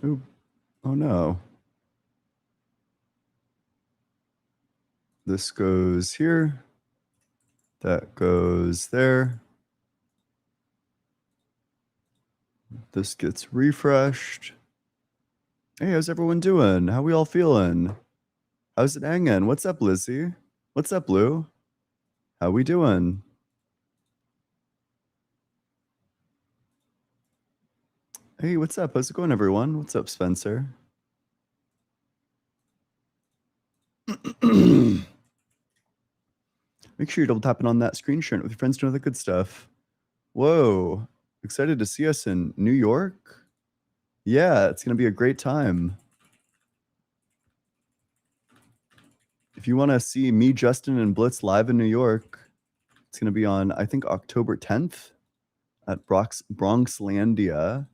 Oop. Oh no. This goes here. That goes there. This gets refreshed. Hey, how's everyone doing? How we all feeling? How's it hanging? What's up, Lizzie? What's up, Lou? How we doing? Hey, what's up? How's it going, everyone? What's up, Spencer? Make sure you're double tapping on that screen, sharing it with your friends, doing all the good stuff. Whoa. Excited to see us in New York? Yeah, it's going to be a great time. If you want to see me, Justin, and Blitz live in New York, it's going to be on, I think, October 10th at Bronxlandia.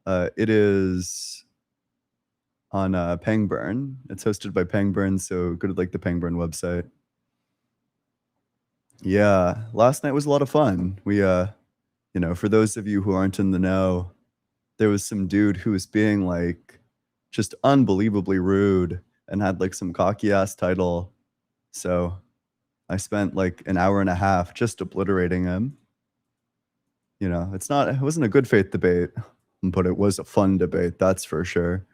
It is on Pangburn. It's hosted by Pangburn, so go to like the Pangburn website. Yeah, last night was a lot of fun. We, for those of you who aren't in the know, there was some dude who was being like just unbelievably rude and had like some cocky ass title. So I spent like an hour and a half just obliterating him. It wasn't a good faith debate, but it was a fun debate, that's for sure.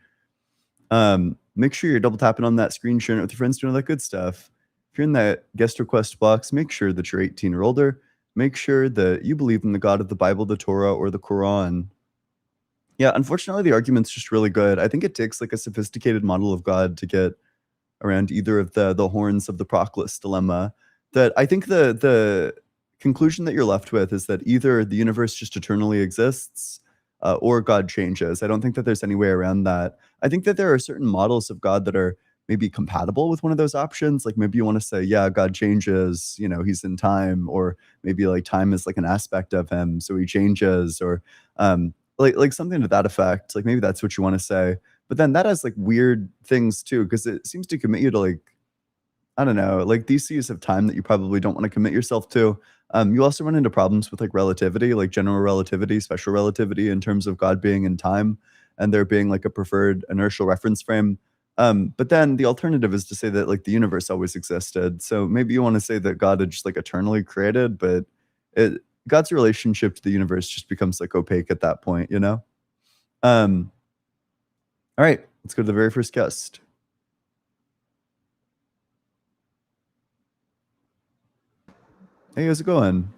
Make sure you're double tapping on that screen, sharing it with your friends, doing all that good stuff. If you're in that guest request box, make sure that you're 18 or older. Make sure that you believe in the God of the Bible, the Torah, or the Quran. Yeah, unfortunately, the argument's just really good. I think it takes like a sophisticated model of God to get around either of the horns of the Proclus dilemma. That I think the conclusion that you're left with is that either the universe just eternally exists, or God changes. I don't think that there's any way around that. I think that there are certain models of God that are maybe compatible with one of those options. Like maybe you want to say, yeah, God changes, he's in time, or maybe like time is like an aspect of him, so he changes, or like something to that effect. Like maybe that's what you want to say. But then that has like weird things too, because it seems to commit you to like, I don't know, like these theses of time that you probably don't want to commit yourself to. You also run into problems with like relativity, like general relativity, special relativity, in terms of God being in time and there being like a preferred inertial reference frame. But then the alternative is to say that like the universe always existed. So maybe you want to say that God had just like eternally created, but God's relationship to the universe just becomes like opaque at that point, you know? All right, let's go to the very first guest. Hey, how's it going?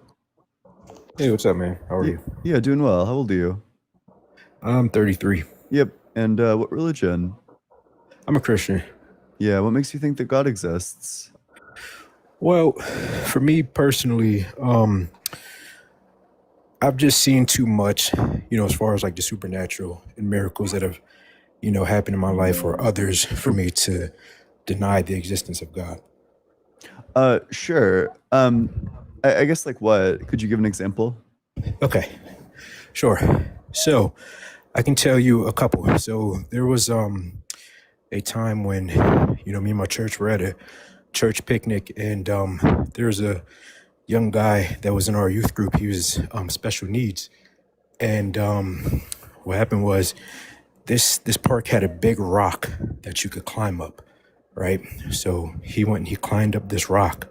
Hey, what's up, man? How are you? Yeah, doing well. How old are you? I'm 33. Yep. And what religion? I'm a Christian. Yeah, what makes you think that God exists? Well, for me personally, I've just seen too much, as far as like the supernatural and miracles that have, happened in my life or others for me to deny the existence of God. Sure. I guess like what? Could you give an example? Okay, sure. So I can tell you a couple. So there was a time when, me and my church were at a church picnic, and there was a young guy that was in our youth group. He was special needs, and what happened was this park had a big rock that you could climb up, right? So he went and he climbed up this rock,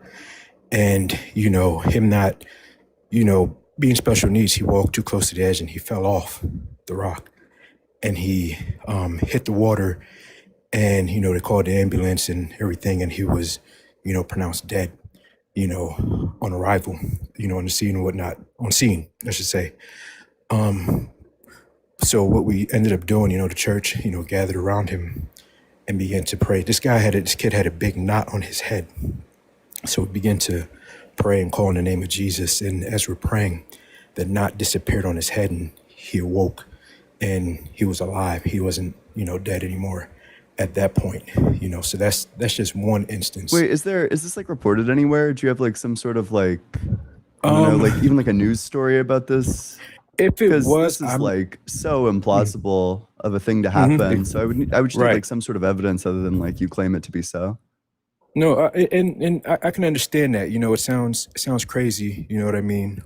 and him not being special needs, he walked too close to the edge and he fell off the rock, and he hit the water, and they called the ambulance and everything, and he was pronounced dead, on arrival, on the scene and whatnot, on scene, I should say. So what we ended up doing, the church, gathered around him and began to pray. This kid had a big knot on his head. So we began to pray and call in the name of Jesus. And as we're praying, the knot disappeared on his head and he awoke and he was alive. He wasn't, dead anymore at that point, so that's just one instance. Wait, is this like reported anywhere? Do you have like some sort of like, I don't know, Um, like even like a news story about this? if it Because was, this is I'm like so implausible of a thing to happen. mhm, So I would just need right. like some sort of evidence other than like you claim it to be so. No, and I can understand that. It sounds crazy. You know what I mean?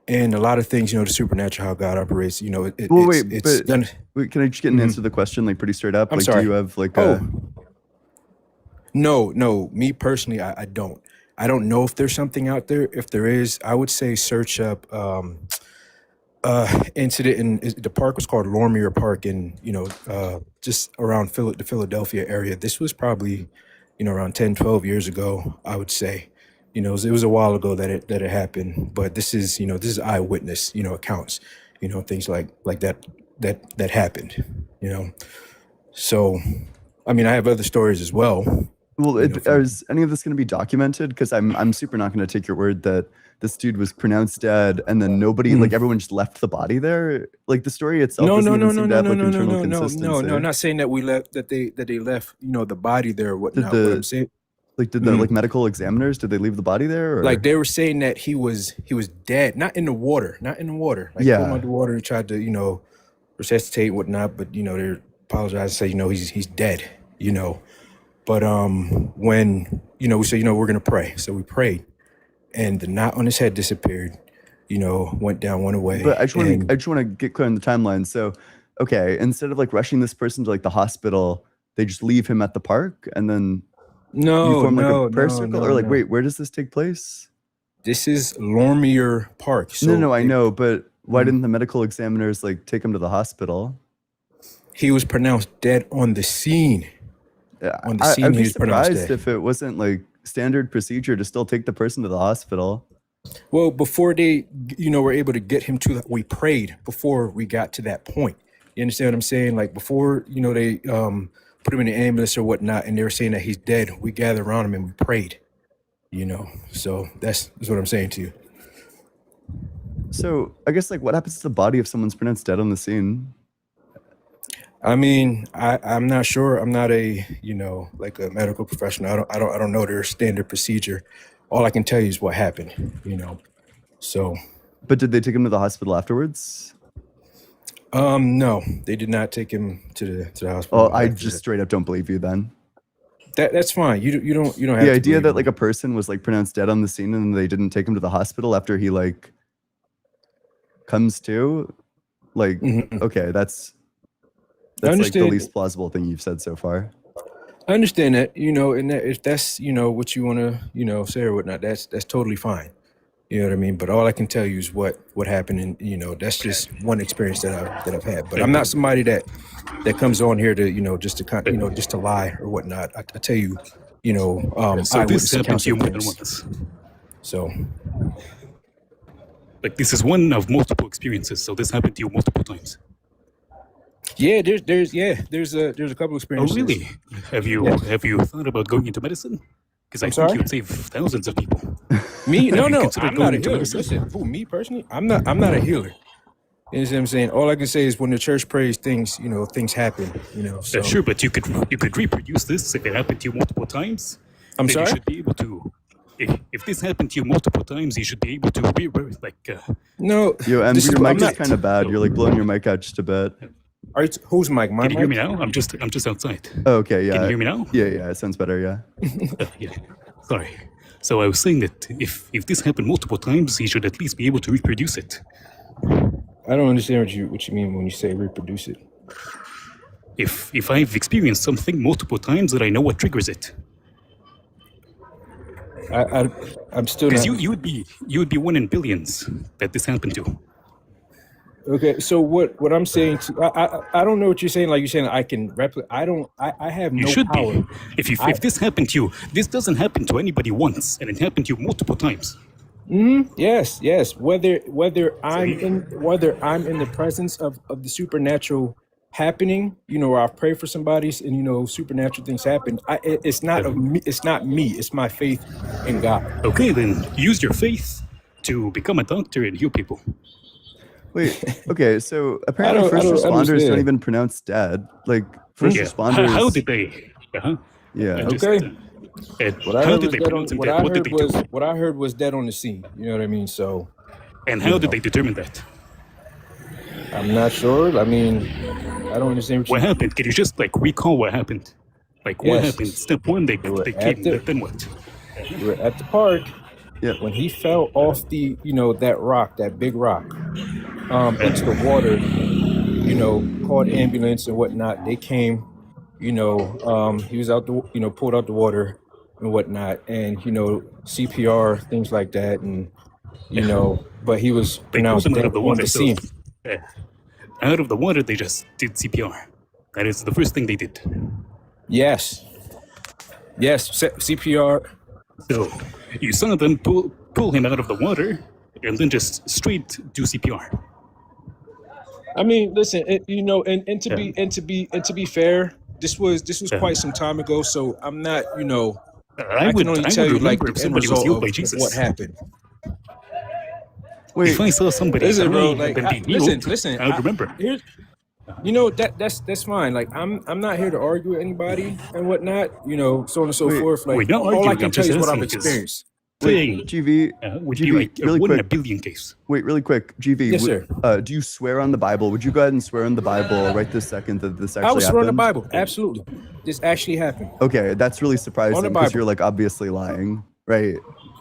and a lot of things, the supernatural, how God operates, Well, it's done. wait, can I just get an Mhm. answer to the question like pretty straight up? I'm Like, do sorry. you have like Oh, a no, me personally, I don't. I don't know if there's something out there. If there is, I would say search up incident the park was called Lormier Park in, just around the Philadelphia area. This was probably, around 10, 12 years ago, I would say. It was a while ago that it happened, but this is eyewitness, accounts, things like that happened, you know. So, I mean, I have other stories as well, well, from is any of this going to be documented? Because I'm super not going to take your word that this dude was pronounced dead and then nobody, like Mhm. everyone just left the body there. Like the story itself No, doesn't no, even no, no, seem to no, have no, like no, no, internal no, no, no, no. I'm consistency. not saying that we left that they left, the body there or Did whatnot. What I'm the saying, did the mhm. like medical examiners, did they leave the body there Like or? they were saying that he was dead, not in the water, not in the water. Like put him Yeah. underwater and tried to, resuscitate and whatnot, but they apologized, say, he's dead, But when we said, we're gonna pray, so we prayed, and the knot on his head disappeared, went down, went But away, I and just want to get clear on the timeline. So, okay, instead of like rushing this person to like the hospital, they just leave him at the park and then you no, form like a no, prayer no, circle no, or like no. wait, where does this take place? This is Lormier Park, No, so no, I know, but why Mhm. didn't the medical examiners like take him to the hospital? He was pronounced dead on the scene. On the scene, I'd he be was pronounced surprised dead. if it wasn't like standard procedure to still take the person to the hospital. Well, before they, were able to get him we prayed before we got to that point. You understand what I'm saying? Like before, they put him in the ambulance or whatnot, and they were saying that he's dead. We gathered around him and we prayed. So that's what I'm saying to you. So I guess like what happens to the body if someone's pronounced dead on the scene? I mean, I'm not sure. I'm not a, like a medical professional. I don't know their standard procedure. All I can tell you is what happened. So, But did they take him to the hospital afterwards? no, they did not take him to the Oh, hospital I after just that. straight up don't believe you then. That's fine. You don't The have to idea believe that like me. a person was like pronounced dead on the scene and they didn't take him to the hospital after he like comes to, like, Mhm. okay, that's I like the understand. least plausible thing you've said so far. I understand that. And that if that's what you want to say or whatnot, that's totally fine. You know what I mean? But all I can tell you is what happened, and that's just one experience that I've had. But I'm not somebody that comes on here to just to just to lie or whatnot. I tell you, So this eyewitness happened accounts to you of more than things. once. So Like this is one of multiple experiences. So this happened to you multiple times. yeah, there's a couple Oh, experiences. really? Have Yes. you thought about going into medicine? Because I I'm think sorry. you'd save thousands of people. Me? Have you No, considered I'm going not a into healer. medicine? Listen, who, me personally? I'm not a healer. You know what I'm saying? All I can say is when the church prays, things things happen. So Sure, but you could reproduce this if it happened to you multiple times. I'm Then you sorry. should be able to. If this happened to you multiple times, you should be able to No, Yo, and this is your what I'm mic is not. kind of bad. You're like blowing your mic out just a bit. Are you who's Mike? My Can you hear me mic? now? I'm just outside. Oh, okay, yeah. Can you hear me now? Yeah, it sounds better, yeah. Yeah. Sorry. So I was saying that if this happened multiple times, you should at least be able to reproduce it. I don't understand what you mean when you say reproduce it. If I've experienced something multiple times, that I know what triggers it. I'm still Because not. you would be one in billions that this happened to. Okay, so what I'm saying to I don't know what you're saying. Like you're saying I can replicate. I have You no should power. be. I If this happened to you, this doesn't happen to anybody once, and it happened to you multiple times. yes. Whether So I'm in the presence of the supernatural happening, or I pray for somebody and supernatural things happen. It's not of me. It's not me. It's my faith in God. okay, then use your faith to become a doctor and heal people. Wait, okay, so apparently first I don't responders don't understand. even pronounce dead. Like first Yeah. responders. How did they? Yeah. Just, Okay. What I how heard did was they dead pronounce on. him What dead? I What did heard they do? was what I heard was dead on the scene. You know what I mean? So And you how did know, they determine that? I'm not sure. I mean, I don't understand what What you. happened? Can you just like recall what happened? Like what happened? Yes, Step one, we were they at came. the Then what? we were at the park. Yeah. when he fell off the, that rock, that big rock, into the water, called ambulance and whatnot. They came, he was out the, pulled out the water and whatnot, and CPR, things like that, and but he was They pulled pronounced them out dead of the on water. the So scene. out of the water, they just did CPR. That is the first thing they did. Yes, CPR. So you saw them pull him out of the water and then just straight do CPR. I mean, listen, and to be fair, this was quite some time ago, so I'm not, I I would can only I tell would you like remember the if end somebody was result healed by of Jesus. what happened. Wait, If I saw somebody Listen, die bro, and like then be healed, listen. I would remember. Here's, that's fine. Like I'm not here to argue with anybody and whatnot, so on and so Wait, forth. We're Like not all I arguing. can I'm tell just you is what I've asking. 'Cause experienced. wait, thing GV, would be GV, like a really 1 in a quick. billion case. Wait, really quick, GV. Yes, sir. Do you swear on the Bible? Would you go ahead and swear on the Bible right this second that this I actually was swearing the happened? Bible. Absolutely, this actually happened Okay, that's really on surprising the because Bible. you're like obviously lying, right?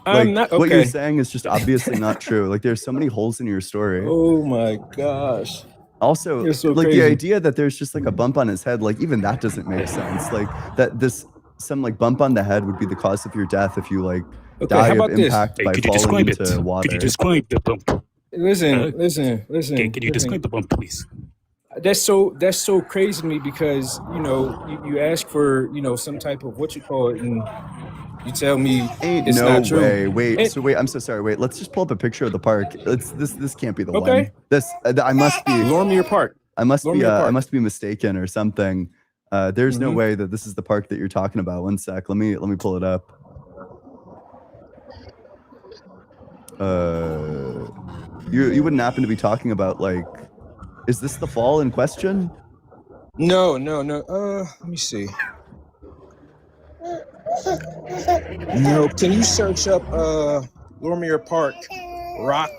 I'm Like not what you're okay. saying is just obviously not true. Like there's so many holes in your story. Oh my gosh, Also, you're so like the crazy. idea that there's just like a bump on his head, like even that doesn't make sense. Like that some like bump on the head would be the cause of your death if you like Okay, die how of about this? impact Hey, by could you falling describe it? into water. Could you describe the bump? Listen, Uh, listen. Can you describe the bump, please? That's so crazy to me because you ask for some type of what you call it, and you tell me Ain't it's no not true. way. Wait, And- so wait, I'm so sorry. Wait, let's just pull up a picture of the park. This can't be the Okay. one. This I must be Lorimer Park. I must be Lorimer I Park. must be mistaken or something. There's no Mhm. way that this is the park that you're talking about. One sec. Let me pull it up. You wouldn't happen to be talking about like, is this the fall in question? No. Let me see. No, can you search up Lorimer Park rock?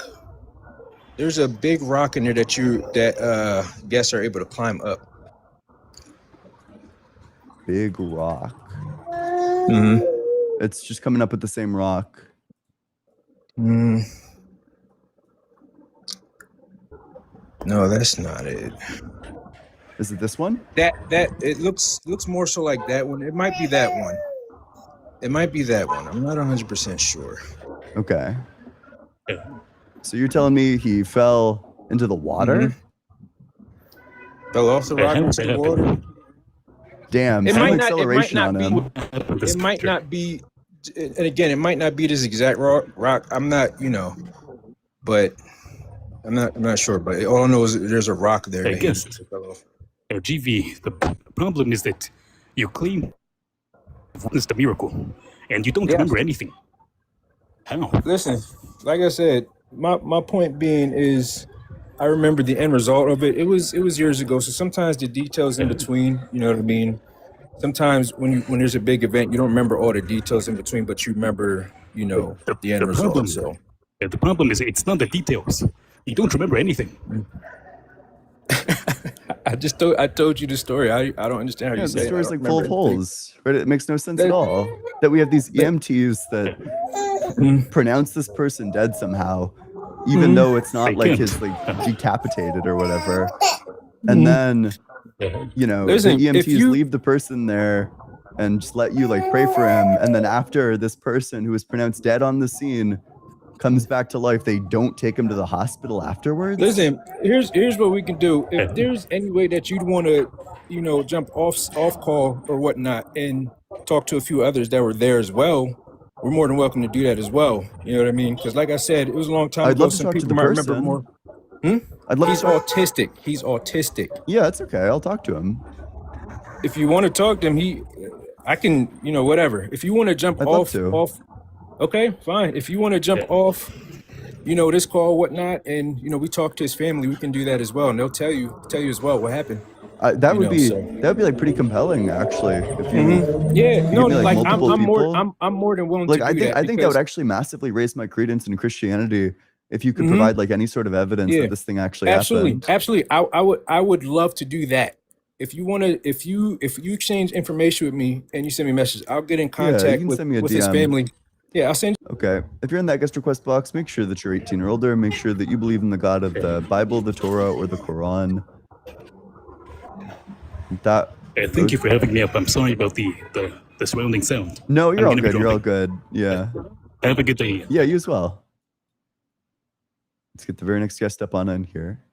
There's a big rock in there that guests are able to climb up. Big rock. Mm-hmm. It's just coming up with the same rock. No, that's not it. Is it this one? That it looks more so like that one. It might be that one. It might be that one. I'm not 100% sure. Okay. So you're telling me he fell into the water? Fell off the rock How into did the that water. happen? Damn, It some might not. It might acceleration not on be. him. What happened this It might picture? not be. And again, it might not be this exact rock. I'm not. But I'm not sure. But all I know is there's a rock there. I that he guess. fell off. GV, the problem is that you claim you've witnessed a miracle and you don't Yes. remember anything. How? Listen, like I said, my point being is I remember the end result of it. It was years ago. So sometimes the details in between, you know what I mean? Sometimes when there's a big event, you don't remember all the details in between, but you remember, the end problem, result. So the problem is it's not the details. You don't remember anything. I told you the story. I don't understand how Yeah, you the say story's I don't like full of remember anything. holes, right? It makes no sense at all that we have these EMTs that pronounce this person dead somehow, even though it's not They like can't. his like decapitated or whatever. And then Listen, the if EMTs you- leave the person there and just let you like pray for him, and then after this person who was pronounced dead on the scene comes back to life, they don't take him to the hospital afterwards. Listen, here's what we can do. If there's any way that you'd want to, jump off call or whatnot and talk to a few others that were there as well, we're more than welcome to do that as well. You know what I mean? Because like I said, it was a long time I'd ago. love to Some talk to people the might remember person. more. I'd love He's to talk. autistic. He's autistic. Yeah, it's okay. I'll talk to him. If you want to talk to him, I can, whatever. If you want to jump I'd love off, to. okay, fine. If you want to jump off, this call, whatnot, and we talk to his family, we can do that as well, and they'll tell you as well what happened. That would be so- that would be like pretty compelling actually. If you Yeah, no, me, like, like multiple I'm more, people? I'm more than willing like, to I do think that. I think that would because- actually massively raise my credence in Christianity if you could Mhm. provide like any sort of evidence Yeah. that this thing actually absolutely, happened. absolutely. I would love to do that. If you want to, if you exchange information with me and you send me a message, I'll get in you contact can with send me a his DM. family. Yeah, I'll send. Okay. If you're in that guest request box, make sure that you're 18 or older. Make sure that you believe in the God of the Bible, the Torah, or the Quran. That. Thank you for having me up. I'm sorry about the surrounding sound. No, you're I'm all gonna be good. You're all dropping. good. Yeah. Have a good day. Yeah, you as well. Let's get the very next guest up on in here.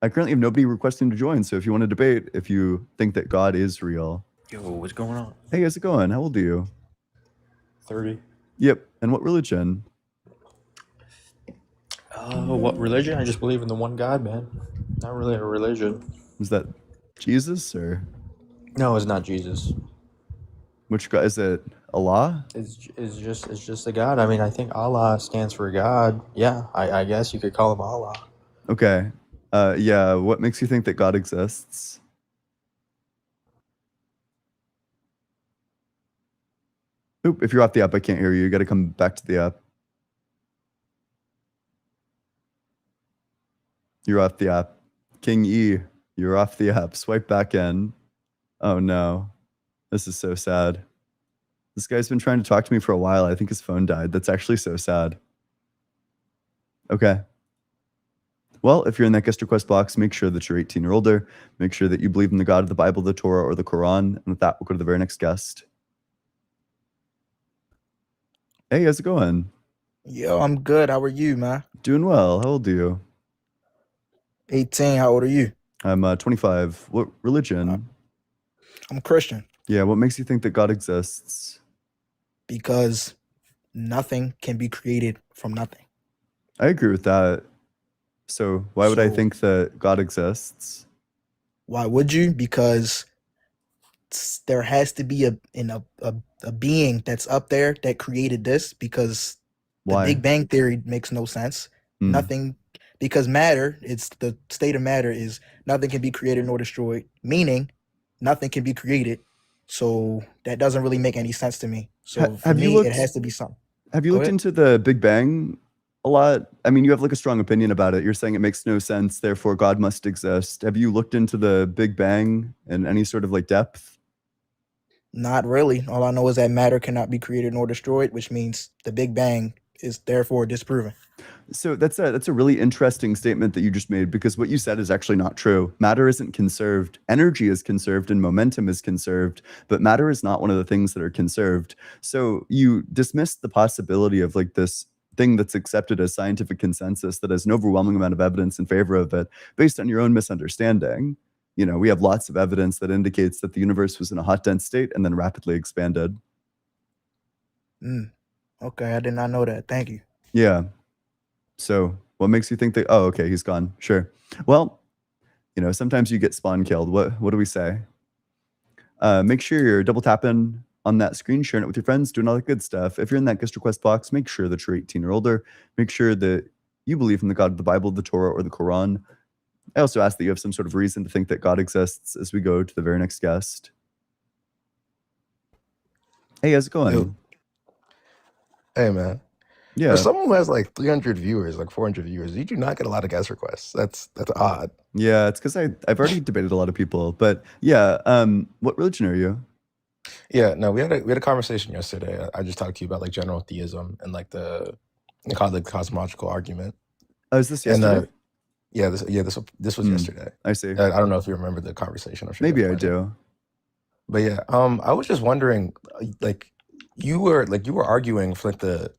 I currently have nobody requesting to join, so if you want to debate, if you think that God is real. Yo, what's going on? Hey, how's it going? How old are you? 30. Yep. And what religion? What religion? I just believe in the one God, man. Not really a religion. Is that Jesus or No, it's not Jesus. which God is it? Allah? It's just a God. I mean, I think Allah stands for God. Yeah, I guess you could call him Allah. Okay. Yeah. What makes you think that God exists? Oop, if you're off the app, I can't hear you. You got to come back to the app. You're off the app. King E, you're off the app. Swipe back in. Oh no. This is so sad. This guy's been trying to talk to me for a while. I think his phone died. That's actually so sad. Okay. Well, if you're in that guest request box, make sure that you're 18 or older. Make sure that you believe in the God of the Bible, the Torah, or the Quran. And with that, we'll go to the very next guest. Hey, how's it going? Yo, I'm good. How are you, man? Doing well. How old are you? 18. How old are you? I'm 25. What religion? I'm Christian Yeah, what makes you think that God exists? because nothing can be created from nothing. I agree with that. So why would I So think that God exists? why would you? Because there has to be a being that's up there that created this, because the Why? Big Bang Theory makes no sense. Hmm. Nothing, because matter, it's the state of matter is nothing can be created nor destroyed, meaning nothing can be created. So that doesn't really make any sense to me. So for Have you me, it looked has to be something. have you Go looked ahead. into the Big Bang a lot? I mean, you have like a strong opinion about it. You're saying it makes no sense, therefore God must exist. Have you looked into the Big Bang in any sort of like depth? Not really. All I know is that matter cannot be created nor destroyed, which means the Big Bang is therefore disproven. So that's a really interesting statement that you just made, because what you said is actually not true. Matter isn't conserved. Energy is conserved and momentum is conserved, but matter is not one of the things that are conserved. So you dismissed the possibility of like this thing that's accepted as scientific consensus that has an overwhelming amount of evidence in favor of it based on your own misunderstanding. You know, we have lots of evidence that indicates that the universe was in a hot, dense state and then rapidly expanded. Okay, I did not know that. Thank you. Yeah. So what makes you think that? Oh, okay, he's gone. Sure. Well, you know, sometimes you get spawn killed. What do we say? Make sure you're double tapping on that screen, sharing it with your friends, doing all that good stuff. If you're in that guest request box, make sure that you're 18 or older. Make sure that you believe in the God of the Bible, the Torah, or the Quran. I also ask that you have some sort of reason to think that God exists as we go to the very next guest. Hey, how's it going? Yo, hey man. For Yeah. someone who has like 300 viewers, like 400 viewers, you do not get a lot of guest requests. That's odd. Yeah, it's because I've already debated a lot of people. But yeah, what religion are you? Yeah, no, we had a conversation yesterday. I just talked to you about like general theism and like they call it the cosmological argument. Oh, is this And yesterday? this was Hmm, yesterday. I see. I don't know if you remember the conversation. I'm sure you Maybe guys I might have. do. But yeah, I was just wondering, like you were arguing from the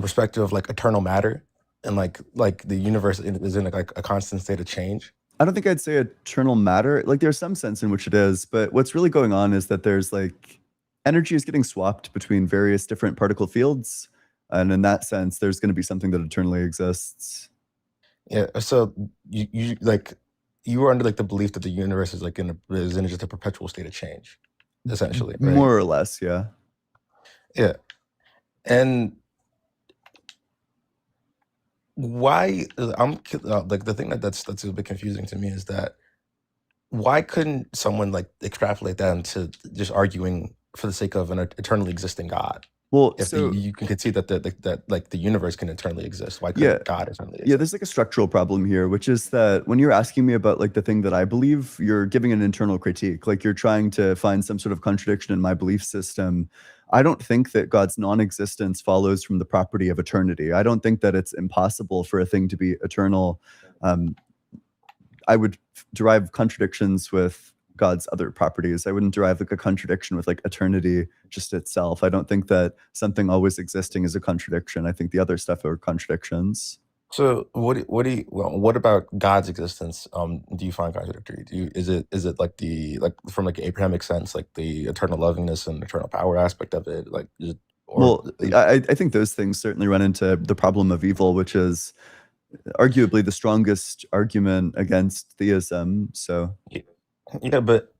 perspective of like eternal matter and like the universe is in like a constant state of change. I don't think I'd say eternal matter. Like there's some sense in which it is, but what's really going on is that there's like energy is getting swapped between various different particle fields. And in that sense, there's going to be something that eternally exists. Yeah, so you were under like the belief that the universe is like is in just a perpetual state of change, essentially, right? More or less, yeah. Yeah, and why like the thing that's a bit confusing to me is that why couldn't someone like extrapolate that into just arguing for the sake of an eternally existing God? Well, If so you can concede that the universe can internally exist, why yeah, couldn't God internally yeah, exist? there's like a structural problem here, which is that when you're asking me about like the thing that I believe, you're giving an internal critique. Like you're trying to find some sort of contradiction in my belief system. I don't think that God's non-existence follows from the property of eternity. I don't think that it's impossible for a thing to be eternal. Um, I would derive contradictions with God's other properties. I wouldn't derive like a contradiction with like eternity just itself. I don't think that something always existing is a contradiction. I think the other stuff are contradictions. So what about God's existence? Do you find contradictory? Is it like from like Abrahamic sense, like the eternal lovingness and eternal power aspect of it, like Well, I think those things certainly run into the problem of evil, which is arguably the strongest argument against theism. So yeah, but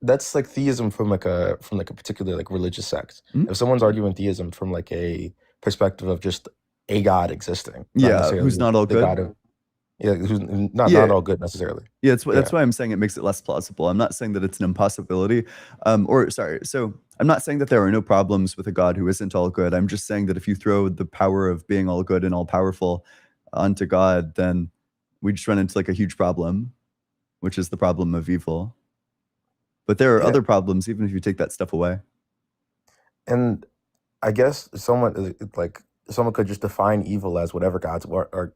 that's like theism from like a particular like religious sect. Mhm. If someone's arguing theism from like a perspective of just a God existing, not yeah, necessarily who's not all the good. God of who's not Yeah. all good necessarily. Yeah, that's Yeah. why I'm saying it makes it less plausible. I'm not saying that it's an impossibility. So I'm not saying that there are no problems with a God who isn't all good. I'm just saying that if you throw the power of being all good and all powerful onto God, then we just run into like a huge problem, which is the problem of evil. But there are Yeah. other problems, even if you take that stuff away. And I guess someone could just define evil as whatever God's or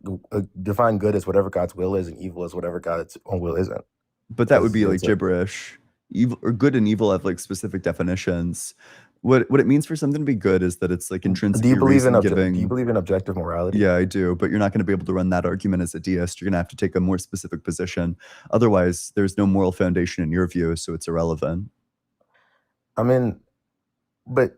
define good as whatever God's will is, and evil as whatever God's own will isn't. But that would Because be like there's a gibberish. Evil or good and evil have like specific definitions. What it means for something to be good is that it's like Do intrinsically you believe in reason-giving. do you believe in objective morality? Yeah, I do, but you're not going to be able to run that argument as a deist. You're going to have to take a more specific position. Otherwise, there's no moral foundation in your view, so it's irrelevant. I mean, but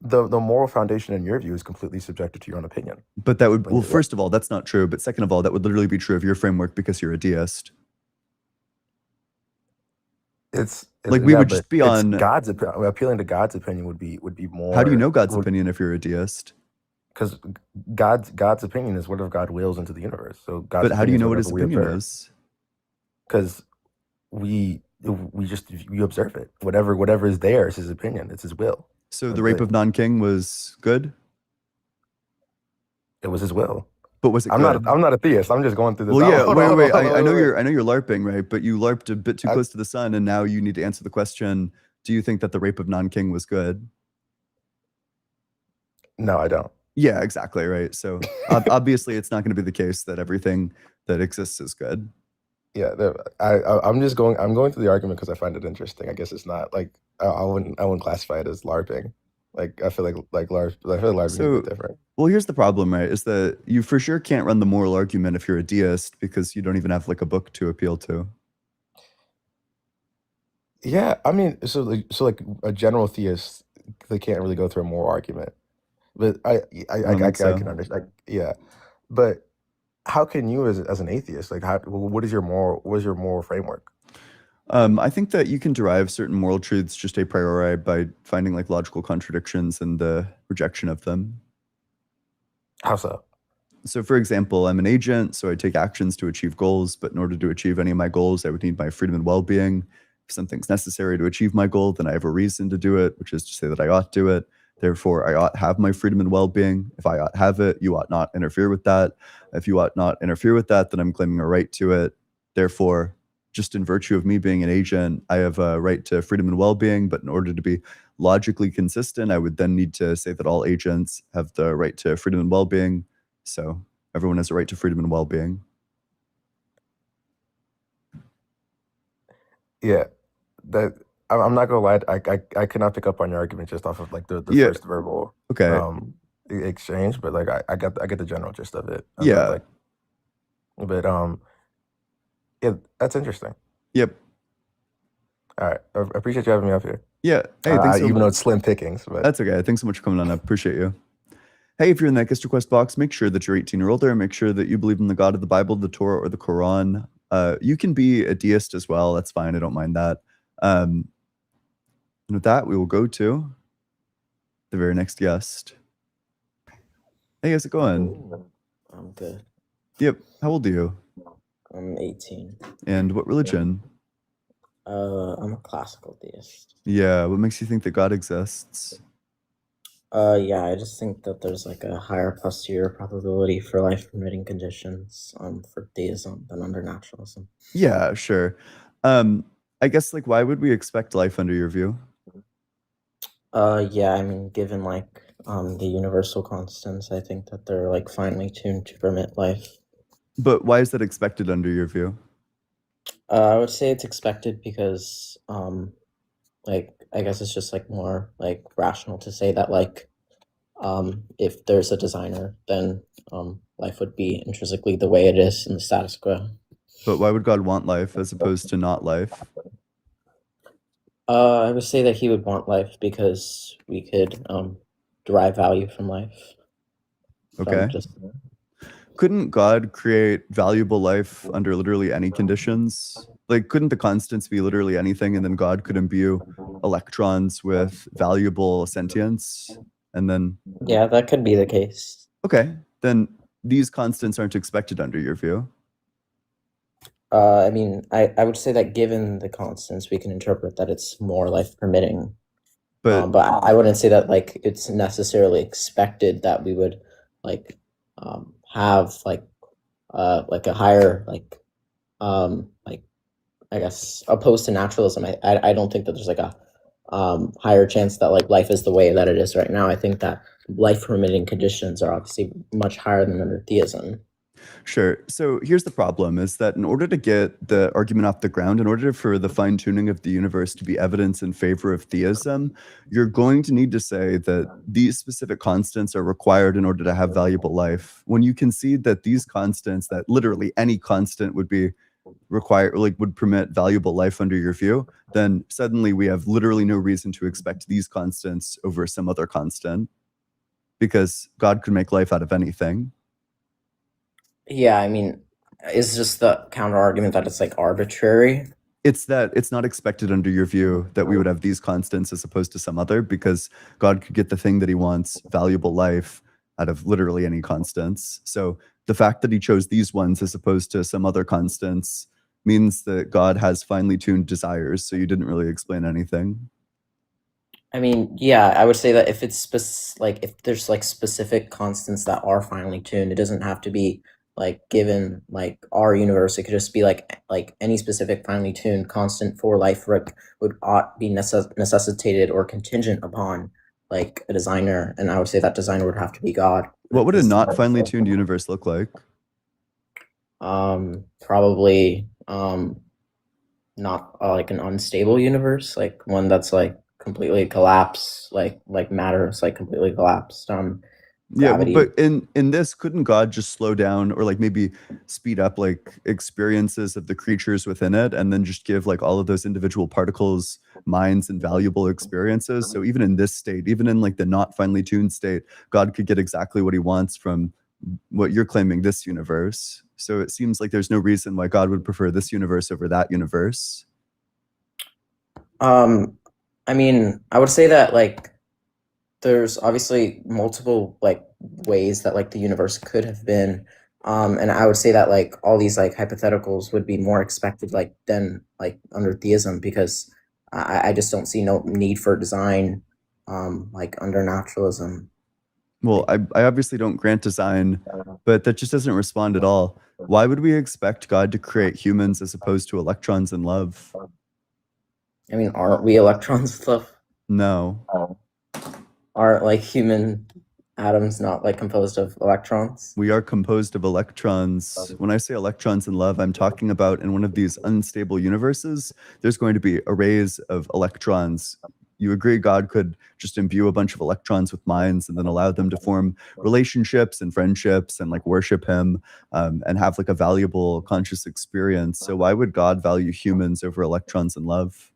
the moral foundation in your view is completely subjective to your own opinion. But that would, Like, well, first of all, that's not true. But second of all, that would literally be true of your framework because you're a deist. It's Like we yeah, would but just be it's on. appealing to God's opinion would be more. How do you know God's opinion if you're a deist? Because God's opinion is whatever God wills into the universe. So God's But how do you opinion is know what whatever his we opinion observe. is? Because we observe it. Whatever is there is his opinion. It's his will. So Like the rape the- of non-king was good, It was his will. but was it I'm good? not a theist. I'm just going through this. Well, yeah. Hold on, Wait. hold on, I know wait. you're LARPing, right? But you LARPed a bit too I- close to the sun, and now you need to answer the question: do you think that the rape of non-king was good? No, I don't. Yeah, exactly. Right. So obviously, it's not going to be the case that everything that exists is good. Yeah, I'm going through the argument because I find it interesting. I guess it's not like I wouldn't classify it as LARPing. Like I feel like LARP. I feel like LARPing is a bit different. Well, here's the problem, right? Is that you for sure can't run the moral argument if you're a deist because you don't even have like a book to appeal to. Yeah, I mean, so like a general theist, they can't really go through a moral argument. But I don't think so. can understand. Yeah, but how can you as an atheist what is your moral framework? I think that you can derive certain moral truths just a priori by finding like logical contradictions and the rejection of them. How so? So, for example, I'm an agent, so I take actions to achieve goals. But in order to achieve any of my goals, I would need my freedom and well-being. If something's necessary to achieve my goal, then I have a reason to do it, which is to say that I ought to do it. Therefore, I ought have my freedom and well-being. If I ought have it, you ought not interfere with that. If you ought not interfere with that, then I'm claiming a right to it. Therefore, just in virtue of me being an agent, I have a right to freedom and well-being. But in order to be logically consistent, I would then need to say that all agents have the right to freedom and well-being. So everyone has a right to freedom and well-being. Yeah, that I'm not gonna lie. I cannot pick up on your argument just off of like the Yeah. first verbal Okay. exchange, but like I get the general gist of it. Yeah. But yeah, that's interesting. Yep. All right, I appreciate you having me up here. Yeah. Hey, thanks so Even much. though it's slim pickings, but That's okay. Thanks so much for coming on. I appreciate you. Hey, if you're in that guest request box, make sure that you're 18 or older. Make sure that you believe in the God of the Bible, the Torah, or the Quran. You can be a deist as well. That's fine. I don't mind that. And with that, we will go to the very next guest. Hey, how's it going? I'm good. Yep. How old are you? I'm 18. And what religion? I'm a classical theist. Yeah. What makes you think that God exists? Yeah, I just think that there's like a higher posterior probability for life permitting conditions for theism than under naturalism. Yeah, sure. I guess like why would we expect life under your view? Yeah, I mean, given like the universal constants, I think that they're like finely tuned to permit life. But why is that expected under your view? I would say it's expected because like I guess it's just like more like rational to say that like if there's a designer, then life would be intrinsically the way it is in the status quo. But why would God want life as opposed to not life? I would say that he would want life because we could derive value from life. From Okay. just Couldn't God create valuable life under literally any conditions? Like, couldn't the constants be literally anything, and then God could imbue electrons with valuable sentience? And then, yeah, that could be the case. okay, then these constants aren't expected under your view. I mean, I would say that given the constants, we can interpret that it's more life permitting. But But I wouldn't say that like it's necessarily expected that we would like have like a higher like I guess opposed to naturalism. I don't think that there's like a higher chance that like life is the way that it is right now. I think that life permitting conditions are obviously much higher than under theism. sure. So here's the problem is that in order to get the argument off the ground, in order for the fine tuning of the universe to be evidence in favor of theism, you're going to need to say that these specific constants are required in order to have valuable life. When you concede that these constants, that literally any constant would be required, like would permit valuable life under your view, then suddenly we have literally no reason to expect these constants over some other constant because God could make life out of anything. Yeah, I mean, it's just the counter argument that it's like arbitrary. It's that it's not expected under your view that we would have these constants as opposed to some other because God could get the thing that he wants, valuable life, out of literally any constants. So the fact that he chose these ones as opposed to some other constants means that God has finely tuned desires. So you didn't really explain anything. I mean, yeah, I would say that if it's like if there's like specific constants that are finely tuned, it doesn't have to be like given like our universe. It could just be like any specific finely tuned constant for life would ought be necessitated or contingent upon like a designer, and I would say that designer would have to be God. What would a not finely tuned universe look like? Probably not like an unstable universe, like one that's like completely collapsed, like matter is like completely collapsed. Yeah, Gravity. but in this, couldn't God just slow down or like maybe speed up like experiences of the creatures within it and then just give like all of those individual particles minds and valuable experiences? So even in this state, even in like the not finely tuned state, God could get exactly what he wants from what you're claiming this universe. So it seems like there's no reason why God would prefer this universe over that universe. I mean, I would say that like there's obviously multiple like ways that like the universe could have been, and I would say that like all these like hypotheticals would be more expected like than like under theism because I just don't see no need for design like under naturalism. Well, I obviously don't grant design, but that just doesn't respond at all. Why would we expect God to create humans as opposed to electrons and love? I mean, aren't we electrons and stuff? No, Aren't like human atoms not like composed of electrons? we are composed of electrons. When I say electrons and love, I'm talking about in one of these unstable universes, there's going to be arrays of electrons. You agree God could just imbue a bunch of electrons with minds and then allow them to form relationships and friendships and like worship him and have like a valuable conscious experience. So why would God value humans over electrons and love?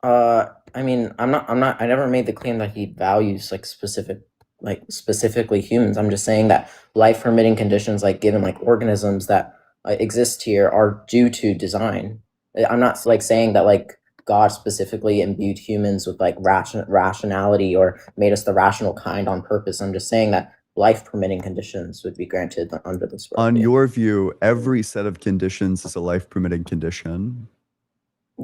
I mean, I never made the claim that he values like specifically humans. I'm just saying that life permitting conditions, like given like organisms that exist here, are due to design. I'm not like saying that like God specifically imbued humans with like rationality or made us the rational kind on purpose. I'm just saying that life permitting conditions would be granted under this. On your view, every set of conditions is a life permitting condition.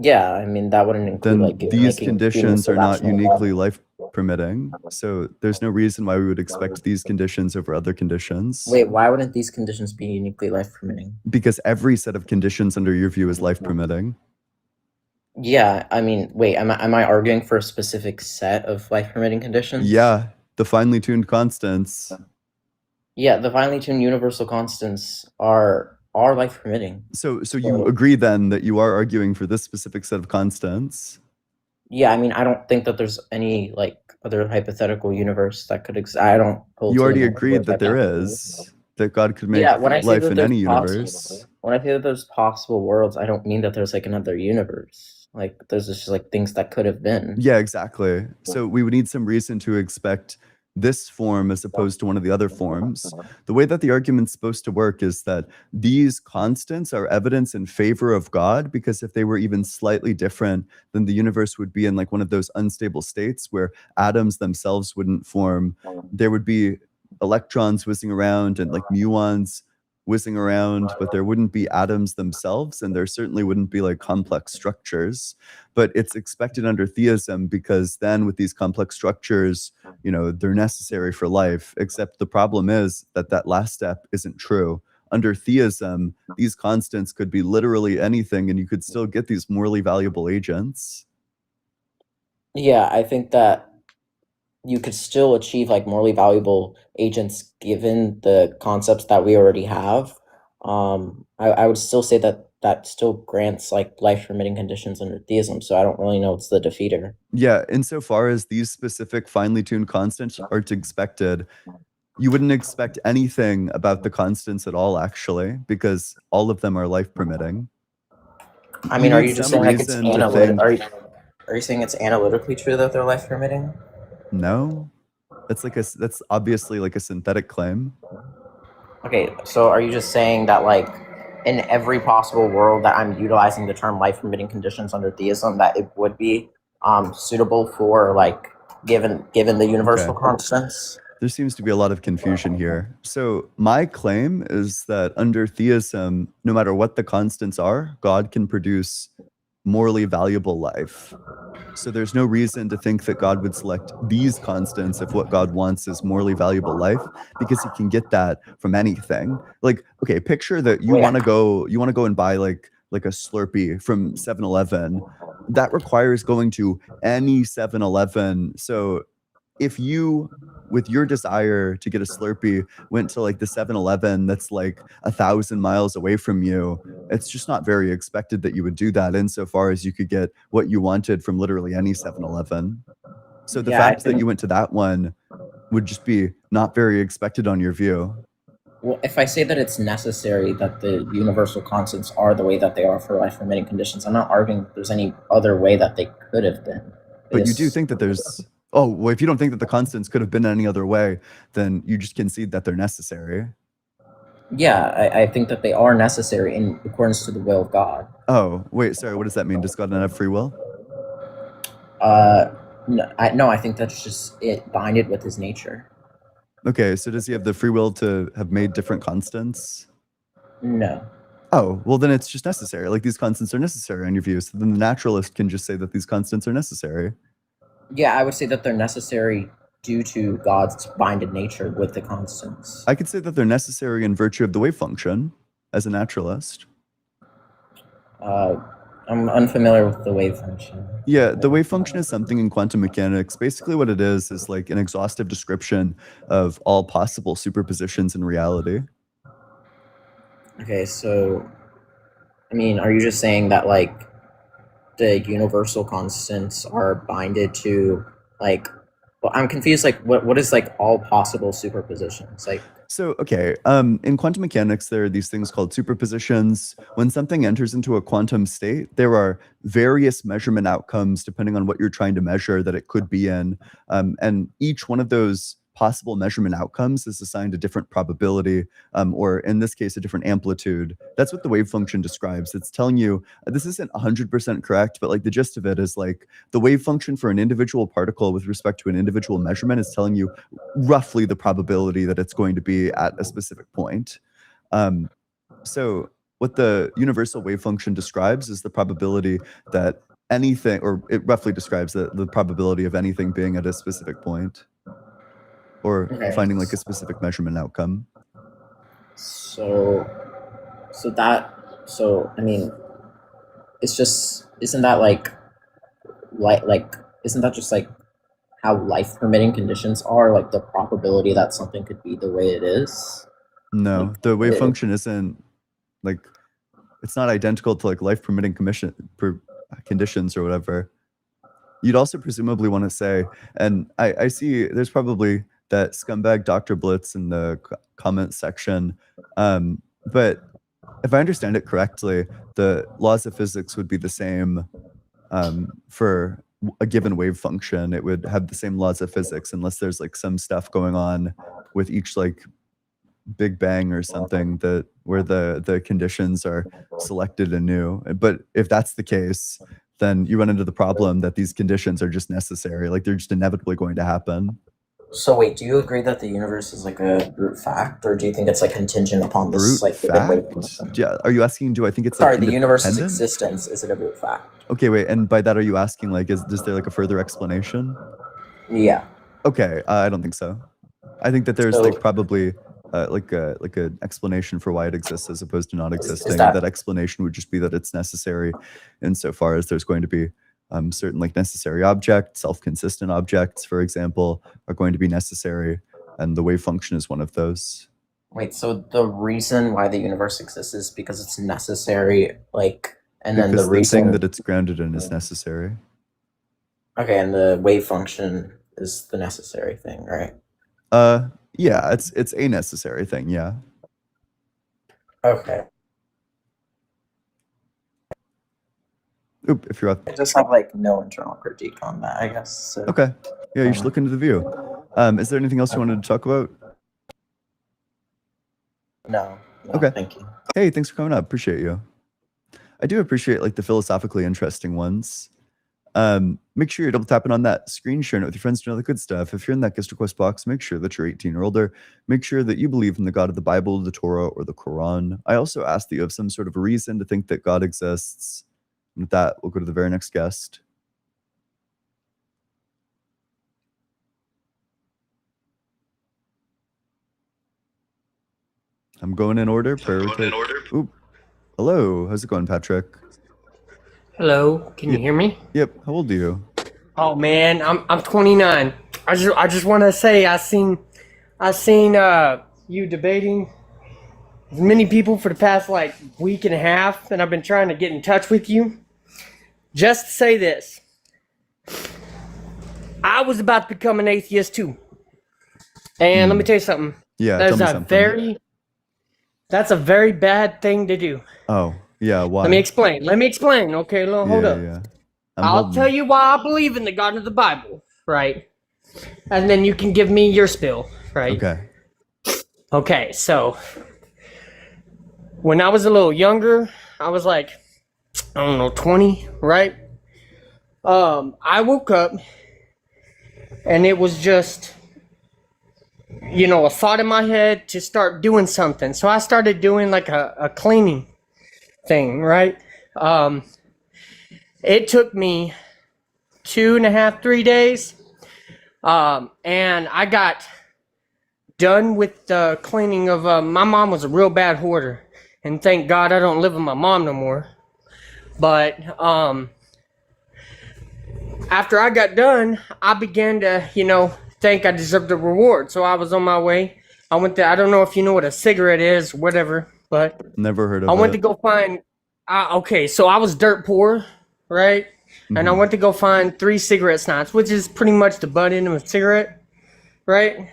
Yeah, I mean that wouldn't include Then like these making conditions humans are not rational. uniquely life. permitting. So there's no reason why we would expect these conditions over other conditions. Wait, why wouldn't these conditions be uniquely life permitting? Because every set of conditions under your view is life permitting. Yeah, I mean, wait, am I arguing for a specific set of life permitting conditions? Yeah, the finely tuned constants. Yeah, the finely tuned universal constants are life permitting. So you agree then that you are arguing for this specific set of constants? Yeah, I mean, I don't think that there's any like other hypothetical universe that could exist. I don't hold You to already the agreed that there hypothetical. is, that God could make Yeah, when I say life that in there's any universe. when I say that there's possible worlds, I don't mean that there's like another universe. Like there's just like things that could have been. Yeah, exactly. So we would need some reason to expect this form as opposed to one of the other forms. The way that the argument's supposed to work is that these constants are evidence in favor of God, because if they were even slightly different, then the universe would be in like one of those unstable states where atoms themselves wouldn't form. There would be electrons whizzing around and like muons whizzing around, but there wouldn't be atoms themselves, and there certainly wouldn't be like complex structures. But it's expected under theism, because then with these complex structures, you know, they're necessary for life. Except the problem is that that last step isn't true. Under theism, these constants could be literally anything, and you could still get these morally valuable agents. Yeah, I think that you could still achieve like morally valuable agents given the concepts that we already have. I would still say that still grants like life permitting conditions under theism. So I don't really know what's the defeater. Yeah, insofar as these specific finely tuned constants are expected, you wouldn't expect anything about the constants at all, actually, because all of them are life permitting. I mean, You are need you just some saying like it's reason to analytic? think- Are you saying it's analytically true that they're life permitting? No, that's obviously like a synthetic claim. Okay, so are you just saying that like in every possible world that I'm utilizing the term life permitting conditions under theism, that it would be suitable for like given the universal Okay. constants? There seems to be a lot of confusion here. So my claim is that under theism, no matter what the constants are, God can produce morally valuable life. So there's no reason to think that God would select these constants if what God wants is morally valuable life, because he can get that from anything. Like, okay, picture that you Wait. want to go and buy like a Slurpee from 7-Eleven. That requires going to any 7-Eleven. So if you, with your desire to get a Slurpee, went to like the 7-Eleven that's like 1,000 miles away from you, it's just not very expected that you would do that, insofar as you could get what you wanted from literally any 7-Eleven. So the Yeah, I fact that think- you went to that one would just be not very expected on your view. Well, if I say that it's necessary that the universal constants are the way that they are for life permitting conditions, I'm not arguing that there's any other way that they could have been. But you It's- do think that there's... Oh, well, if you don't think that the constants could have been any other way, then you just concede that they're necessary. Yeah, I think that they are necessary in accordance to the will of God. Oh, wait, sorry, what does that mean? Does God not have free will? No, I think that's just it binded with his nature. Okay, so does he have the free will to have made different constants? No. Oh, well, then it's just necessary. Like, these constants are necessary on your view. So then the naturalist can just say that these constants are necessary. Yeah, I would say that they're necessary due to God's binded nature with the constants. I could say that they're necessary in virtue of the wave function as a naturalist. I'm unfamiliar with the wave function. Yeah, the wave function is something in quantum mechanics. Basically what it is like an exhaustive description of all possible superpositions in reality. Okay, so, I mean, are you just saying that, like, the universal constants are binded to, like, well, I'm confused, like, what is, like, all possible superpositions? Like, So, okay, in quantum mechanics, there are these things called superpositions. When something enters into a quantum state, there are various measurement outcomes depending on what you're trying to measure that it could be in. And each one of those possible measurement outcomes is assigned a different probability, or in this case, a different amplitude. That's what the wave function describes. It's telling you, this isn't 100% correct, but like the gist of it is like the wave function for an individual particle with respect to an individual measurement is telling you roughly the probability that it's going to be at a specific point. So what the universal wave function describes is the probability that anything, or it roughly describes the probability of anything being at a specific point, or Okay. finding like a specific measurement outcome. So, I mean, it's just, isn't that isn't that just like how life permitting conditions are, like the probability that something could be the way it is? No, the wave it- function isn't like, it's not identical to like life permitting conditions or whatever. You'd also presumably want to say, and I see there's probably that scumbag Dr. Blitz in the comment section, but if I understand it correctly, the laws of physics would be the same for a given wave function. It would have the same laws of physics unless there's like some stuff going on with each like Big Bang or something that where the conditions are selected anew. But if that's the case, then you run into the problem that these conditions are just necessary, like they're just inevitably going to happen. So wait, do you agree that the universe is like a brute fact, or do you think it's like contingent upon this Brute like given wave fact? function? Yeah, are you asking, do I think it's Sorry, like the universe's independent? existence, is it a brute fact? Okay, wait, and by that are you asking like is there like a further explanation? Yeah. Okay, I don't think so. I think that there's So- like probably like an explanation for why it exists as opposed to not existing. that- That explanation would just be that it's necessary insofar as there's going to be certain like necessary objects, self-consistent objects, for example, are going to be necessary, and the wave function is one of those. Wait, so the reason why the universe exists is because it's necessary, like, and then Because the the reason thing that it's grounded in is necessary. okay, and the wave function is the necessary thing, right? Yeah, it's a necessary thing, yeah. Okay. Oop, if you're up. I just have like no internal critique on that, I guess. So. Okay. Yeah, you should look into the view. Is there anything else you wanted to talk about? No. Okay. Thank you. Hey, thanks for coming up. Appreciate you. I do appreciate like the philosophically interesting ones. Make sure you're double tapping on that screen, sharing it with your friends to know the good stuff. If you're in that guest request box, make sure that you're 18 or older. Make sure that you believe in the God of the Bible, the Torah, or the Quran. I also ask that you have some sort of reason to think that God exists. And with that, we'll go to the very next guest. I'm going in order. Prioritize. Oop. Hello. How's it going, Patrick? Hello, can you hear me? Yep. How old are you? Oh man, I'm 29. I just want to say I seen you debating with many people for the past like week and a half, and I've been trying to get in touch with you. Just to say this, I was about to become an atheist too, and let me tell you something. Yeah. Tell me something. That's a very bad thing to do. Oh, yeah. Why? Let me explain. Okay, hold up. Yeah. I'll tell you why I believe in the God of the Bible, right? And then you can give me your spill, right? Okay. Okay, so when I was a little younger, I was like, I don't know, 20, right? I woke up and it was just, a thought in my head to start doing something. So I started doing like a cleaning thing, right? It took me 2.5, 3 days. And I got done with the cleaning of, my mom was a real bad hoarder. And thank God I don't live with my mom no more. But, after I got done, I began to, think I deserved a reward. So I was on my way. I don't know if you know what a cigarette is, whatever, but Never heard of I went it. to go find, okay, so I was dirt poor, right? And I went to go find 3 cigarette snacks, which is pretty much the butt end of a cigarette, right?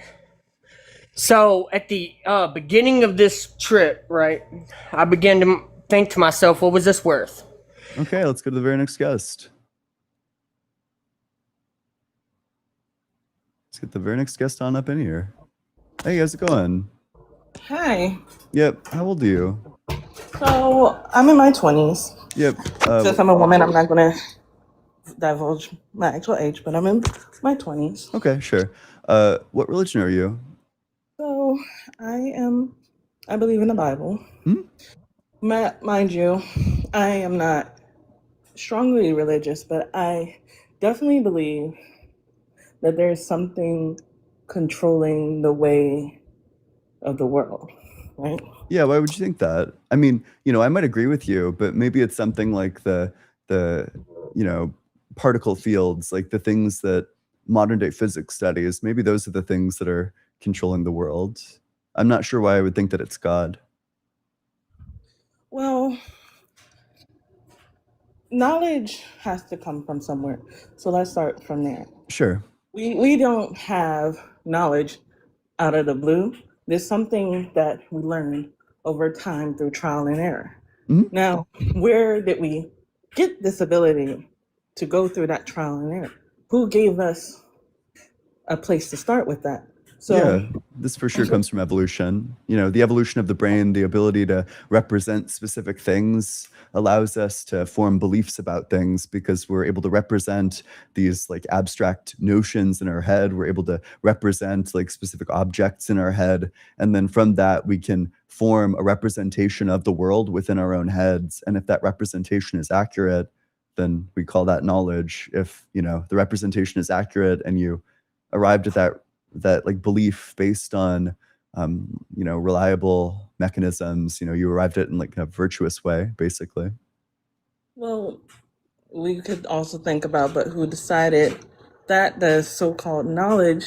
So at the beginning of this trip, right, I began to think to myself, what was this worth? Okay, let's go to the very next guest. Let's get the very next guest on up in here. Hey, how's it going? Hi. Yep. How old are you? So I'm in my 20s. Yep. Since I'm a woman, I'm not going to divulge my actual age, but I'm in my 20s. Okay, sure. What religion are you? So I believe in the Bible. Hmm? Mind you, I am not strongly religious, but I definitely believe that there's something controlling the way of the world, right? Yeah, why would you think that? I mean, I might agree with you, but maybe it's something like the particle fields, like the things that modern day physics studies. Maybe those are the things that are controlling the world. I'm not sure why I would think that it's God. Well, knowledge has to come from somewhere. So let's start from there. Sure. We don't have knowledge out of the blue. There's something that we learn over time through trial and error. Mhm. Now, where did we get this ability to go through that trial and error? Who gave us a place to start with that? So Yeah, this for sure comes from evolution. The evolution of the brain, the ability to represent specific things allows us to form beliefs about things because we're able to represent these like abstract notions in our head. We're able to represent like specific objects in our head. And then from that, we can form a representation of the world within our own heads. And if that representation is accurate, then we call that knowledge. If, the representation is accurate and you arrived at that like belief based on reliable mechanisms, you arrived at it in like a virtuous way, basically. well, we could also think about, but who decided that the so-called knowledge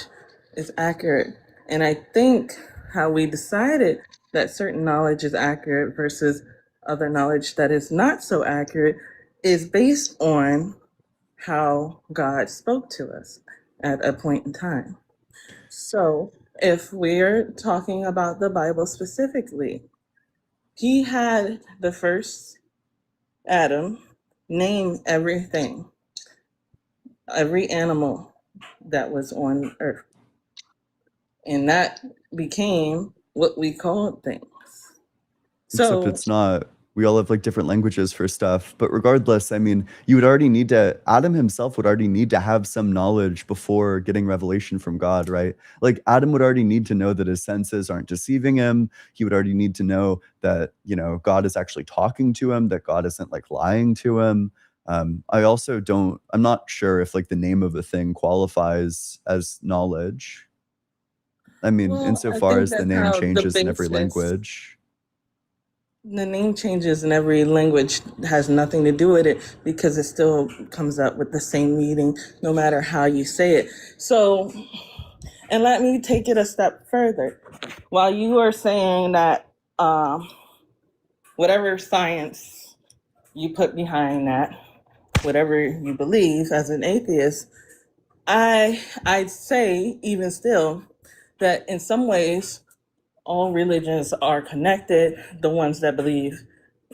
is accurate? And I think how we decided that certain knowledge is accurate versus other knowledge that is not so accurate is based on how God spoke to us at a point in time. So if we're talking about the Bible specifically, he had the first Adam name everything, every animal that was on earth. And that became what we called things. Except So it's not. We all have like different languages for stuff. But regardless, I mean, Adam himself would already need to have some knowledge before getting revelation from God, right? Like Adam would already need to know that his senses aren't deceiving him. He would already need to know that, God is actually talking to him, that God isn't like lying to him. I'm not sure if like the name of a thing qualifies as knowledge. I mean, well, I insofar think as the that's name how the changes in every basis, language. the name changes in every language has nothing to do with it because it still comes up with the same meaning no matter how you say it. So, and let me take it a step further. While you are saying that whatever science you put behind that, whatever you believe as an atheist, I'd say even still that in some ways all religions are connected. The ones that believe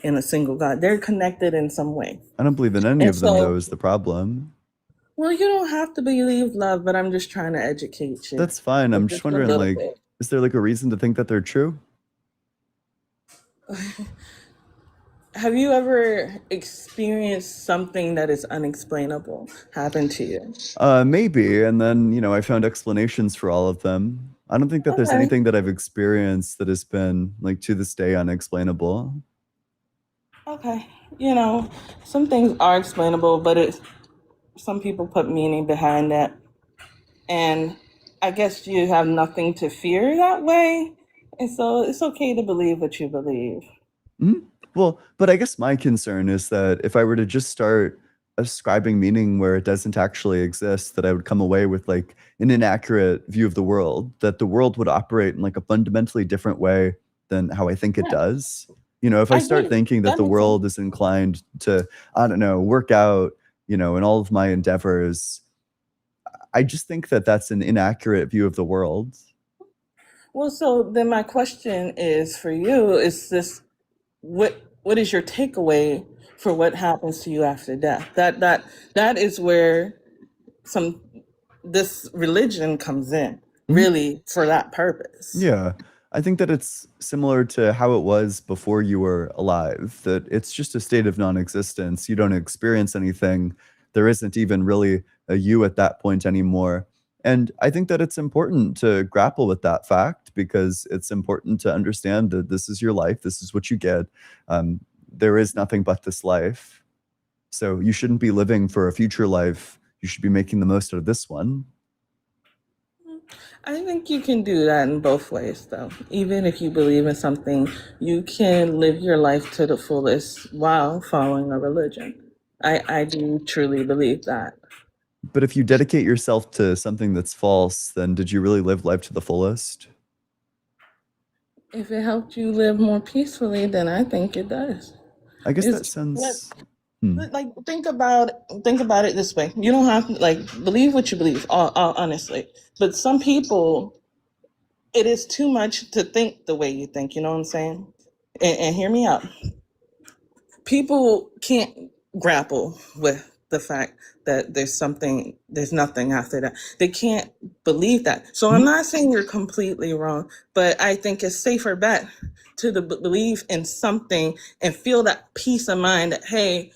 in a single God, they're connected in some way. I don't believe in any And of them, though, so, is the problem. well, you don't have to believe love, but I'm just trying to educate you That's fine. for I'm just just a wondering, little like, bit. is there like a reason to think that they're true? Have you ever experienced something that is unexplainable happen to you? Maybe. And then, I found explanations for all of them. I don't think that there's Okay. anything that I've experienced that has been like to this day unexplainable. Okay. Some things are explainable, but some people put meaning behind that. And I guess you have nothing to fear that way. And so it's okay to believe what you believe. Mhm. Well, but I guess my concern is that if I were to just start ascribing meaning where it doesn't actually exist, that I would come away with like an inaccurate view of the world, that the world would operate in like a fundamentally different way than how I think it Yeah, does. If I I start agree. thinking that That the makes sense. world is inclined to, I don't know, work out, in all of my endeavors, I just think that that's an inaccurate view of the world. Well, so then my question is for you, is this what is your takeaway for what happens to you after death? That is where this religion comes in, Mhm. really for that purpose. Yeah. I think that it's similar to how it was before you were alive, that it's just a state of non-existence. You don't experience anything. There isn't even really a you at that point anymore. And I think that it's important to grapple with that fact because it's important to understand that this is your life. This is what you get. There is nothing but this life. So you shouldn't be living for a future life. You should be making the most out of this one. I think you can do that in both ways, though. Even if you believe in something, you can live your life to the fullest while following a religion. I do truly believe that. But if you dedicate yourself to something that's false, then did you really live life to the fullest? If it helped you live more peacefully, then I think it does. I guess that It's sounds. like think about it this way. You don't have to like believe what you believe, honestly. But some people, it is too much to think the way you think. You know what I'm saying? And hear me out. People can't grapple with the fact that there's nothing after that. They can't believe that. So I'm not saying you're completely wrong, but I think it's safer bet to believe in something and feel that peace of mind that, hey,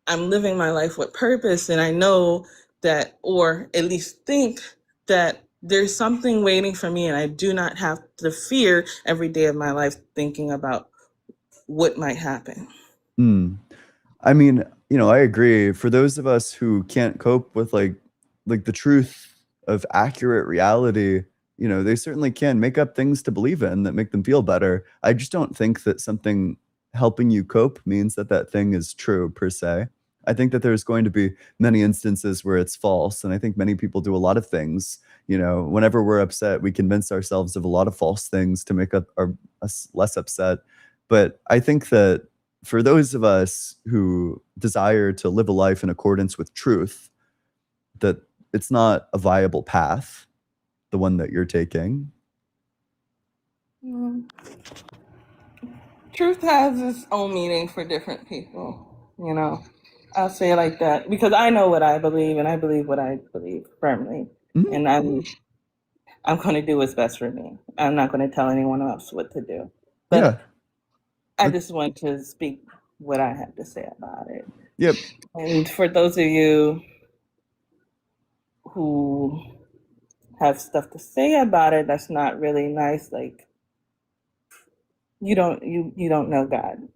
I'm living my life with purpose, and I know that, or at least think that there's something waiting for me, and I do not have to fear every day of my life thinking about what might happen. I mean, I agree. For those of us who can't cope with like the truth of accurate reality, they certainly can make up things to believe in that make them feel better. I just don't think that something helping you cope means that that thing is true per se. I think that there's going to be many instances where it's false, and I think many people do a lot of things. Whenever we're upset, we convince ourselves of a lot of false things to make us less upset. But I think that for those of us who desire to live a life in accordance with truth, that it's not a viable path, the one that you're taking. Truth has its own meaning for different people, I'll say it like that, because I know what I believe, and I believe what I believe firmly. And I'm going to do what's best for me. I'm not going to tell anyone else what to do. But Yeah. I just want to speak what I have to say about it. Yep. And for those of you who have stuff to say about it that's not really nice, like you don't know God.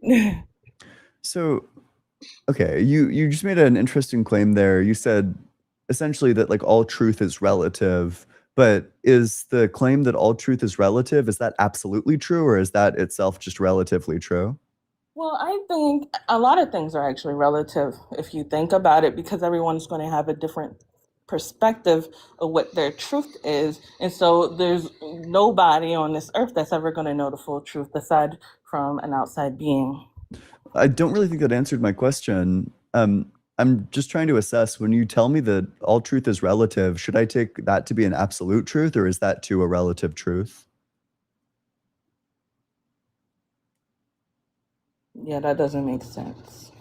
So, okay, you just made an interesting claim there. You said essentially that like all truth is relative, but is the claim that all truth is relative, is that absolutely true, or is that itself just relatively true? Well, I think a lot of things are actually relative if you think about it, because everyone's going to have a different perspective of what their truth is. And so there's nobody on this earth that's ever going to know the full truth aside from an outside being. I don't really think that answered my question. I'm just trying to assess, when you tell me that all truth is relative, should I take that to be an absolute truth, or is that to a relative truth? Yeah, that doesn't make sense.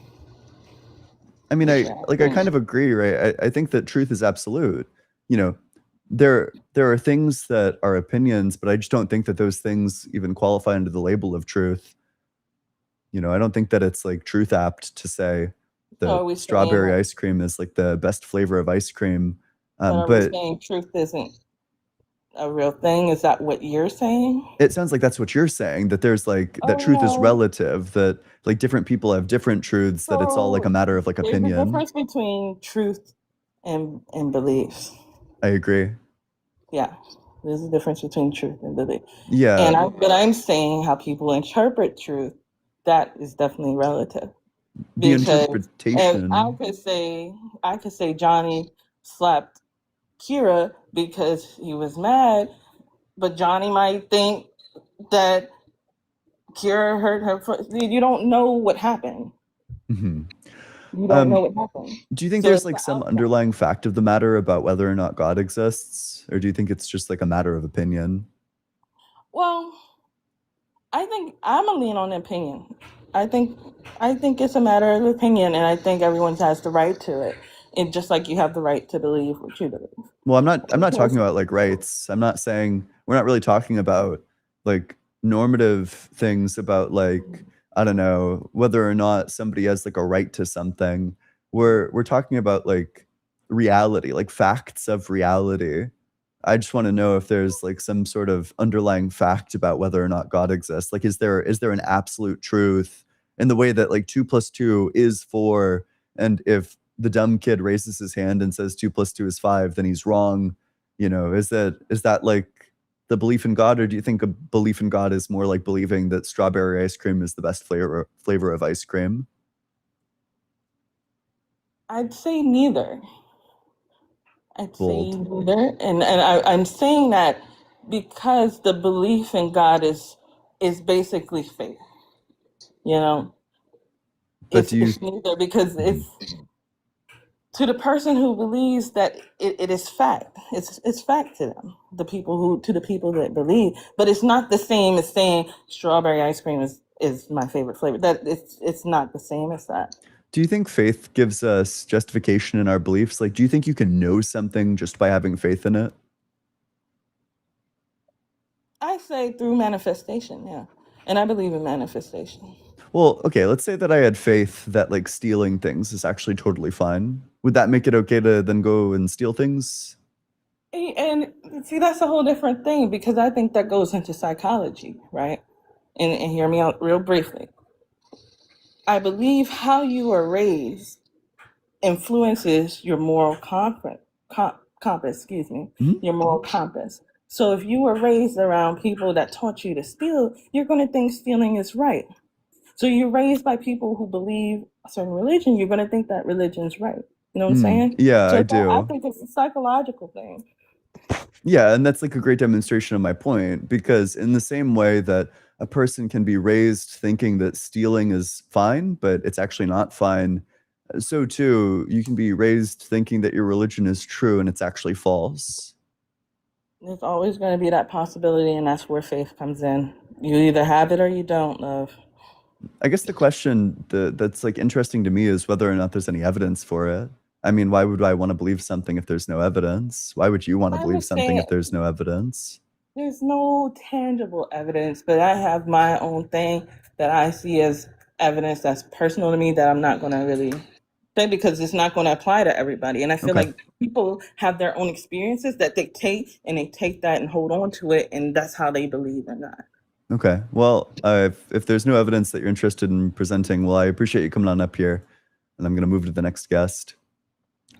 I mean, I kind of agree, right? I think that truth is absolute. There are things that are opinions, but I just don't think that those things even qualify under the label of truth. I don't think that it's like truth apt to say that strawberry ice cream is like the best flavor of ice cream. But are we saying truth isn't a real thing? Is that what you're saying? It sounds like that's what you're saying, that there's like that truth is relative, that like different people have different truths, that it's all like a matter of like opinion. There's a difference between truth and beliefs. I agree. Yeah, there's a difference between truth and belief. Yeah. But I'm saying how people interpret truth, that is definitely relative. The interpretation. I could say Johnny slapped Kira because he was mad, but Johnny might think that Kira hurt her. You don't know what happened. Mm-hmm. You don't know what happened. Do you think there's like some underlying fact of the matter about whether or not God exists? Or do you think it's just like a matter of opinion? Well, I think I'm gonna lean on opinion. I think it's a matter of opinion, and I think everyone has the right to it. And just like you have the right to believe what you believe. Well, I'm not talking about like rights. I'm not saying, we're not really talking about like normative things about like, I don't know, whether or not somebody has like a right to something. We're talking about like reality, like facts of reality. I just want to know if there's like some sort of underlying fact about whether or not God exists. Like, is there an absolute truth in the way that like 2 + 2 is 4, And if the dumb kid raises his hand and says 2 + 2 is 5, then he's wrong. You know, is that like the belief in God, or do you think a belief in God is more like believing that strawberry ice cream is the best flavor of ice cream? I'd say neither. I'd say Bold. neither. I'm saying that because the belief in God is basically faith. You know, But do you it's neither, because Mhm. it's to the person who believes that it is fact. It's fact to them. The people that believe, but it's not the same as saying strawberry ice cream is my favorite flavor. That it's not the same as that. Do you think faith gives us justification in our beliefs? Like, do you think you can know something just by having faith in it? I say through manifestation, yeah. And I believe in manifestation. Well, okay, let's say that I had faith that like stealing things is actually totally fine. Would that make it okay to then go and steal things? And see, that's a whole different thing, because I think that goes into psychology, right? And hear me out real briefly. I believe how you are raised influences your moral compass, Mhm. your moral compass. So if you were raised around people that taught you to steal, you're going to think stealing is right. So you're raised by people who believe a certain religion, you're going to think that religion's right. You know what I'm saying? Yeah, So I I do. think it's a psychological thing. Yeah, and that's like a great demonstration of my point, because in the same way that a person can be raised thinking that stealing is fine, but it's actually not fine, so too you can be raised thinking that your religion is true and it's actually false. There's always going to be that possibility, and that's where faith comes in. You either have it or you don't, love. I guess the question that's like interesting to me is whether or not there's any evidence for it. I mean, why would I want to believe something if there's no evidence? Why would you want to I believe would something say if there's no evidence? there's no tangible evidence, but I have my own thing that I see as evidence that's personal to me that I'm not going to really say, because it's not going to apply to everybody. And I feel Okay. like people have their own experiences that they take, and they take that and hold on to it, and that's how they believe in God. Okay. Well, if there's no evidence that you're interested in presenting, well, I appreciate you coming on up here, and I'm going to move to the next guest.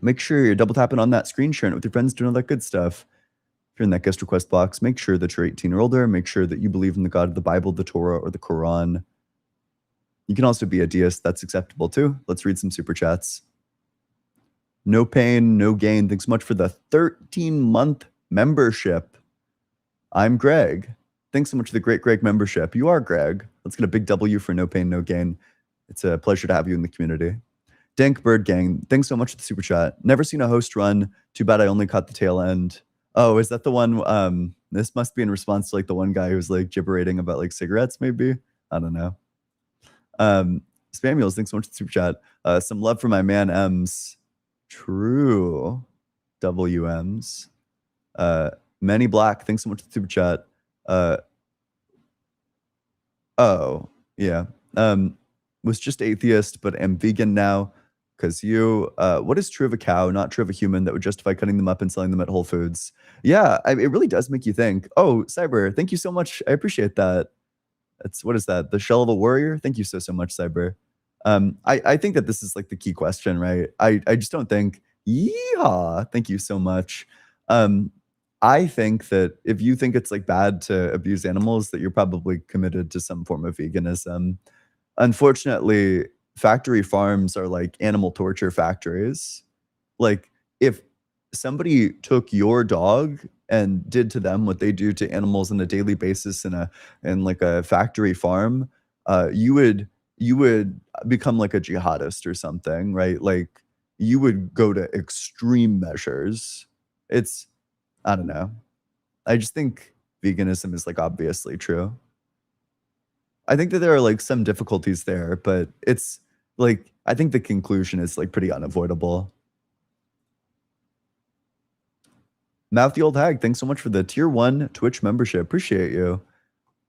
Make sure you're double tapping on that screen, sharing it with your friends, doing all that good stuff. If you're in that guest request box, make sure that you're 18 or older. Make sure that you believe in the God of the Bible, the Torah, or the Quran. You can also be a deist. That's acceptable too. Let's read some super chats. No pain, no gain. Thanks so much for the 13-month membership. I'm Greg. Thanks so much for the Great Greg membership. You are Greg. Let's get a big W for no pain, no gain. It's a pleasure to have you in the community. Dank Bird Gang, thanks so much for the super chat. Never seen a host run. Too bad I only caught the tail end. Oh, is that the one? This must be in response to like the one guy who's like gibberating about like cigarettes, maybe. I don't know. Spamuels, thanks so much for the super chat. Some love for my man M's. True. WM's. Manny Black, thanks so much for the super chat. Oh, yeah. Was just atheist, but am vegan now. Because what is true of a cow, not true of a human, that would justify cutting them up and selling them at Whole Foods? Yeah, it really does make you think. Oh, Cyber, thank you so much. I appreciate that. What is that? The shell of a warrior? Thank you so much, Cyber. I think that this is like the key question, right? I just don't think, yeehaw, thank you so much. I think that if you think it's like bad to abuse animals, that you're probably committed to some form of veganism. Unfortunately, factory farms are like animal torture factories. Like if somebody took your dog and did to them what they do to animals on a daily basis in like a factory farm, you would become like a jihadist or something, right? Like you would go to extreme measures. I don't know. I just think veganism is like obviously true. I think that there are like some difficulties there, but it's like, I think the conclusion is like pretty unavoidable. Mouth the Old Hag, thanks so much for the tier 1 Twitch membership. Appreciate you.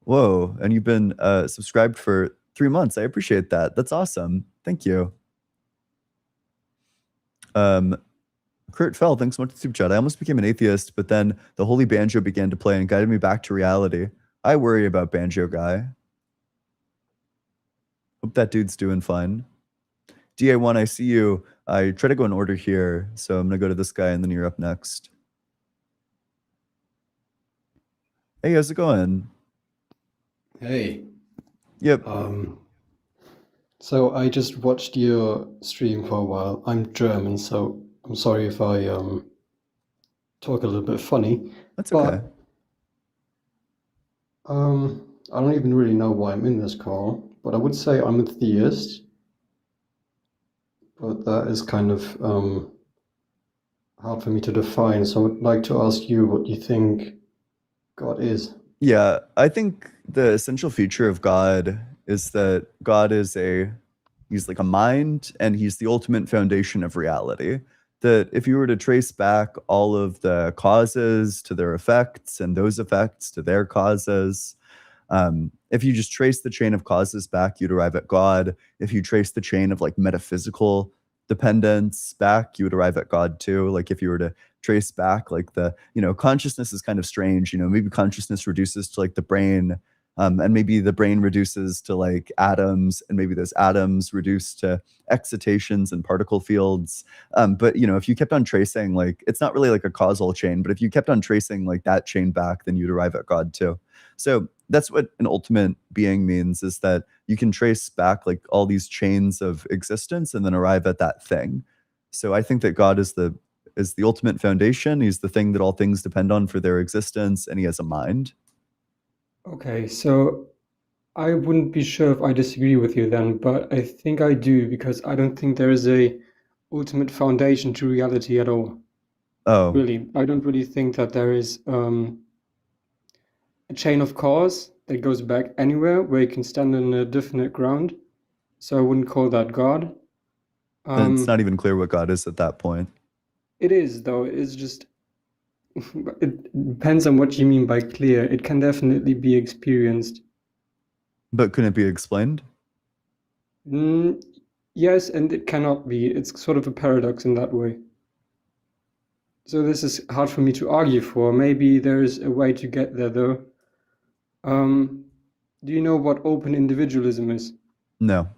Whoa, and you've been subscribed for 3 months. I appreciate that. That's awesome. Thank you. Kurt Fell, thanks so much for the super chat. I almost became an atheist, but then the holy banjo began to play and guided me back to reality. I worry about Banjo Guy. Hope that dude's doing fine. DA1, I see you. I try to go in order here, so I'm gonna go to this guy, and then you're up next. Hey, how's it going? Hey, Yep. so I just watched your stream for a while. I'm German, so I'm sorry if I talk a little bit funny, That's okay. but I don't even really know why I'm in this call, but I would say I'm a theist, but that is kind of hard for me to define. So I would like to ask you what you think God is. Yeah, I think the essential feature of God is that God is he's like a mind, and he's the ultimate foundation of reality. That if you were to trace back all of the causes to their effects and those effects to their causes, if you just trace the chain of causes back, you'd arrive at God. If you trace the chain of like metaphysical dependence back, you would arrive at God too. Like if you were to trace back like consciousness is kind of strange. Maybe consciousness reduces to like the brain, and maybe the brain reduces to like atoms, and maybe those atoms reduce to excitations and particle fields. But if you kept on tracing, like it's not really like a causal chain, but if you kept on tracing like that chain back, then you'd arrive at God too. So that's what an ultimate being means, is that you can trace back like all these chains of existence and then arrive at that thing. So I think that God is the ultimate foundation. He's the thing that all things depend on for their existence, and he has a mind. Okay, so I wouldn't be sure if I disagree with you then, but I think I do, because I don't think there is a ultimate foundation to reality at all. Oh, Really, I don't really think that there is a chain of cause that goes back anywhere where you can stand on a definite ground. So I wouldn't call that God. then it's not even clear what God is at that point. It is, though. It's just, it depends on what you mean by clear. It can definitely be experienced. But couldn't it be explained? Yes, and it cannot be. It's sort of a paradox in that way. So this is hard for me to argue for. Maybe there's a way to get there, though. Do you know what open individualism is? No.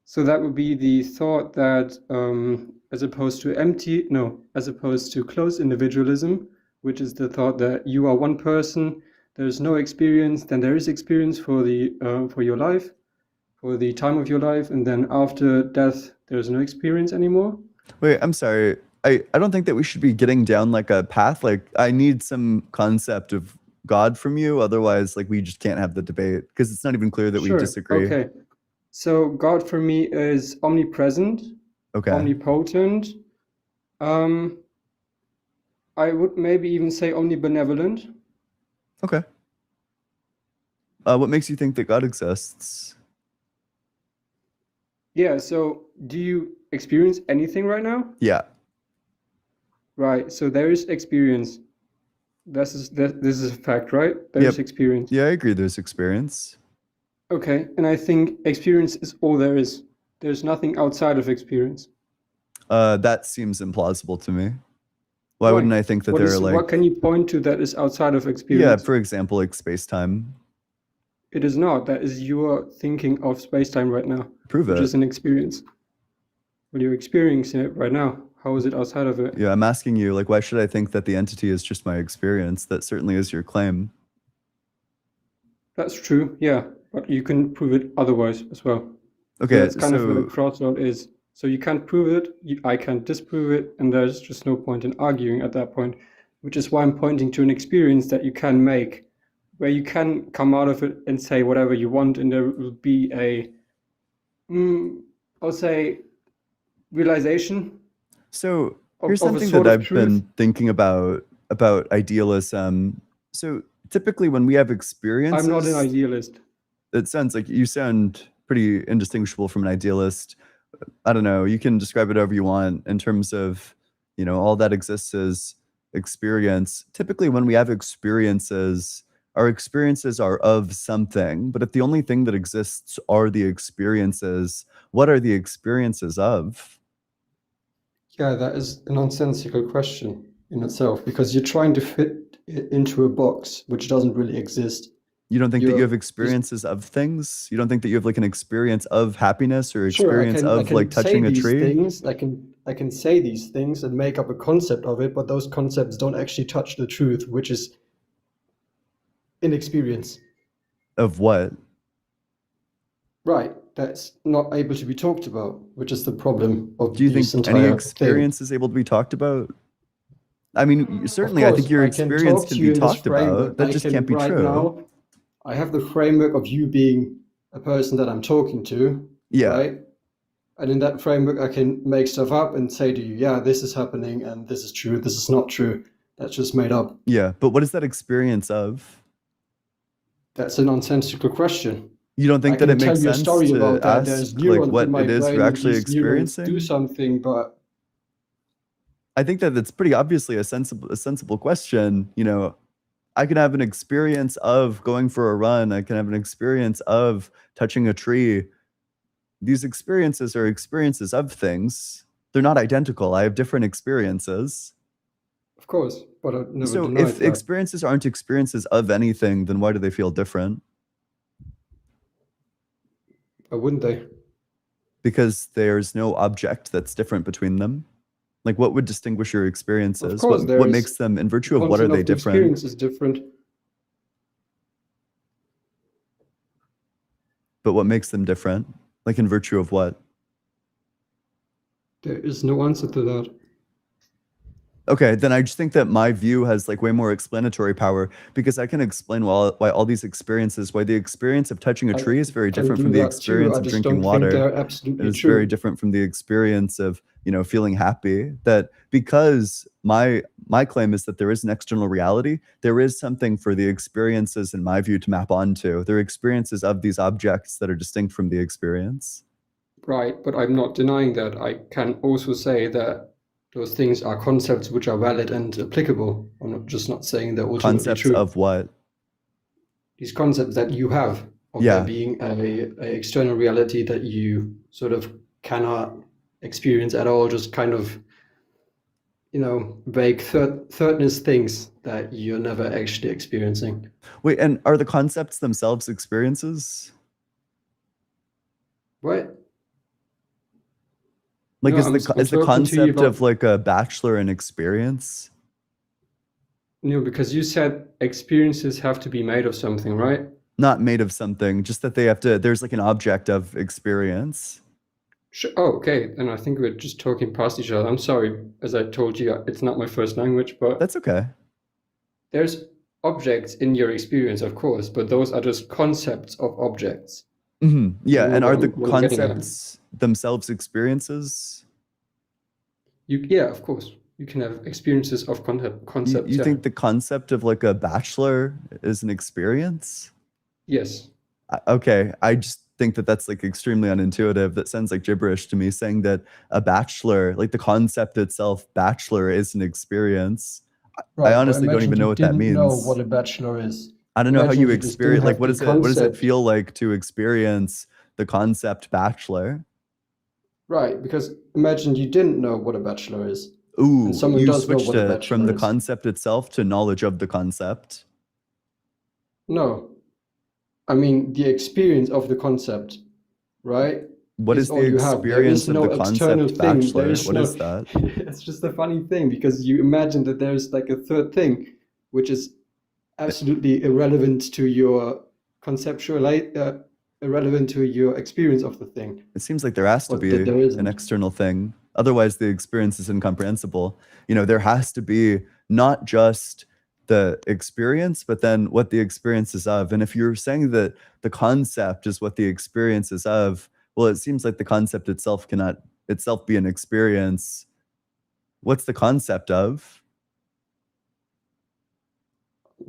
So that would be the thought that as opposed to closed individualism, which is the thought that you are one person, there's no experience, then there is experience for your life, for the time of your life, and then after death, there's no experience anymore. Wait, I'm sorry. I don't think that we should be getting down like a path. Like I need some concept of God from you. Otherwise, like we just can't have the debate, because it's not even clear that we Sure, disagree. okay. So God for me is omnipresent, Okay. omnipotent. I would maybe even say omnibenevolent. Okay. What makes you think that God exists? Yeah, so do you experience anything right now? Yeah. Right, so there is experience. This is a fact, right? There is Yep. experience. Yeah, I agree. There's experience. Okay, and I think experience is all there is. There's nothing outside of experience. That seems implausible to me. Why wouldn't I think that there are What like, can you point to that is outside of yeah, experience? for example, like space-time? It is not. That is your thinking of space-time right now, Prove which it. is an experience. Well, you're experiencing it right now. How is it outside of it? Yeah, I'm asking you, like, why should I think that the entity is just my experience? That certainly is your claim. That's true, yeah, but you can prove it otherwise as well. Okay, That's kind of where the so crossroad is. So you can't prove it, I can't disprove it, and there's just no point in arguing at that point, which is why I'm pointing to an experience that you can make, where you can come out of it and say whatever you want, and there will be a, I'll say, realization So of, here's of a something sort that of I've truth. been thinking about idealism. So typically when we have I'm not an experiences, idealist. it sounds like you sound pretty indistinguishable from an idealist. I don't know, you can describe it however you want in terms of, all that exists is experience. Typically when we have experiences, our experiences are of something, but if the only thing that exists are the experiences, what are the experiences of? Yeah, that is a nonsensical question in itself, because you're trying to fit it into a box which doesn't really exist. You don't think that you You're have experiences of things? You don't think that you have like an experience of happiness or sure. experience I of like can say touching a these tree? things. I can say these things and make up a concept of it, but those concepts don't actually touch the truth, which is inexperience. Of what? Right. That's not able to be talked about, which is the problem of Do you this think any entire thing. experience is able to be talked about? I mean, Of certainly, I think course, your I can experience talk can to be you in this talked about. framework. That I just can can't be right true. now, I have the framework of you being a person that I'm talking to, Yeah. right? And in that framework, I can make stuff up and say to you, yeah, this is happening and this is true, this is not true. That's just made up. Yeah. But what is that experience of? That's a nonsensical question. You don't think I that can it tell makes you a sense story to about that. There's ask like neurons what in my it is brain you're and actually these neurons do experiencing? something, but I think that it's pretty obviously a sensible question. You know, I can have an experience of going for a run. I can have an experience of touching a tree. These experiences are experiences of things. They're not identical. I have different experiences. of course, but I never So denied if that. experiences aren't experiences of anything, then why do they feel different? Why wouldn't they? Because there's no object that's different between them. Like, what would distinguish your Of experiences? course, What there is makes them, in virtue the of what are content they of the different? experience is different. But what makes them different? Like, in virtue of what? There is no answer to that. Okay, then I just think that my view has like way more explanatory power because I can explain why all these experiences, why the experience of touching a I tree is very can different do from the that too. experience I of just drinking don't think water. they're It absolutely is very true. different from the experience of, you know, feeling happy. That because my claim is that there is an external reality, there is something for the experiences, in my view, to map onto. They're experiences of these objects that are distinct from the experience. Right, but I'm not denying that. I can also say that those things are concepts which are valid and applicable. I'm not saying they're ultimately Concepts true. of what? These concepts that you have of Yeah. there being a external reality that you sort of cannot experience at all, just kind of, you know, vague thirdness things that you're never actually experiencing. Wait, and are the concepts themselves experiences? What? Like, No, is I'm the talking to you concept about of like a bachelor an experience? no, because you said experiences have to be made of something, right? Not made of something, just that they have to, there's like an object of experience. Sure. Oh, okay. Then I think we're just talking past each other. I'm sorry. As I told you, it's not my first language, but That's okay. there's objects in your experience, of course, but those are just concepts of objects. Yeah, You know and are the what I'm getting at. concepts themselves experiences? Yeah, of course. You can have experiences of concepts. You Yeah. think the concept of like a bachelor is an experience? Yes. Okay, I just think that that's like extremely unintuitive. That sounds like gibberish to me, saying that a bachelor, like the concept itself, bachelor is an experience. Right, I but honestly don't imagine even you know what that didn't know means. what a bachelor is. I don't know how Imagine you you just experience, didn't like have what the is it, what does it concept. feel like to experience the concept bachelor? Right, because imagine you didn't know what a bachelor is. Ooh, And someone you does know switched what a it from bachelor the is. concept itself to knowledge of the concept. No. I mean the experience of the concept, right? What Is is the all you have. There experience is of no the external concept thing. bachelor? There is What no is that? it's just a funny thing because you imagine that there's like a third thing which is absolutely irrelevant to your irrelevant to your experience of the thing. It seems like there has to But be there an isn't. external thing. Otherwise, the experience is incomprehensible. You know, there has to be not just the experience, but then what the experience is of. And if you're saying that the concept is what the experience is of, well, it seems like the concept itself cannot itself be an experience. What's the concept of?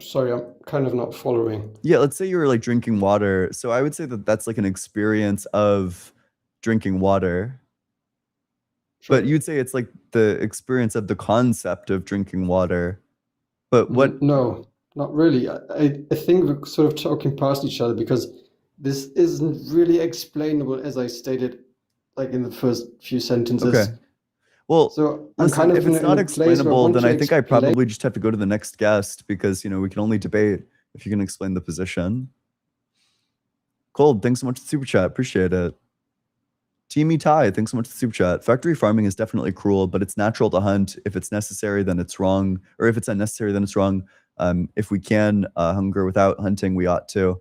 Sorry, I'm kind of not following. Yeah, let's say you were like drinking water. So I would say that that's like an experience of drinking water. Sure. But you'd say it's like the experience of the concept of drinking water. But what? No, not really. I think we're sort of talking past each other because this isn't really explainable as I stated like in the first few sentences. Okay. Well, So I'm listen, kind of if in it's a not place where I explainable, want then to I think I explain. probably just have to go to the next guest because, you know, we can only debate if you can explain the position. Cold, thanks so much for the super chat. Appreciate it. Teamy Ty, thanks so much for the super chat. Factory farming is definitely cruel, but it's natural to hunt. If it's necessary, then it's wrong. Or if it's unnecessary, then it's wrong. If we can hunger without hunting, we ought to.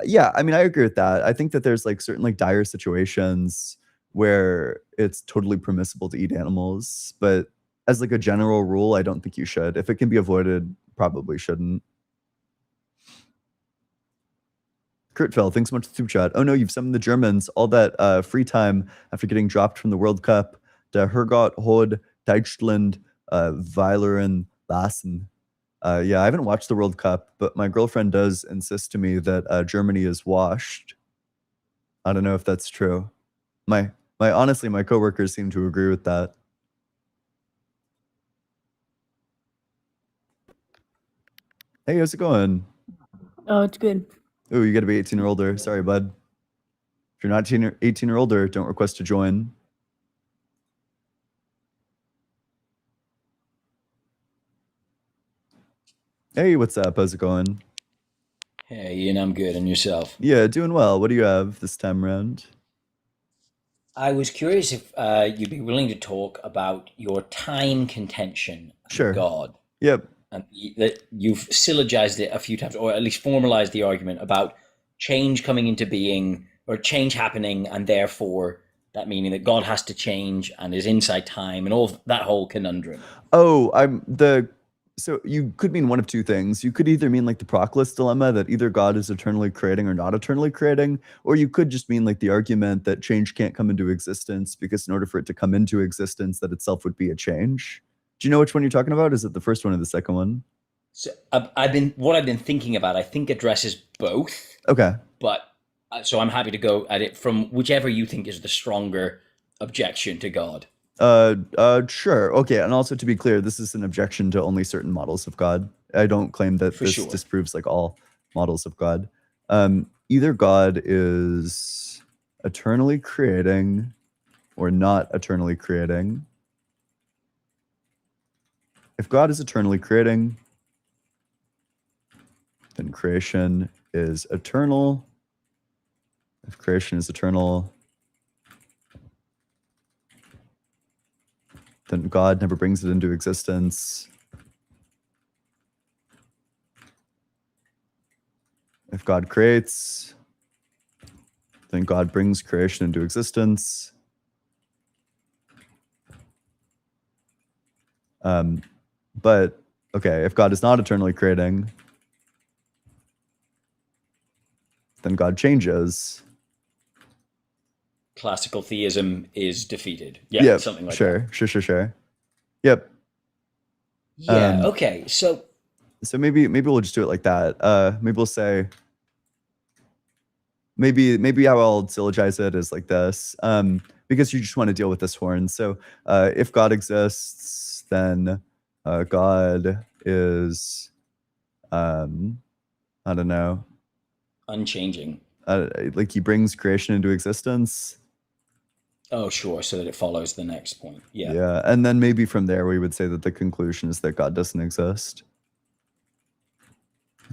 Yeah, I mean, I agree with that. I think that there's like certain like dire situations where it's totally permissible to eat animals, but as like a general rule, I don't think you should. If it can be avoided, probably shouldn't. Kurtfell, thanks so much for the super chat. Oh no, you've summoned the Germans. All that free time after getting dropped from the World Cup. Der Herrgott, Hod, Deutschland, Weileren, Lassen. Yeah, I haven't watched the World Cup, but my girlfriend does insist to me that Germany is washed. I don't know if that's true. Honestly, my coworkers seem to agree with that. Hey, how's it going? Oh, it's good. Oh, you got to be 18 or older. Sorry, bud. If you're not 18 or older, don't request to join. Hey, what's up? How's it going? Hey, Ian, I'm good. And yourself? Yeah, doing well. What do you have this time around? I was curious if you'd be willing to talk about your time contention and Sure. God. Yep. And that you've syllogized it a few times, or at least formalized the argument about change coming into being, or change happening, and therefore that meaning that God has to change and is inside time, and all that whole conundrum. Oh, so you could mean one of two things. You could either mean like the Proclus dilemma, that either God is eternally creating or not eternally creating, or you could just mean like the argument that change can't come into existence because in order for it to come into existence, that itself would be a change. Do you know which one you're talking about? Is it the first one or the second one? So I've been thinking about, I think addresses both. Okay. But so I'm happy to go at it from whichever you think is the stronger objection to God. Sure. Okay. And also to be clear, this is an objection to only certain models of God. I don't claim that For this sure. disproves like all models of God. Either God is eternally creating or not eternally creating. If God is eternally creating, then creation is eternal. If creation is eternal, then God never brings it into existence. If God creates, then God brings creation into existence. But, okay, if God is not eternally creating, then God changes. Classical theism is defeated. Yeah, something like that. Sure. Yep. Yeah, okay. So maybe we'll just do it like that. Maybe we'll say, maybe how I'll syllogize it is like this, because you just want to deal with this horn. So if God exists, then God is, I don't know, unchanging. Like he brings creation into existence. Oh, sure. So that it follows the next point. Yeah. Yeah. And then maybe from there, we would say that the conclusion is that God doesn't exist.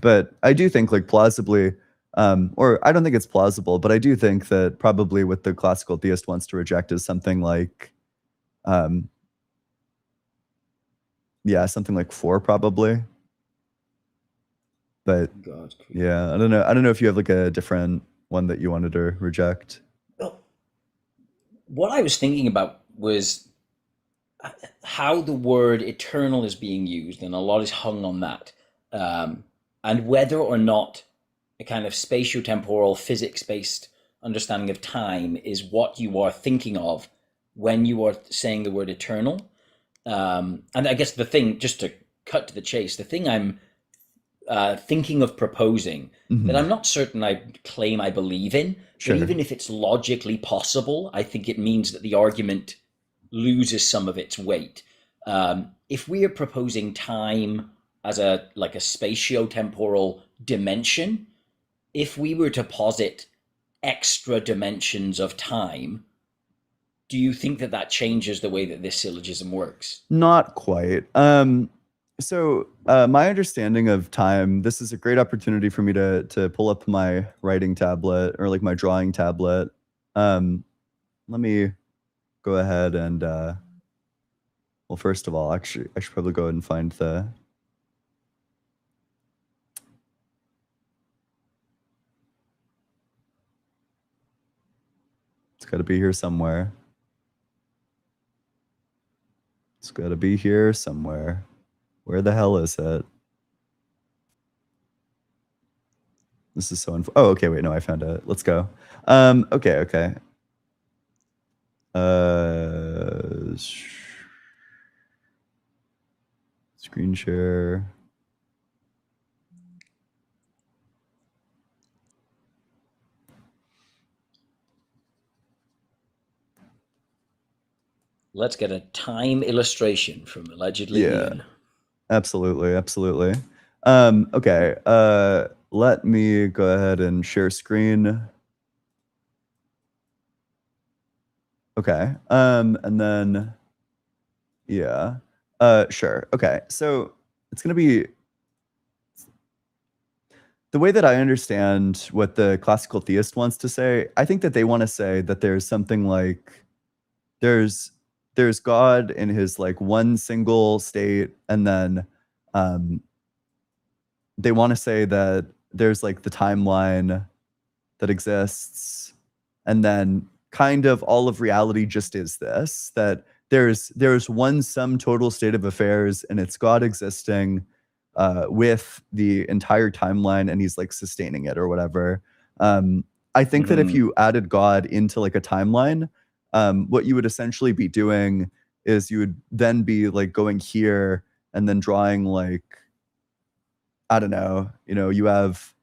But I do think like plausibly, or I don't think it's plausible, but I do think that probably what the classical theist wants to reject is something like, something like 4 probably. But yeah, I don't know if you have like a different one that you wanted to reject. Well, what I was thinking about was how the word eternal is being used, and a lot is hung on that, and whether or not a kind of spatiotemporal, physics-based understanding of time is what you are thinking of when you are saying the word eternal. And I guess the thing, just to cut to the chase, the thing I'm thinking of proposing that I'm not certain I claim I believe in, but even if it's logically possible, I think it means that the argument loses some of its weight. If we are proposing time as a spatiotemporal dimension, if we were to posit extra dimensions of time, do you think that changes the way that this syllogism works? Not quite. So my understanding of time, this is a great opportunity for me to pull up my writing tablet or like my drawing tablet. Let me go ahead and well, first of all, actually, I should probably go ahead and find the. It's got to be here somewhere. It's got to be here somewhere. Where the hell is it? This is so oh, okay, wait, no, I found it. Let's go. Okay. Screen share. Let's get a time illustration from allegedly Ian. Absolutely. Okay. Let me go ahead and share screen. Okay. And then, yeah. Sure. Okay. So it's going to be the way that I understand what the classical theist wants to say. I think that they want to say that there's something like there's God in his like one single state, and then they want to say that there's like the timeline that exists, and then kind of all of reality just is this, that there's one sum total state of affairs, and it's God existing with the entire timeline, and he's like sustaining it or whatever. I think that if you added God into like a timeline, what you would essentially be doing is you would then be like going here and then drawing like, I don't know, you have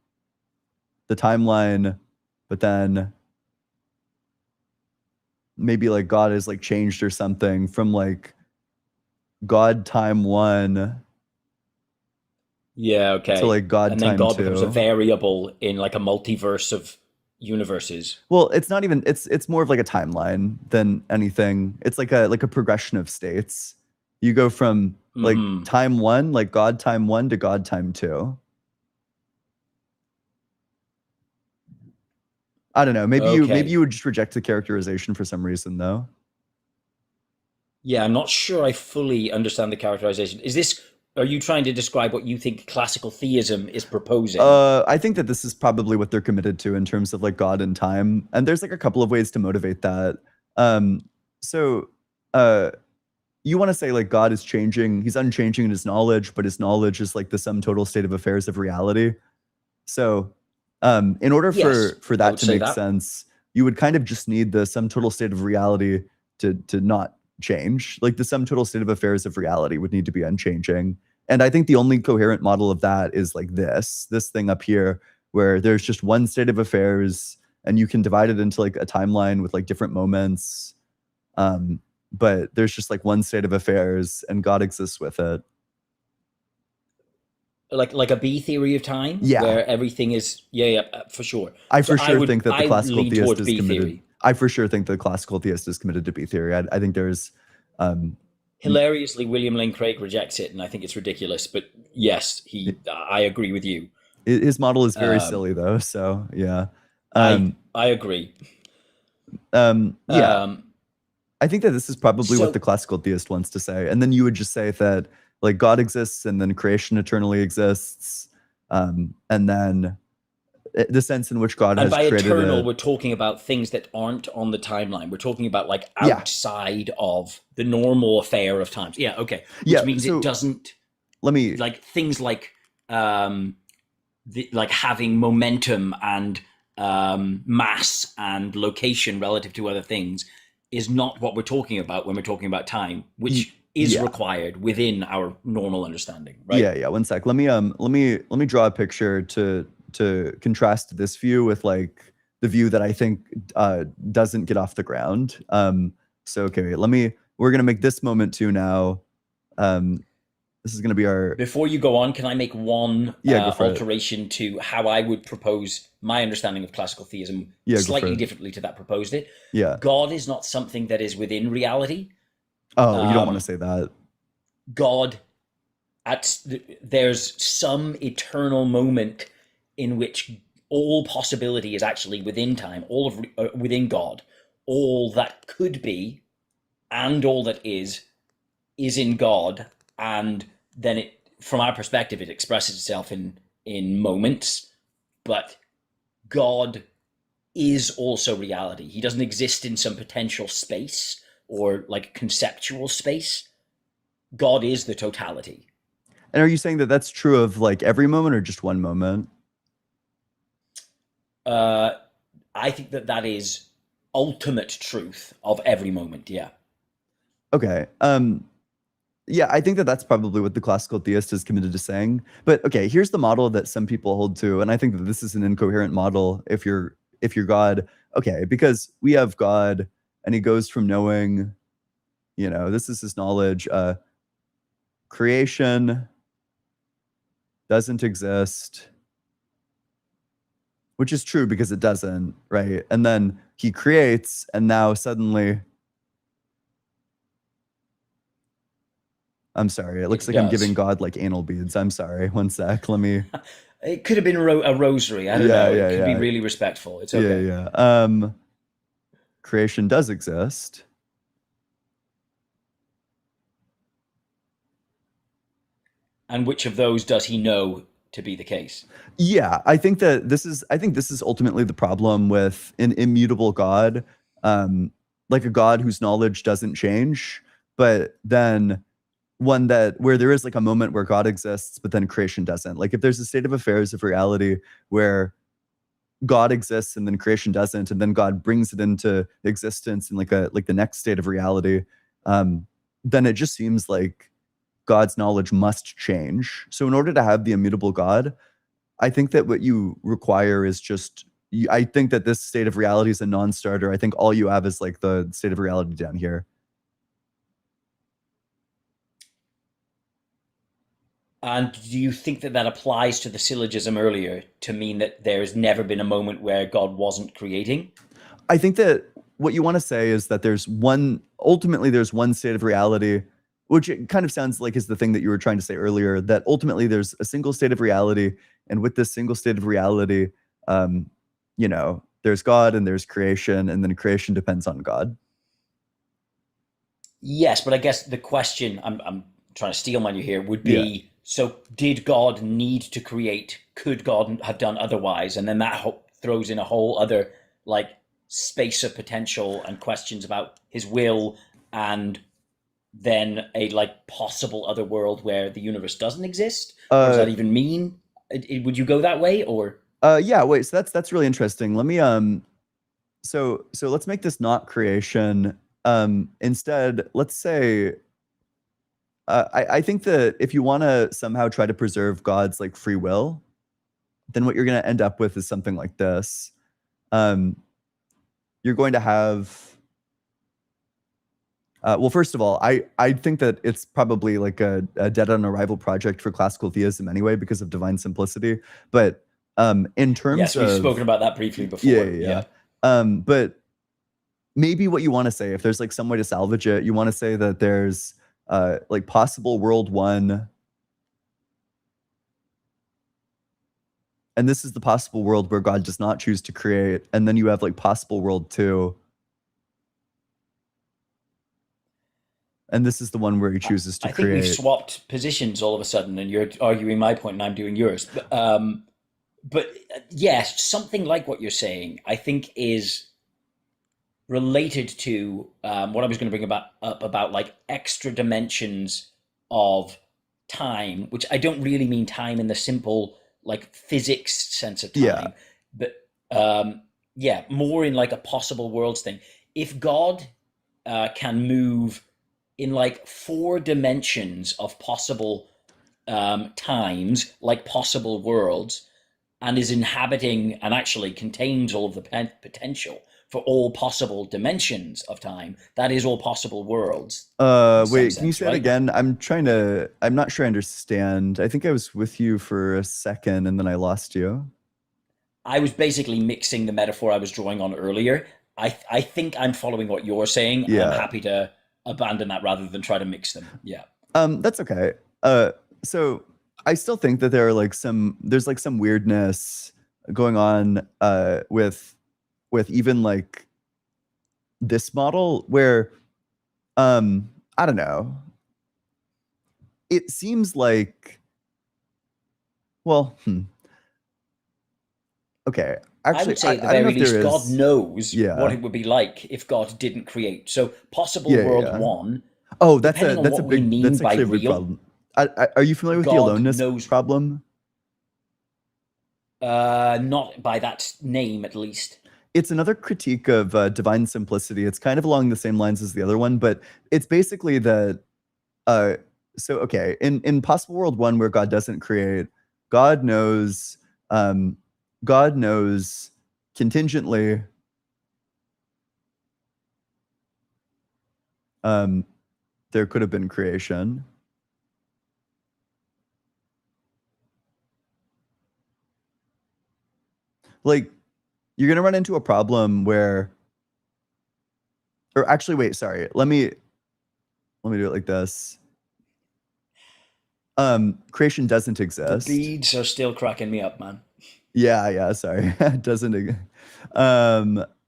the timeline, but then maybe like God is like changed or something from like God time 1. Yeah, okay. So like God and time then God 2 becomes a variable in like a multiverse of universes. Well, it's not even it's more of like a timeline than anything. It's like a progression of states. You go from like time 1, like God time 1 to God time 2. I don't know. Maybe you would just reject the characterization for some reason though. Yeah, I'm not sure I fully understand the characterization. Are you trying to describe what you think classical theism is proposing? I think that this is probably what they're committed to in terms of like God and time. And there's like a couple of ways to motivate that. So you want to say like God is changing, he's unchanging in his knowledge, but his knowledge is like the sum total state of affairs of reality. So in order for that to make sense, you would kind of just need the sum total state of reality to not change. Like the sum total state of affairs of reality would need to be unchanging. And I think the only coherent model of that is like this thing up here, where there's just one state of affairs and you can divide it into like a timeline with like different moments. But there's just like one state of affairs and God exists with it. Like a B theory of time? Yeah. Where everything is, for sure. I for sure think that the classical theist is B committed. Theory. I for sure think the classical theist is committed to B theory. I think there's hilariously, William Lane Craig rejects it, and I think it's ridiculous. But yes, I agree with you. His model is very silly, though. So yeah, I agree. Yeah, I think that this is probably what the classical theist wants to say, and then you would just say that like God exists, and then creation eternally exists, and then the sense in which God has created eternal, we're talking about things that aren't on the timeline. We're talking about like outside of the normal affair of times. Yeah, okay. Which means it doesn't. Let me like things like like having momentum and mass and location relative to other things is not what we're talking about when we're talking about time, which is required within our normal understanding, right? Yeah. 1 sec. Let me draw a picture to contrast this view with like the view that I think doesn't get off the ground. So okay, we're gonna make this moment 2 now. This is gonna be our. Before you go on, can I make one alteration to how I would propose my understanding of classical theism slightly differently to that proposed it? Yeah. God is not something that is within reality. Oh, you don't want to say that. God there's some eternal moment in which all possibility is actually within time, all of within God. All that could be and all that is in God, and then it, from our perspective, it expresses itself in moments, but God is also reality. He doesn't exist in some potential space or like conceptual space. God is the totality. And are you saying that that's true of like every moment or just one moment? I think that is ultimate truth of every moment. Yeah. Okay. Yeah, I think that that's probably what the classical theist is committed to saying. But okay, here's the model that some people hold to, and I think that this is an incoherent model if you're God. Okay, because we have God and he goes from knowing, this is his knowledge, creation doesn't exist, which is true because it doesn't, right? And then he creates, and now suddenly, I'm sorry, it looks like I'm giving God like anal beads. I'm sorry. One sec. Let me. It could have been a rosary. I don't know. It could be really respectful. It's okay. Yeah. Creation does exist. And which of those does he know to be the case? Yeah, I think this is ultimately the problem with an immutable God, like a God whose knowledge doesn't change, but then one where there is like a moment where God exists, but then creation doesn't. Like if there's a state of affairs of reality where God exists and then creation doesn't, and then God brings it into existence in like the next state of reality, then it just seems like God's knowledge must change. So in order to have the immutable God, I think that what you require is just, I think that this state of reality is a non-starter. I think all you have is like the state of reality down here. And do you think that applies to the syllogism earlier to mean that there's never been a moment where God wasn't creating? I think that what you want to say is that ultimately there's one state of reality, which it kind of sounds like is the thing that you were trying to say earlier, that ultimately there's a single state of reality. And with this single state of reality, there's God and there's creation, and then creation depends on God. Yes, but I guess the question, I'm trying to steal mine here, would be, so did God need to create? Could God have done otherwise? And then that throws in a whole other like space of potential and questions about his will, and then a like possible other world where the universe doesn't exist. What does that even mean? Would you go that way, or? Yeah. Wait. So that's really interesting. Let me So let's make this not creation. Instead, let's say. I think that if you want to somehow try to preserve God's like free will, then what you're going to end up with is something like this. You're going to have. Well, first of all, I think that it's probably like a dead on arrival project for classical theism anyway because of divine simplicity. But in terms we've spoken about that briefly before. Yeah. But maybe what you want to say, if there's like some way to salvage it, you want to say that there's like possible world 1, and this is the possible world where God does not choose to create, and then you have like possible world 2, and this is the one where he chooses to create. I think we've swapped positions all of a sudden, and you're arguing my point and I'm doing yours. But yes, something like what you're saying, I think, is related to what I was going to bring up about like extra dimensions of time, which I don't really mean time in the simple like physics sense of time, but more in like a possible worlds thing. If God can move in like 4 dimensions of possible times, like possible worlds, and is inhabiting and actually contains all of the potential for all possible dimensions of time, that is all possible worlds. Wait, can you say that again? I'm not sure I understand. I think I was with you for a second and then I lost you. I was basically mixing the metaphor I was drawing on earlier. I think I'm following what you're saying. Yeah. I'm happy to abandon that rather than try to mix them. Yeah. That's okay. So I still think that there's like some weirdness going on with even like this model where I don't know. It seems like okay. I Actually, would say at the I don't know very if there least, God is. knows what Yeah. it would be like if God didn't create. So possible Yeah, world yeah. one, Oh, that's depending on a what we big. mean That's by actually a big real, problem. Are you familiar with the God aloneness knows, problem? not by that name at least. It's another critique of divine simplicity. It's kind of along the same lines as the other one, but it's basically that. So okay, in possible world one where God doesn't create, God knows. God knows contingently. There could have been creation. Like, you're gonna run into a problem where, or actually, wait, sorry. Let me do it like this. Creation doesn't The exist. beads are still cracking me up, man. Yeah, sorry. It doesn't.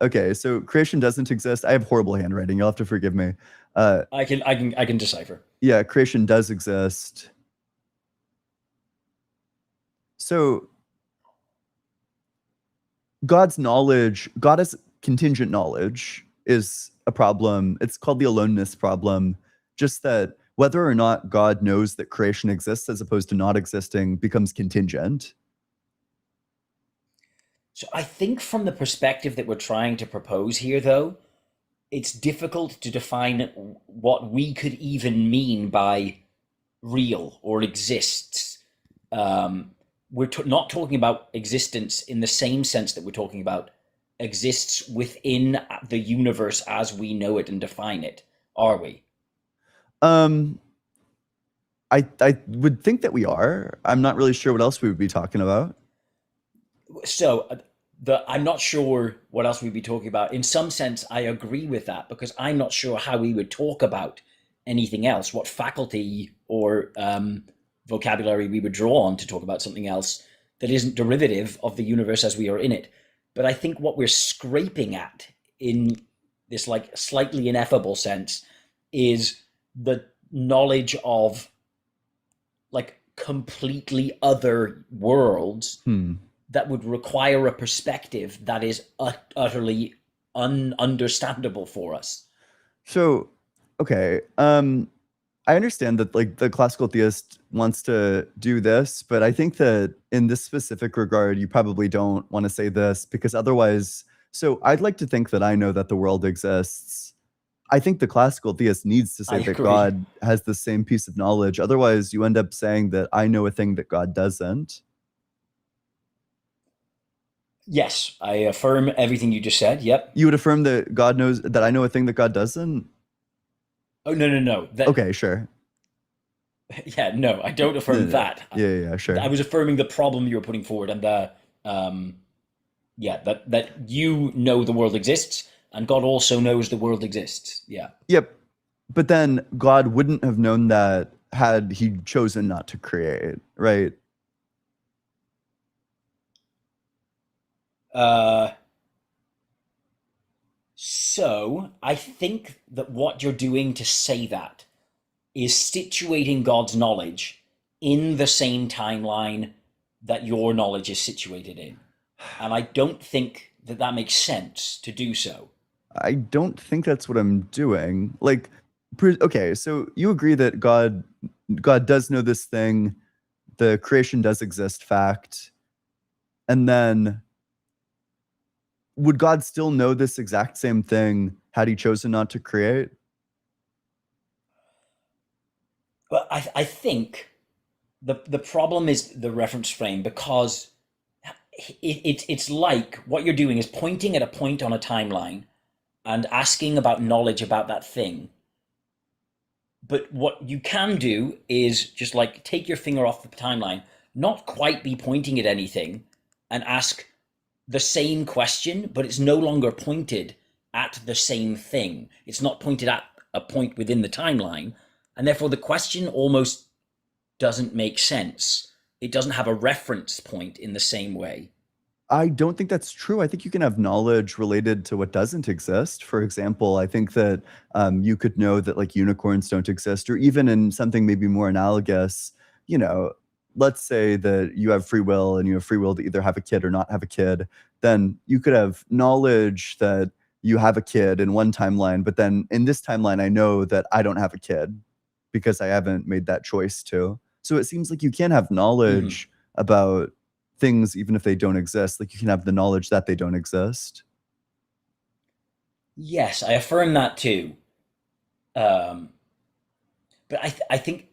Okay, so creation doesn't exist. I have horrible handwriting. You'll have to forgive me. I can decipher. Yeah, creation does exist. So God's knowledge, God as contingent knowledge is a problem. It's called the aloneness problem. Just that whether or not God knows that creation exists as opposed to not existing becomes contingent. So I think from the perspective that we're trying to propose here, though, it's difficult to define what we could even mean by real or exists. We're not talking about existence in the same sense that we're talking about exists within the universe as we know it and define it, are we? I would think that we are. I'm not really sure what else we would be talking about. So I'm not sure what else we'd be talking about. In some sense, I agree with that because I'm not sure how we would talk about anything else, what faculty or vocabulary we would draw on to talk about something else that isn't derivative of the universe as we are in it. But I think what we're scraping at in this like slightly ineffable sense is the knowledge of like completely other worlds that would require a perspective that is utterly ununderstandable for us. So, okay, I understand that like the classical theist wants to do this, but I think that in this specific regard, you probably don't want to say this because otherwise, so I'd like to think that I know that the world exists. I think the classical theist needs to say that agree. God has the same piece of knowledge. Otherwise, you end up saying that I know a thing that God doesn't. Yes, I affirm everything you just said. Yep. You would affirm that God knows that I know a thing that God doesn't? Oh, no. Okay, sure. Yeah, no, I don't affirm that. Yeah, sure. I was affirming the problem you were putting forward and the, that you know the world exists and God also knows the world exists. Yeah. Yep. But then God wouldn't have known that had he chosen not to create, right? So I think that what you're doing to say that is situating God's knowledge in the same timeline that your knowledge is situated in. And I don't think that that makes sense to do so. I don't think that's what I'm doing. Like, okay, so you agree that God does know this thing, the creation does exist fact, and then would God still know this exact same thing had he chosen not to create? But I think the problem is the reference frame because it's like what you're doing is pointing at a point on a timeline and asking about knowledge about that thing. But what you can do is just like take your finger off the timeline, not quite be pointing at anything, and ask the same question, but it's no longer pointed at the same thing. It's not pointed at a point within the timeline. And therefore the question almost doesn't make sense. It doesn't have a reference point in the same way. I don't think that's true. I think you can have knowledge related to what doesn't exist. For example, I think that you could know that like unicorns don't exist, or even in something maybe more analogous, you know, let's say that you have free will and you have free will to either have a kid or not have a kid. Then you could have knowledge that you have a kid in one timeline, but then in this timeline, I know that I don't have a kid because I haven't made that choice to. So it seems like you can have knowledge about things even if they don't exist. Like you can have the knowledge that they don't exist. Yes, I affirm that too. But I think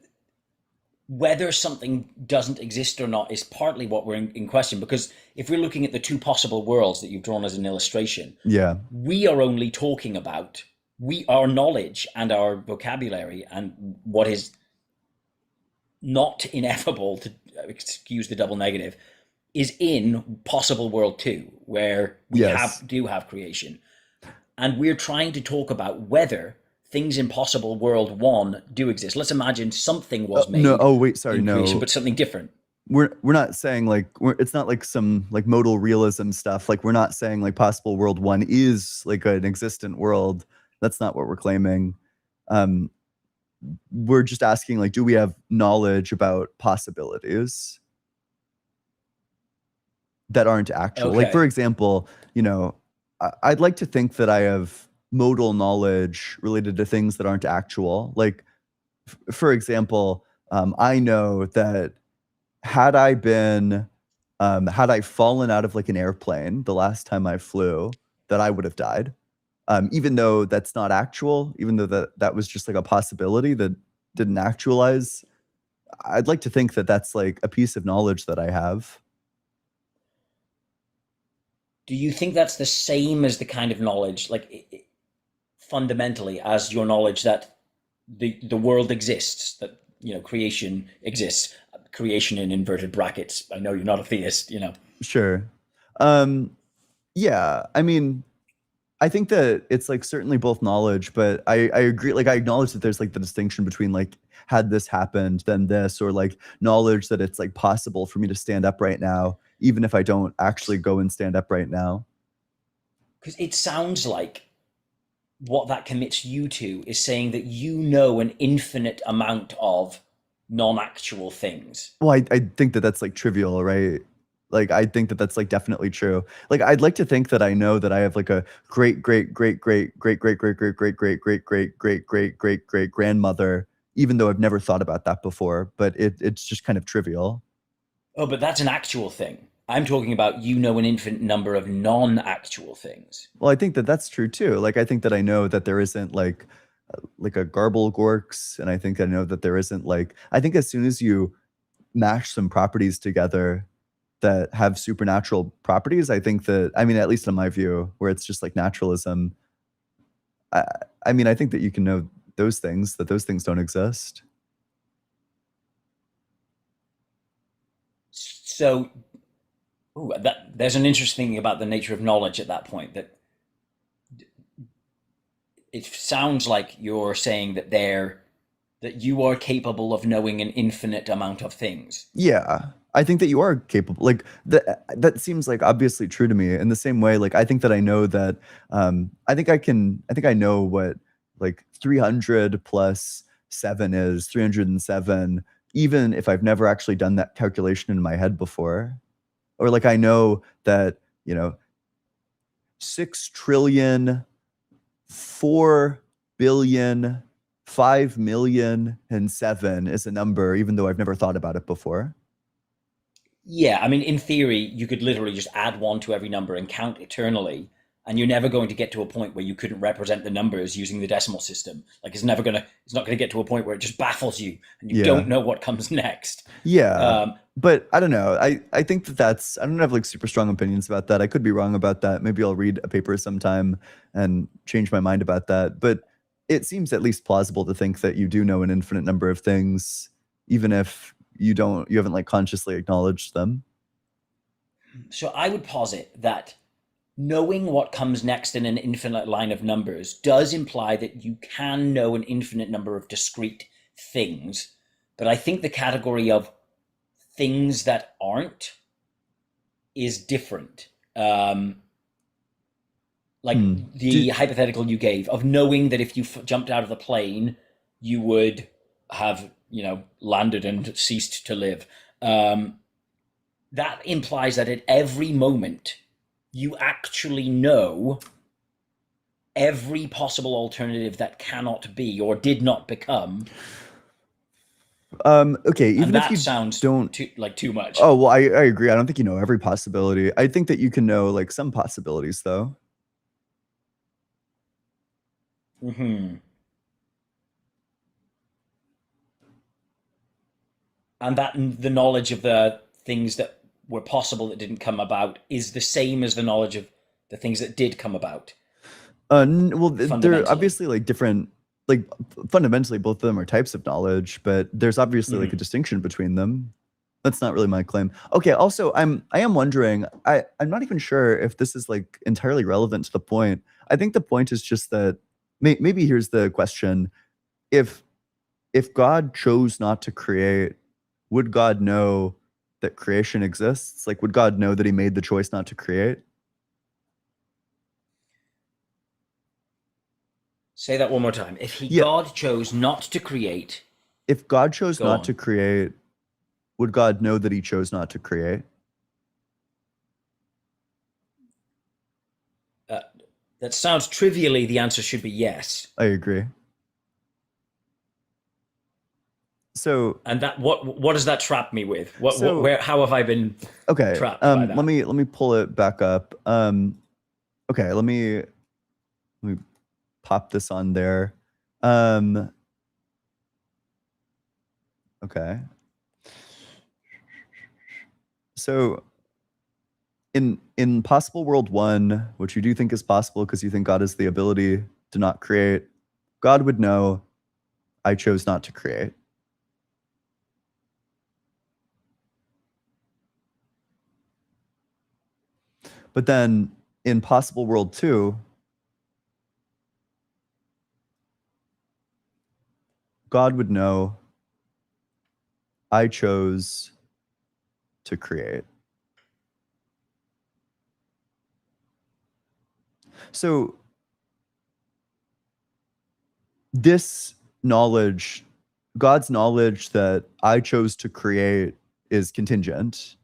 whether something doesn't exist or not is partly what we're in question, because if we're looking at the two possible worlds that you've drawn as an illustration, Yeah. we are only talking about our knowledge and our vocabulary and what is not ineffable, to excuse the double negative, is in possible world 2, where we Yes. do have creation. And we're trying to talk about whether things in possible world 1 do exist. Let's imagine something was made No. Oh, wait. Sorry. in creation, No. but something different. We're not saying like it's not like some like modal realism stuff. Like we're not saying like possible world 1 is like an existent world. That's not what we're claiming. We're just asking like, do we have knowledge about possibilities that aren't actual? Like, for Okay. example, you know, I'd like to think that I have modal knowledge related to things that aren't actual. Like, for example, I know that had I fallen out of like an airplane the last time I flew, that I would have died. Even though that's not actual, even though that was just like a possibility that didn't actualize. I'd like to think that that's like a piece of knowledge that I have. Do you think that's the same as the kind of knowledge, like fundamentally, as your knowledge that the world exists, that, you know, creation exists, creation in inverted brackets? I know you're not a theist, you know. Sure. Yeah, I mean, I think that it's like certainly both knowledge, but I agree. Like I acknowledge that there's like the distinction between like had this happened, then this, or like knowledge that it's like possible for me to stand up right now, even if I don't actually go and stand up right now. Because it sounds like what that commits you to is saying that you know an infinite amount of non-actual things. Well, I think that that's like trivial, right? Like I think that that's like definitely true. Like I'd like to think that I know that I have like a great great great great great great great great great great great great great great great great grandmother, even though I've never thought about that before. But it's just kind of trivial. Oh, but that's an actual thing. I'm talking about, you know, an infinite number of non-actual things. Well, I think that that's true too. Like I think that I know that there isn't like a garble gorks, and I think I know that there isn't like I think as soon as you mash some properties together that have supernatural properties, I think that, I mean, at least in my view, where it's just like naturalism, I mean, I think that you can know those things, that those things don't exist. So, there's an interesting thing about the nature of knowledge at that point, that it sounds like you're saying that you are capable of knowing an infinite amount of things. Yeah. I think that you are capable. Like that seems like obviously true to me. In the same way, like I think that I know that I think I know what like 300 plus 7 is 307, even if I've never actually done that calculation in my head before. Or like I know that, you know, 6 trillion 4 billion 5 million and 7 is a number, even though I've never thought about it before. Yeah, I mean, in theory, you could literally just add 1 to every number and count eternally, and you're never going to get to a point where you couldn't represent the numbers using the decimal system. Like it's not going to get to a point where it just baffles you and you don't know what comes next. Yeah. But I don't know. I think that I don't have like super strong opinions about that. I could be wrong about that. Maybe I'll read a paper sometime and change my mind about that. But it seems at least plausible to think that you do know an infinite number of things, even if you haven't like consciously acknowledged them. So I would posit that knowing what comes next in an infinite line of numbers does imply that you can know an infinite number of discrete things. But I think the category of things that aren't is different. Like the hypothetical you gave of knowing that if you jumped out of the plane, you would have, landed and ceased to live. That implies that at every moment, you actually know every possible alternative that cannot be or did not become. Okay, even And if that you sounds don't too much. Oh, well, I agree. I don't think you know every possibility. I think that you can know like some possibilities though. Mm-hmm. And that the knowledge of the things that were possible that didn't come about is the same as the knowledge of the things that did come about. Well, they're Fundamentally. obviously like different, like fundamentally both of them are types of knowledge, but there's obviously like a distinction between them. That's not really my claim. Okay, also I am wondering, I'm not even sure if this is like entirely relevant to the point. I think the point is just that maybe here's the question. If God chose not to create, would God know that creation exists? Like, would God know that he made the choice not to create? Say that one more time. If God chose not to create. If God chose Go not on. to create, would God know that he chose not to create? That sounds trivially, the answer should be yes. I agree. So, and that what does that trap me with? How have I been okay? trapped by that? Let me pull it back up. Okay, let me pop this on there. Okay. So in possible world 1, which you do think is possible because you think God has the ability to not create, God would know I chose not to create. But then in possible world 2, God would know I chose to create. So this knowledge, God's knowledge that I chose to create, is contingent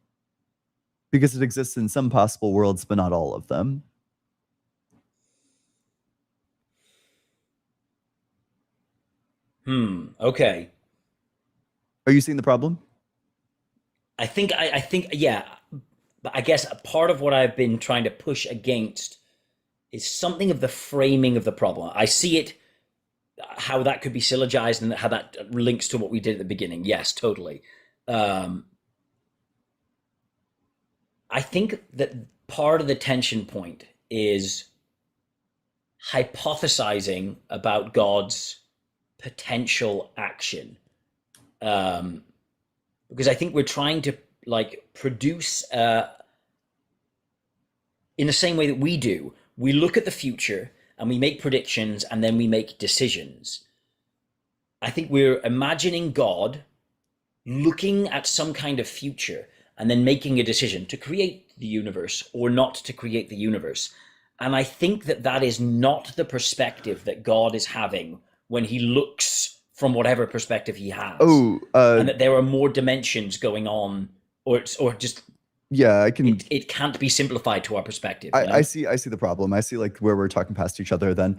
because it exists in some possible worlds, but not all of them. Okay. Are you seeing the problem? I think, yeah. But I guess a part of what I've been trying to push against is something of the framing of the problem. I see it, how that could be syllogized and how that links to what we did at the beginning. Yes, totally. I think that part of the tension point is hypothesizing about God's potential action. Because I think we're trying to produce in the same way that we do. We look at the future and we make predictions and then we make decisions. I think we're imagining God looking at some kind of future and then making a decision to create the universe or not to create the universe. And I think that that is not the perspective that God is having when he looks from whatever perspective he has. And that there are more dimensions going on, or just yeah, I can. It can't be simplified to our perspective. I see the problem. I see where we're talking past each other. Then,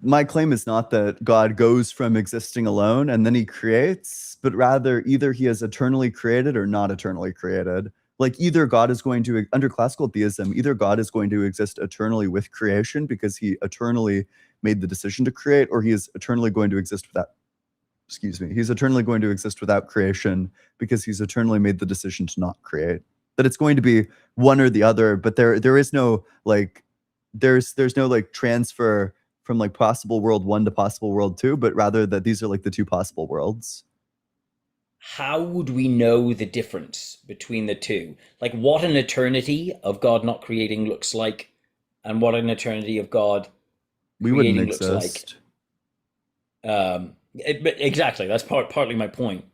my claim is not that God goes from existing alone and then he creates, but rather either he is eternally created or not eternally created. Like either God is going to, under classical theism, either God is going to exist eternally with creation because he eternally made the decision to create, or he is eternally going to exist without. He's eternally going to exist without creation because he's eternally made the decision to not create. That it's going to be one or the other, but there is no there's no transfer from possible world 1 to possible world 2, but rather that these are the two possible worlds. How would we know the difference between the two? What an eternity of God not creating looks like, and what an eternity of God we wouldn't creating exist. looks like. But exactly, that's partly my point.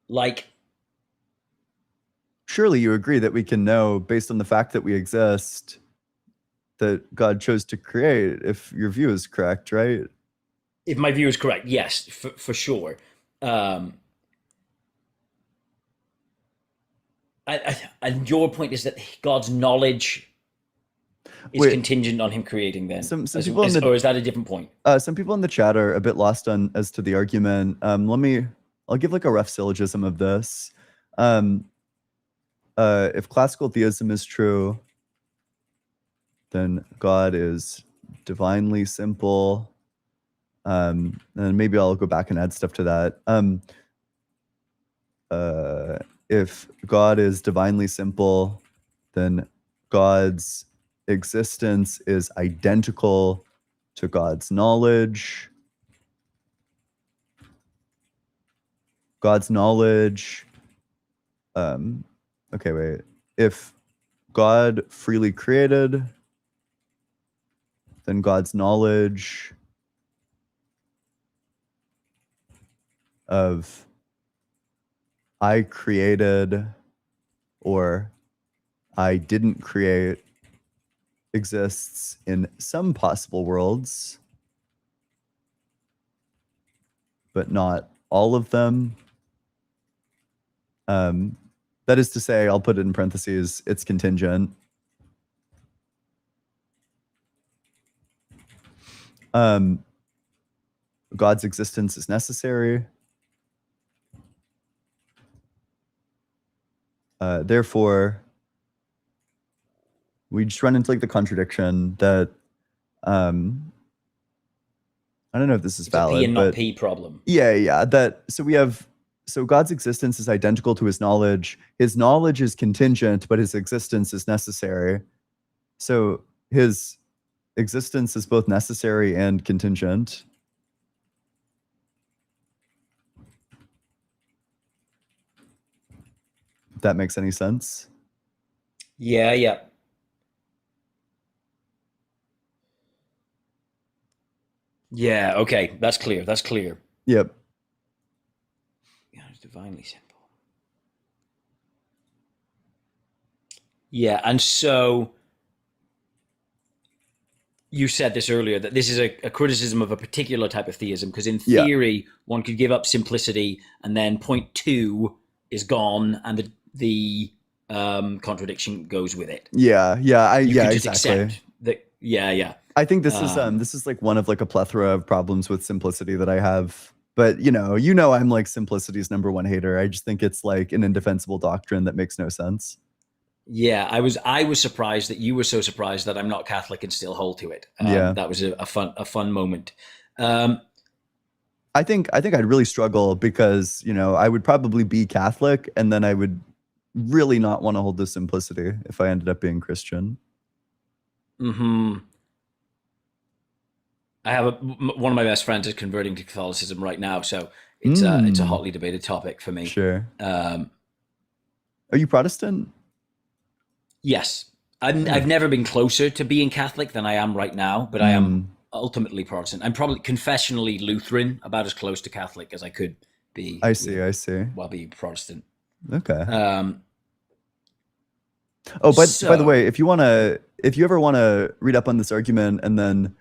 Like, Surely you agree that we can know based on the fact that we exist that God chose to create, if your view is correct, right? if my view is correct, yes, for sure. Um, and your point is that God's knowledge is Wait, contingent on him creating. Then, some people in the or is that a different point? some people in the chat are a bit lost on as to the argument. I'll give like a rough syllogism of this. If classical theism is true, then God is divinely simple. And maybe I'll go back and add stuff to that. If God is divinely simple, then God's existence is identical to God's knowledge. God's knowledge. Okay, wait. If God freely created, then God's knowledge of I created or I didn't create exists in some possible worlds, but not all of them. That is to say, I'll put it in parentheses, it's contingent. God's existence is necessary. Therefore, we just run into like the contradiction that I don't know if this is It's a valid, P and not but P problem. yeah. So God's existence is identical to his knowledge. His knowledge is contingent, but his existence is necessary. So his existence is both necessary and contingent. If that makes any sense. Yeah. Yeah, okay. That's clear. Yep. God is divinely simple. Yeah, and so you said this earlier, that this is a criticism of a particular type of theism, because in Yeah. theory, one could give up simplicity and then point two is gone and the contradiction goes with it. Yeah, You could just exactly. accept that. Yeah. I think this is like one of like a plethora of problems with simplicity that I have. But you know I'm like simplicity's number one hater. I just think it's like an indefensible doctrine that makes no sense. Yeah, I was surprised that you were so surprised that I'm not Catholic and still hold to it. Yeah. That was a fun moment. I think I'd really struggle because, I would probably be Catholic and then I would really not want to hold to simplicity if I ended up being Christian. I have one of my best friends is converting to Catholicism right now, so it's a hotly debated topic for me. Sure. Um, Are you Protestant? yes, I've never been closer to being Catholic than I am right now, but I am ultimately Protestant. I'm probably confessionally Lutheran, about as close to Catholic as I could be. I see. While being Protestant. Okay. By By the way, if you ever want to read up on this argument and then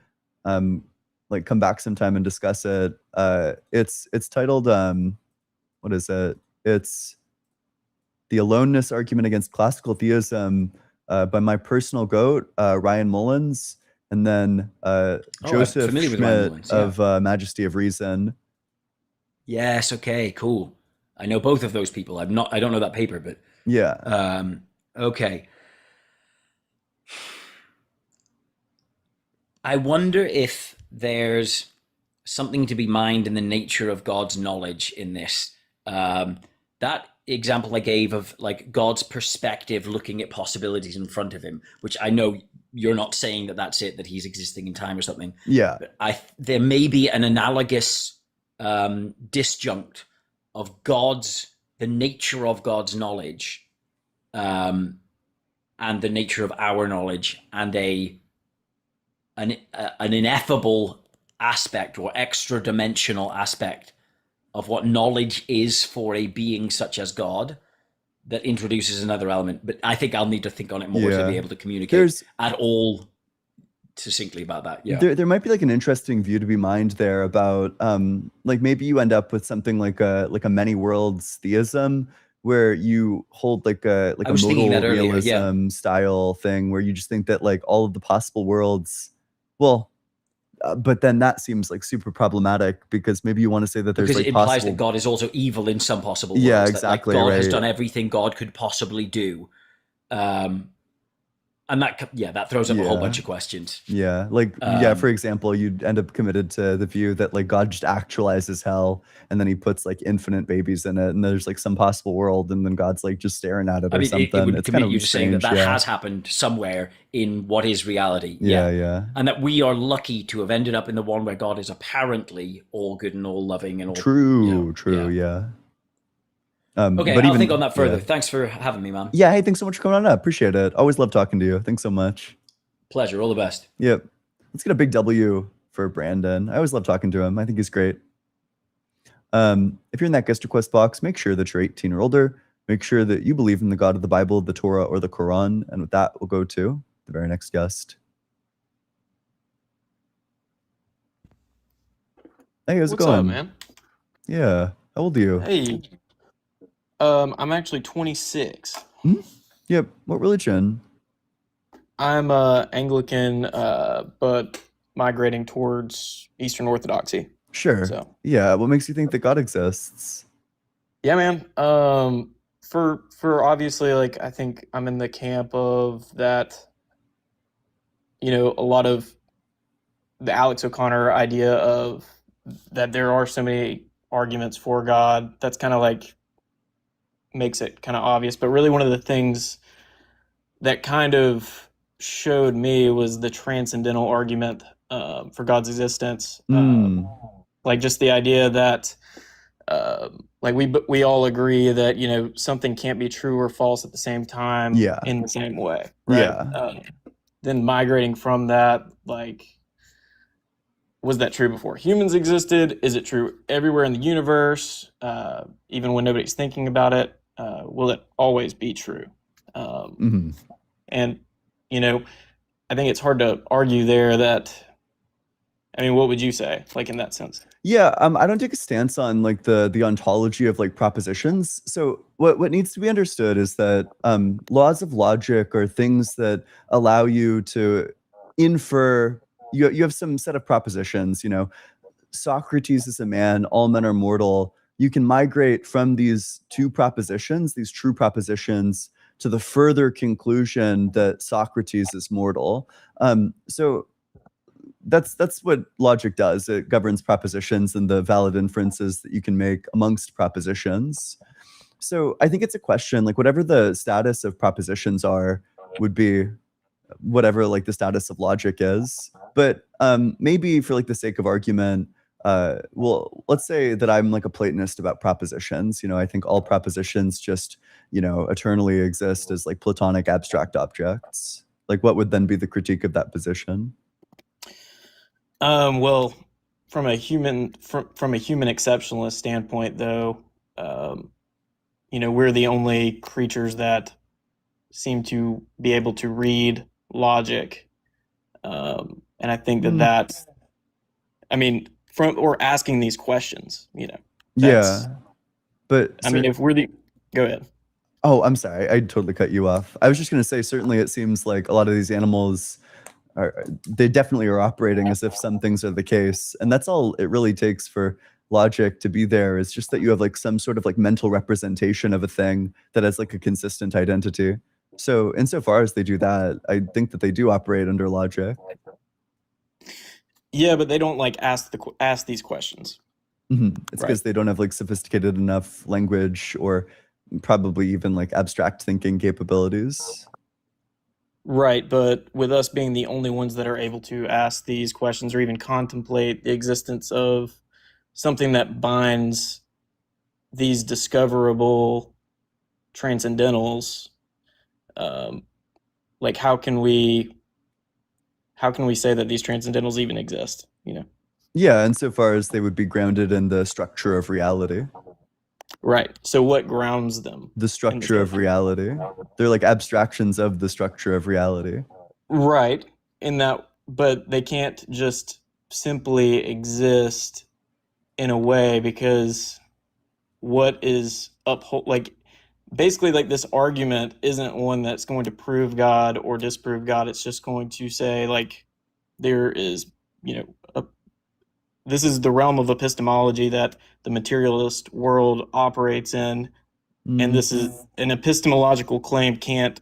like come back sometime and discuss it, it's titled what is it? It's The Aloneness Argument Against Classical Theism by my personal goat, Ryan Mullins, and then Joseph familiar with Ryan Schmidt Mullins, yeah. of Majesty of Reason. Yes. Okay. Cool. I know both of those people. I don't know that paper, but Yeah. okay. I wonder if there's something to be mined in the nature of God's knowledge in this. That example I gave of like God's perspective looking at possibilities in front of him, which I know you're not saying that that's it, that he's existing in time or something. Yeah. But there may be an analogous disjunct of the nature of God's knowledge, and the nature of our knowledge, and an ineffable aspect or extra dimensional aspect of what knowledge is for a being such as God that introduces another element. But I think I'll need to think on it more to be Yeah. able to communicate There's at all succinctly about that. Yeah. there might be like an interesting view to be mined there about like maybe you end up with something like a many worlds theism where you hold like I a was thinking modal that earlier. Yeah. realism style thing where you just think that like all of the possible worlds, well, but then that seems like super problematic because maybe you want to say that there's Because like it implies possible that God is also evil in some possible Yeah, worlds. That like exactly, God has right. done everything God could possibly do. And that throws up a whole Yeah. bunch of questions. Yeah, like for example, you'd end up committed to the view that like God just actualizes hell and then he puts like infinite babies in it and there's like some possible world and then God's like just staring at it I or mean, it something. would It's commit kind of you to saying that strange, that has happened somewhere in what is reality. Yeah. And that we are lucky to have ended up in the one where God is apparently all good and all loving and all. True, yeah. Okay, but I'll even think on that further. yeah. Thanks for having me, man. Yeah, hey, thanks so much for coming on up. Appreciate it. Always love talking to you. Thanks so much. Pleasure. All the best. Yep. Let's get a big W for Brandon. I always love talking to him. I think he's great. If you're in that guest request box, make sure that you're 18 or older. Make sure that you believe in the God of the Bible, the Torah, or the Quran. And with that, we'll go to the very next guest. Hey, how's it What's going? up, man? Yeah. How old are you? Hey, I'm actually 26. Yep. What religion? I'm Anglican, but migrating towards Eastern Orthodoxy. Sure. So, Yeah. What makes you think that God exists? yeah, man. For obviously, like, I think I'm in the camp of that. You know, a lot of the Alex O'Connor idea of that there are so many arguments for God. That's kind of like makes it kind of obvious. But really, one of the things that kind of showed me was the transcendental argument for God's existence. Like just the idea that like we all agree that, you know, something can't be true or false at the same time in the same way, right? Yeah. Then migrating from that, like, was that true before humans existed? Is it true everywhere in the universe, even when nobody's thinking about it? Will it always be true? And, you know, I think it's hard to argue there that, I mean, what would you say, like, in that sense? Yeah, I don't take a stance on like the ontology of like propositions. So what needs to be understood is that laws of logic are things that allow you to infer. You have some set of propositions. You know, Socrates is a man. All men are mortal. You can migrate from these two propositions, these true propositions, to the further conclusion that Socrates is mortal. So that's what logic does. It governs propositions and the valid inferences that you can make amongst propositions. So I think it's a question, like whatever the status of propositions are would be whatever like the status of logic is. But maybe for like the sake of argument, well, let's say that I'm like a Platonist about propositions. You know, I think all propositions just, you know, eternally exist as like Platonic abstract objects. Like what would then be the critique of that position? Well, from a human exceptionalist standpoint, though, you know, we're the only creatures that seem to be able to read logic, and I think that's, I mean, or asking these questions, you know. But I mean, if we're go ahead. Oh, I'm sorry, I totally cut you off. I was just going to say, certainly, it seems like a lot of these animals they definitely are operating as if some things are the case, and that's all it really takes for logic to be there, is just that you have like some sort of like mental representation of a thing that has like a consistent identity. So insofar as they do that, I think that they do operate under logic. Yeah, but they don't like ask these questions. It's because they don't have like sophisticated enough language or probably even like abstract thinking capabilities. Right, but with us being the only ones that are able to ask these questions or even contemplate the existence of something that binds these discoverable transcendentals, like how can we say that these transcendentals even exist, you know? Yeah, insofar as they would be grounded in the structure of reality. Right. So what grounds them? The structure of reality. They're like abstractions of the structure of reality. Right. In that, but they can't just simply exist in a way, because what is uphold, like, basically, like, this argument isn't one that's going to prove God or disprove God. It's just going to say, like, there is, this is the realm of epistemology that the materialist world operates in, and this is an epistemological claim can't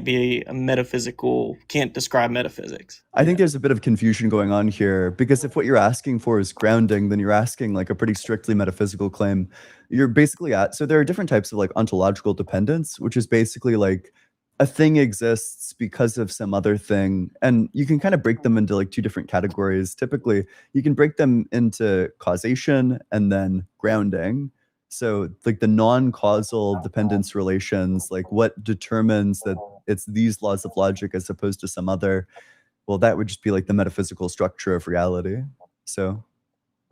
be a metaphysical, can't describe metaphysics. I think there's a bit of confusion going on here, because if what you're asking for is grounding, then you're asking like a pretty strictly metaphysical claim. You're basically so there are different types of like ontological dependence, which is basically like a thing exists because of some other thing, and you can kind of break them into like two different categories. Typically, you can break them into causation and then grounding. So like the non-causal dependence relations, like what determines that it's these laws of logic as opposed to some other, well, that would just be like the metaphysical structure of reality. So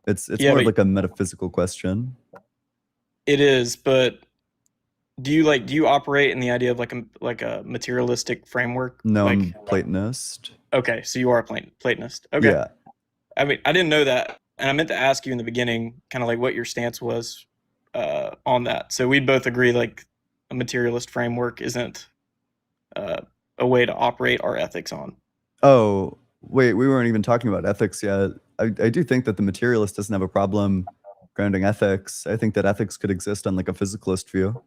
it's Yeah, more of but like a metaphysical question. it is, but do you operate in the idea of like a materialistic framework? No, Like, I'm Platonist. okay, so you are a Platonist. Okay. Yeah. I mean, I didn't know that, and I meant to ask you in the beginning, kind of like what your stance was on that. So we both agree like a materialist framework isn't a way to operate our ethics on. Oh, wait, we weren't even talking about ethics yet. I do think that the materialist doesn't have a problem grounding ethics. I think that ethics could exist on like a physicalist view.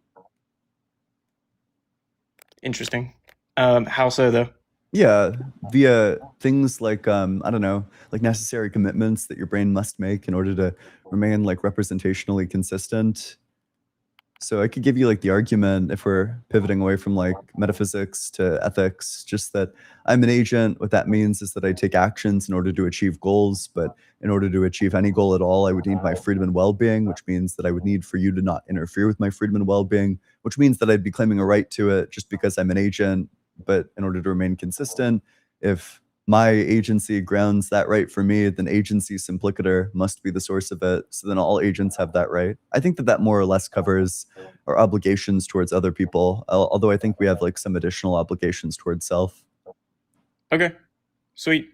Interesting. How so though? Yeah, via things like I don't know, like necessary commitments that your brain must make in order to remain like representationally consistent. So I could give you like the argument, if we're pivoting away from like metaphysics to ethics, just that I'm an agent. What that means is that I take actions in order to achieve goals, but in order to achieve any goal at all, I would need my freedom and well-being, which means that I would need for you to not interfere with my freedom and well-being, which means that I'd be claiming a right to it just because I'm an agent. But in order to remain consistent, if my agency grounds that right for me, then agency simplicator must be the source of it. So then all agents have that right. I think that that more or less covers our obligations towards other people, although I think we have like some additional obligations towards self. Okay, sweet.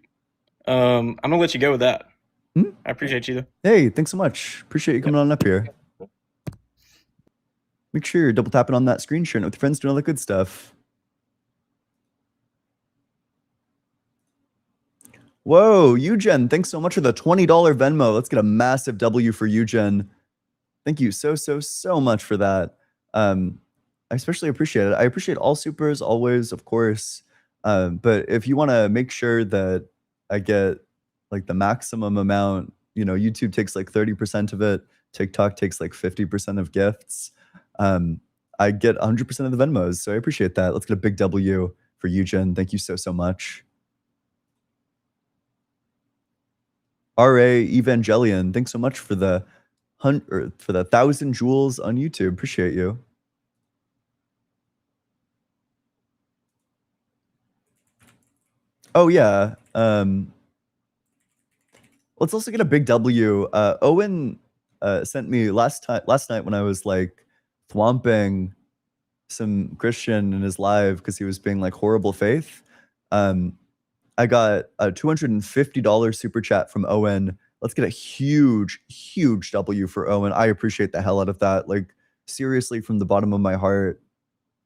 I'm gonna let you go with that. Hmm? I appreciate you though. Hey, thanks so much. Appreciate you coming on up here. Make sure you're double tapping on that screen, sharing it with your friends, doing all the good stuff. Whoa, Eugen, thanks so much for the $20 Venmo. Let's get a massive W for Eugen. Thank you so much for that. I especially appreciate it. I appreciate all supers always, of course. But if you want to make sure that I get like the maximum amount, YouTube takes like 30% of it. TikTok takes like 50% of gifts. I get 100% of the Venmos, so I appreciate that. Let's get a big W for Eugen. Thank you so much. R.A. Evangelion, thanks so much for the 1,000 jewels on YouTube. Appreciate you. Oh yeah. Let's also get a big W. Owen sent me last night when I was like thwomping some Christian in his live because he was being like horrible faith. I got a $250 super chat from Owen. Let's get a huge W for Owen. I appreciate the hell out of that. Like seriously, from the bottom of my heart,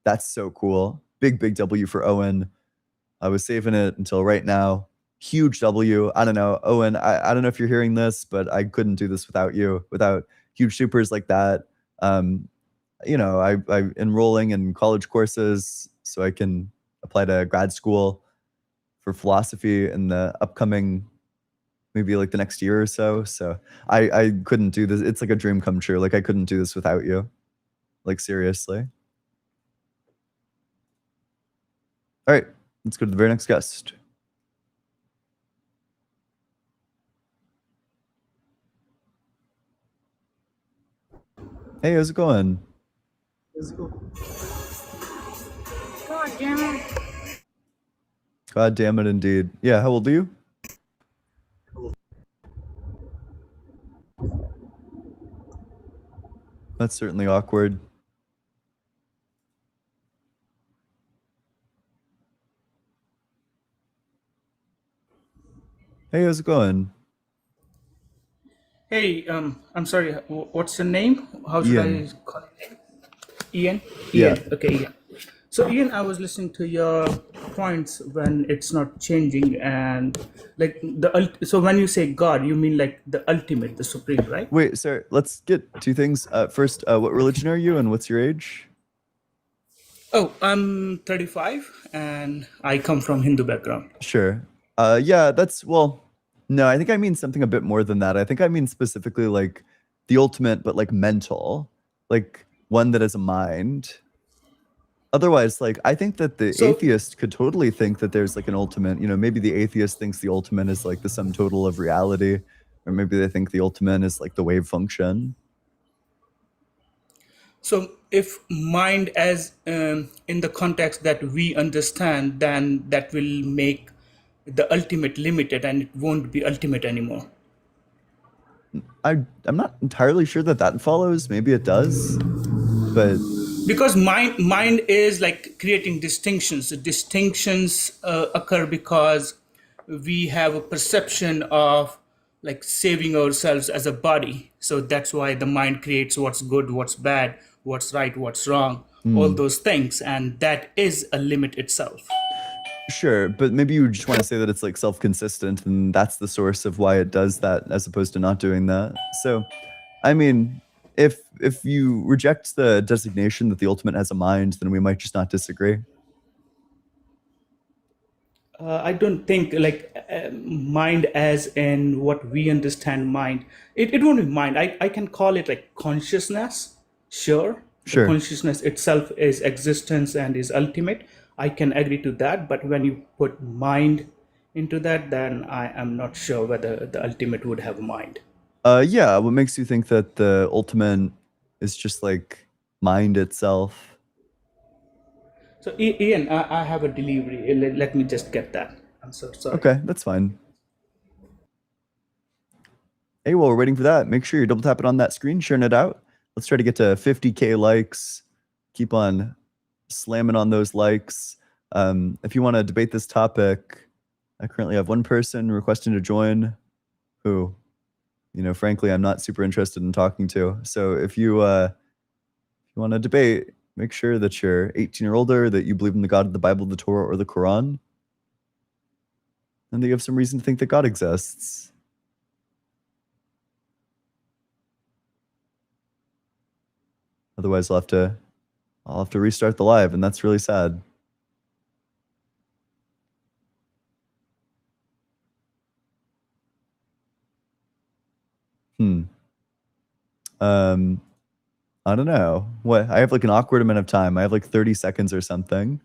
that's so cool. Big W for Owen. I was saving it until right now. Huge W. I don't know, Owen. I don't know if you're hearing this, but I couldn't do this without you. Without huge supers like that. I'm enrolling in college courses so I can apply to grad school for philosophy in the upcoming, maybe like the next year or so. So I couldn't do this. It's like a dream come true. Like I couldn't do this without you. Like seriously. All right, let's go to the very next guest. Hey, how's it going? God damn it. God damn it, indeed. Yeah, how old are you? That's certainly awkward. Hey, how's it going? Hey, I'm sorry. What's your name? How should Ian. I call it? Ian. Yeah. Ian. Okay, Ian. So Ian, I was listening to your points when it's not changing and like so when you say God, you mean like the ultimate, the supreme, right? Wait, sir, let's get two things. First, what religion are you and what's your age? Oh, I'm 35 and I come from Hindu background. Sure. Yeah, well, no, I think I mean something a bit more than that. I think I mean specifically like the ultimate, but like mental, like one that has a mind. Otherwise, like, I think that the atheist could totally think that there's like an ultimate, maybe the atheist thinks the ultimate is like the sum total of reality, or maybe they think the ultimate is like the wave function. So if mind as in the context that we understand, then that will make the ultimate limited and it won't be ultimate anymore. I'm not entirely sure that follows. Maybe it does, but because mind is like creating distinctions. The distinctions occur because we have a perception of like saving ourselves as a body. So that's why the mind creates what's good, what's bad, what's right, what's wrong, all those things, and that is a limit itself. Sure, but maybe you just want to say that it's like self-consistent and that's the source of why it does that as opposed to not doing that. So, I mean, if you reject the designation that the ultimate has a mind, then we might just not disagree. I don't think like mind as in what we understand mind. It won't be mind. I can call it like consciousness. Sure. Sure. The consciousness itself is existence and is ultimate. I can agree to that. But when you put mind into that, then I am not sure whether the ultimate would have a mind. Yeah, what makes you think that the ultimate is just like mind itself? So Ian, I have a delivery. Let me just get that. I'm so sorry. Okay, that's fine. Hey, while we're waiting for that, make sure you're double tapping on that screen, sharing it out. Let's try to get to 50K likes. Keep on slamming on those likes. If you want to debate this topic, I currently have one person requesting to join who, frankly, I'm not super interested in talking to. So if you want to debate, make sure that you're 18 or older, that you believe in the God of the Bible, the Torah, or the Quran, and that you have some reason to think that God exists. Otherwise, I'll have to restart the live, and that's really sad. I don't know. What? I have like an awkward amount of time. I have like 30 seconds or something.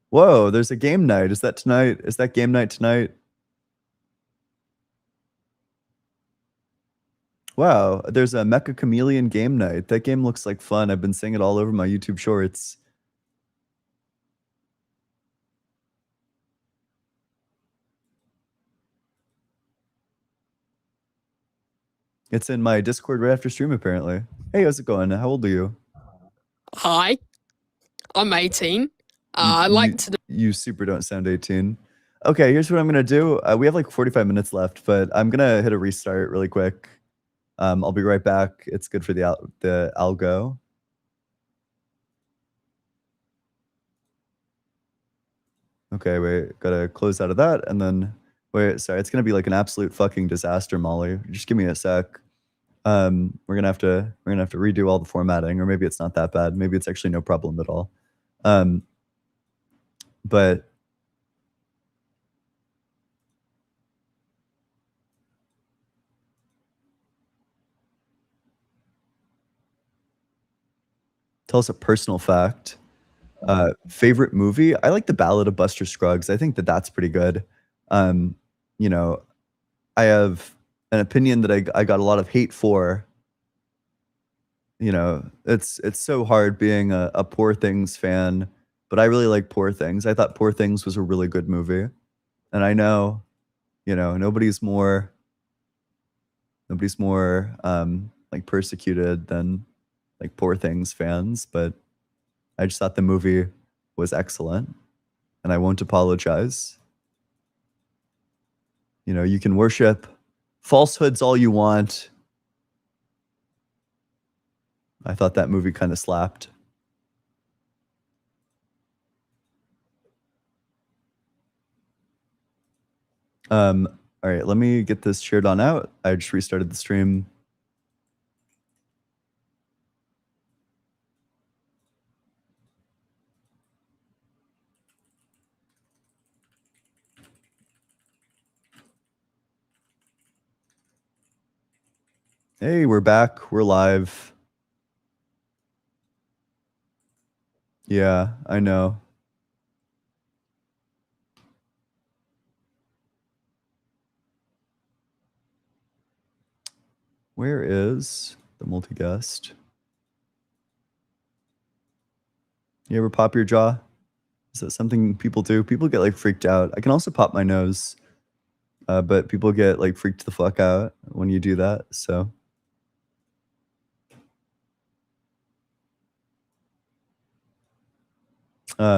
Whoa, there's a game night. Is that tonight? Is that game night tonight? Wow, there's a Mecha Chameleon game night. That game looks like fun. I've been seeing it all over my YouTube shorts. It's in my Discord right after stream, apparently. Hey, how's it going? How old are you? Hi, I'm 18. I'd like to. You super don't sound 18. Okay, here's what I'm gonna do. We have like 45 minutes left, but I'm gonna hit a restart really quick. I'll be right back. It's good for the algo. Okay, wait, gotta close out of that, and then wait. Sorry, it's gonna be like an absolute fucking disaster, Molly. Just give me a sec. We're gonna have to redo all the formatting, or maybe it's not that bad. Maybe it's actually no problem at all. But tell us a personal fact. Favorite movie? I like The Ballad of Buster Scruggs. I think that that's pretty good. You know, I have an opinion that I got a lot of hate for. You know, it's so hard being a Poor Things fan, but I really like Poor Things. I thought Poor Things was a really good movie. And I know, nobody's more like persecuted than like Poor Things fans, but I just thought the movie was excellent, and I won't apologize. You know, you can worship falsehoods all you want. I thought that movie kind of slapped. All right, let me get this shared on out. I just restarted the stream. Hey, we're back. We're live. Yeah, I know. Where is the multi-guest? You ever pop your jaw? Is that something people do? People get like freaked out. I can also pop my nose, but people get like freaked the fuck out when you do that. So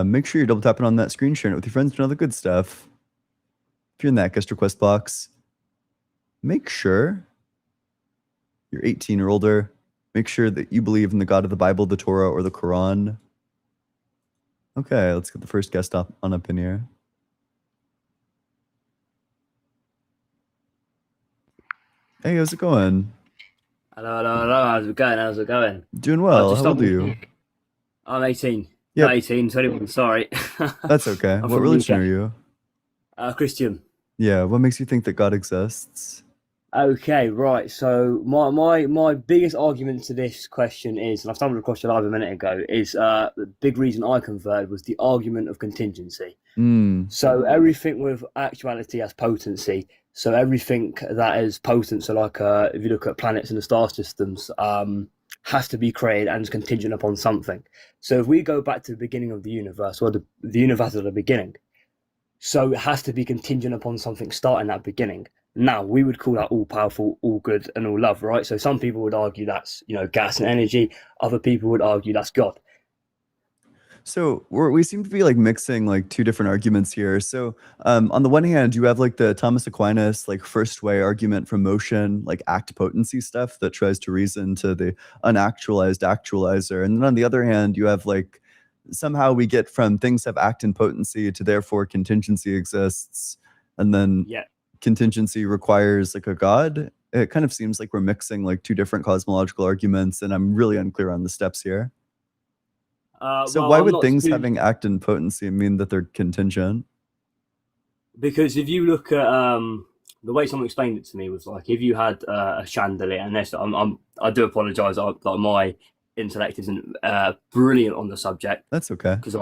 make sure you're double tapping on that screen, sharing it with your friends, and all the good stuff. If you're in that guest request box, make sure you're 18 or older. Make sure that you believe in the God of the Bible, the Torah, or the Quran. Okay, let's get the first guest up in here. Hey, how's it going? Hello. How's it going? Doing well. How old are you? I'm 18. Yep. Not 18, 21, sorry. That's okay. I'm What from religion UK. are you? Christian. Yeah, what makes you think that God exists? Okay, right. So my biggest argument to this question is, and I stumbled across it live a minute ago, is the big reason I converted was the argument of contingency. So everything with actuality has potency. So everything that is potent, so like if you look at planets in the star systems, has to be created and is contingent upon something. So if we go back to the beginning of the universe, or the universe at the beginning, so it has to be contingent upon something starting at beginning. Now, we would call that all powerful, all good, and all love, right? So some people would argue that's, gas and energy. Other people would argue that's God. So we seem to be like mixing like two different arguments here. So on the one hand, you have like the Thomas Aquinas like first way argument from motion, like act potency stuff that tries to reason to the unactualized actualizer. And then on the other hand, you have like somehow we get from things have act and potency to therefore contingency exists. And then contingency requires like a God. It kind of seems like we're mixing like two different cosmological arguments, and I'm really unclear on the steps here. So Well, why I'm would not things too- having act and potency mean that they're contingent? Because if you look at the way someone explained it to me was like if you had a chandelier, and this I do apologize, like my intellect isn't brilliant on the subject. That's okay. Because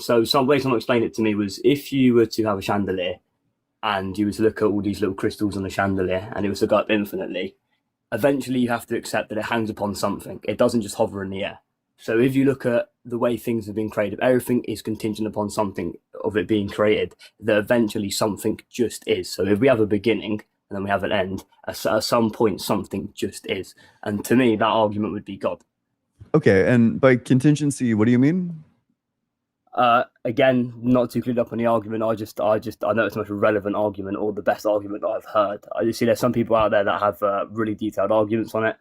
so some way someone explained it to me was if you were to have a chandelier and you were to look at all these little crystals on the chandelier and it was to go up infinitely, eventually you have to accept that it hangs upon something. It doesn't just hover in the air. So if you look at the way things have been created, everything is contingent upon something of it being created, that eventually something just is. So if we have a beginning and then we have an end, at some point something just is. And to me, that argument would be God. Okay, and by contingency, what do you mean? Again, not too clued up on the argument. I know it's the most relevant argument or the best argument that I've heard. I just see there's some people out there that have really detailed arguments on it.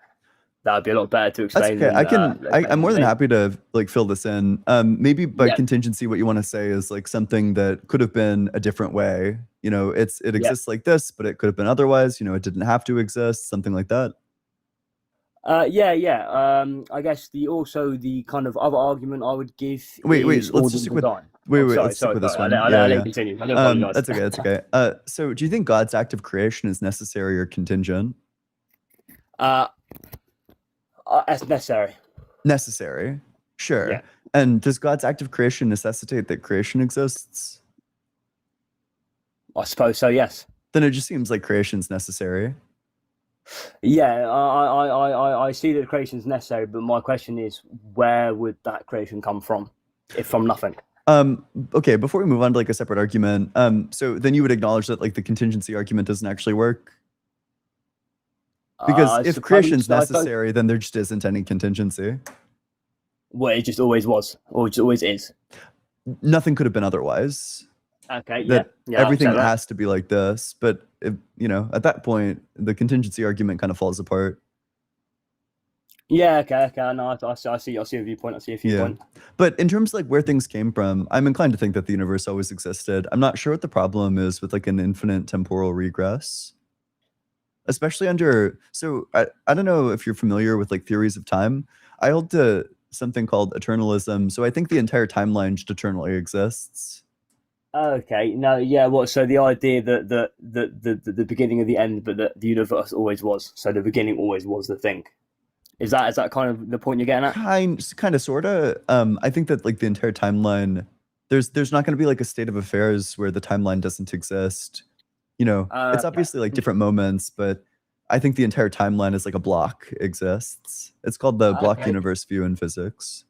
That'd be a lot better to That's explain. okay. I'm more than happy to like fill this in. Maybe by Yeah. contingency, what you want to say is like something that could have been a different way. You know, it exists like this, but it could have been otherwise. You know, it didn't have to exist. Something like that. I guess the kind of other argument I would give. Wait. is Let's order just stick and with. design. Wait. Oh, sorry, Let's stick with this sorry. one. I'll let you continue. I do apologize. That's okay. That's okay. So, do you think God's act of creation is necessary or contingent? It's necessary. Necessary. Sure. Yeah. And does God's act of creation necessitate that creation exists? I suppose so. Yes. Then it just seems like creation's necessary. Yeah, I see that creation is necessary, but my question is, where would that creation come from? If from nothing. Okay, before we move on to like a separate argument, so then you would acknowledge that like the contingency argument doesn't actually work? Because I if suppose. creation's I suppose. necessary, then there just isn't any contingency. Well, it just always was, or it just always is. Nothing could have been otherwise. Okay. Yeah. That Yeah. I'll everything accept that. has to be like this. But if, at that point, the contingency argument kind of falls apart. Yeah. Okay. Okay. No, I see. I see a viewpoint. I see a viewpoint. But in terms of like where things came from, I'm inclined to think that the universe always existed. I'm not sure what the problem is with like an infinite temporal regress. Especially under, so I don't know if you're familiar with like theories of time. I hold to something called eternalism. So I think the entire timeline just eternally exists. Okay. No. Yeah. What? So the idea that the beginning of the end, but the universe always was. So the beginning always was the thing. Is that kind of the point you're getting at? Kind of, sort of. I think that like the entire timeline, there's not going to be like a state of affairs where the timeline doesn't exist. It's obviously like different moments, but I think the entire timeline is like a block exists. It's called the block universe view in physics.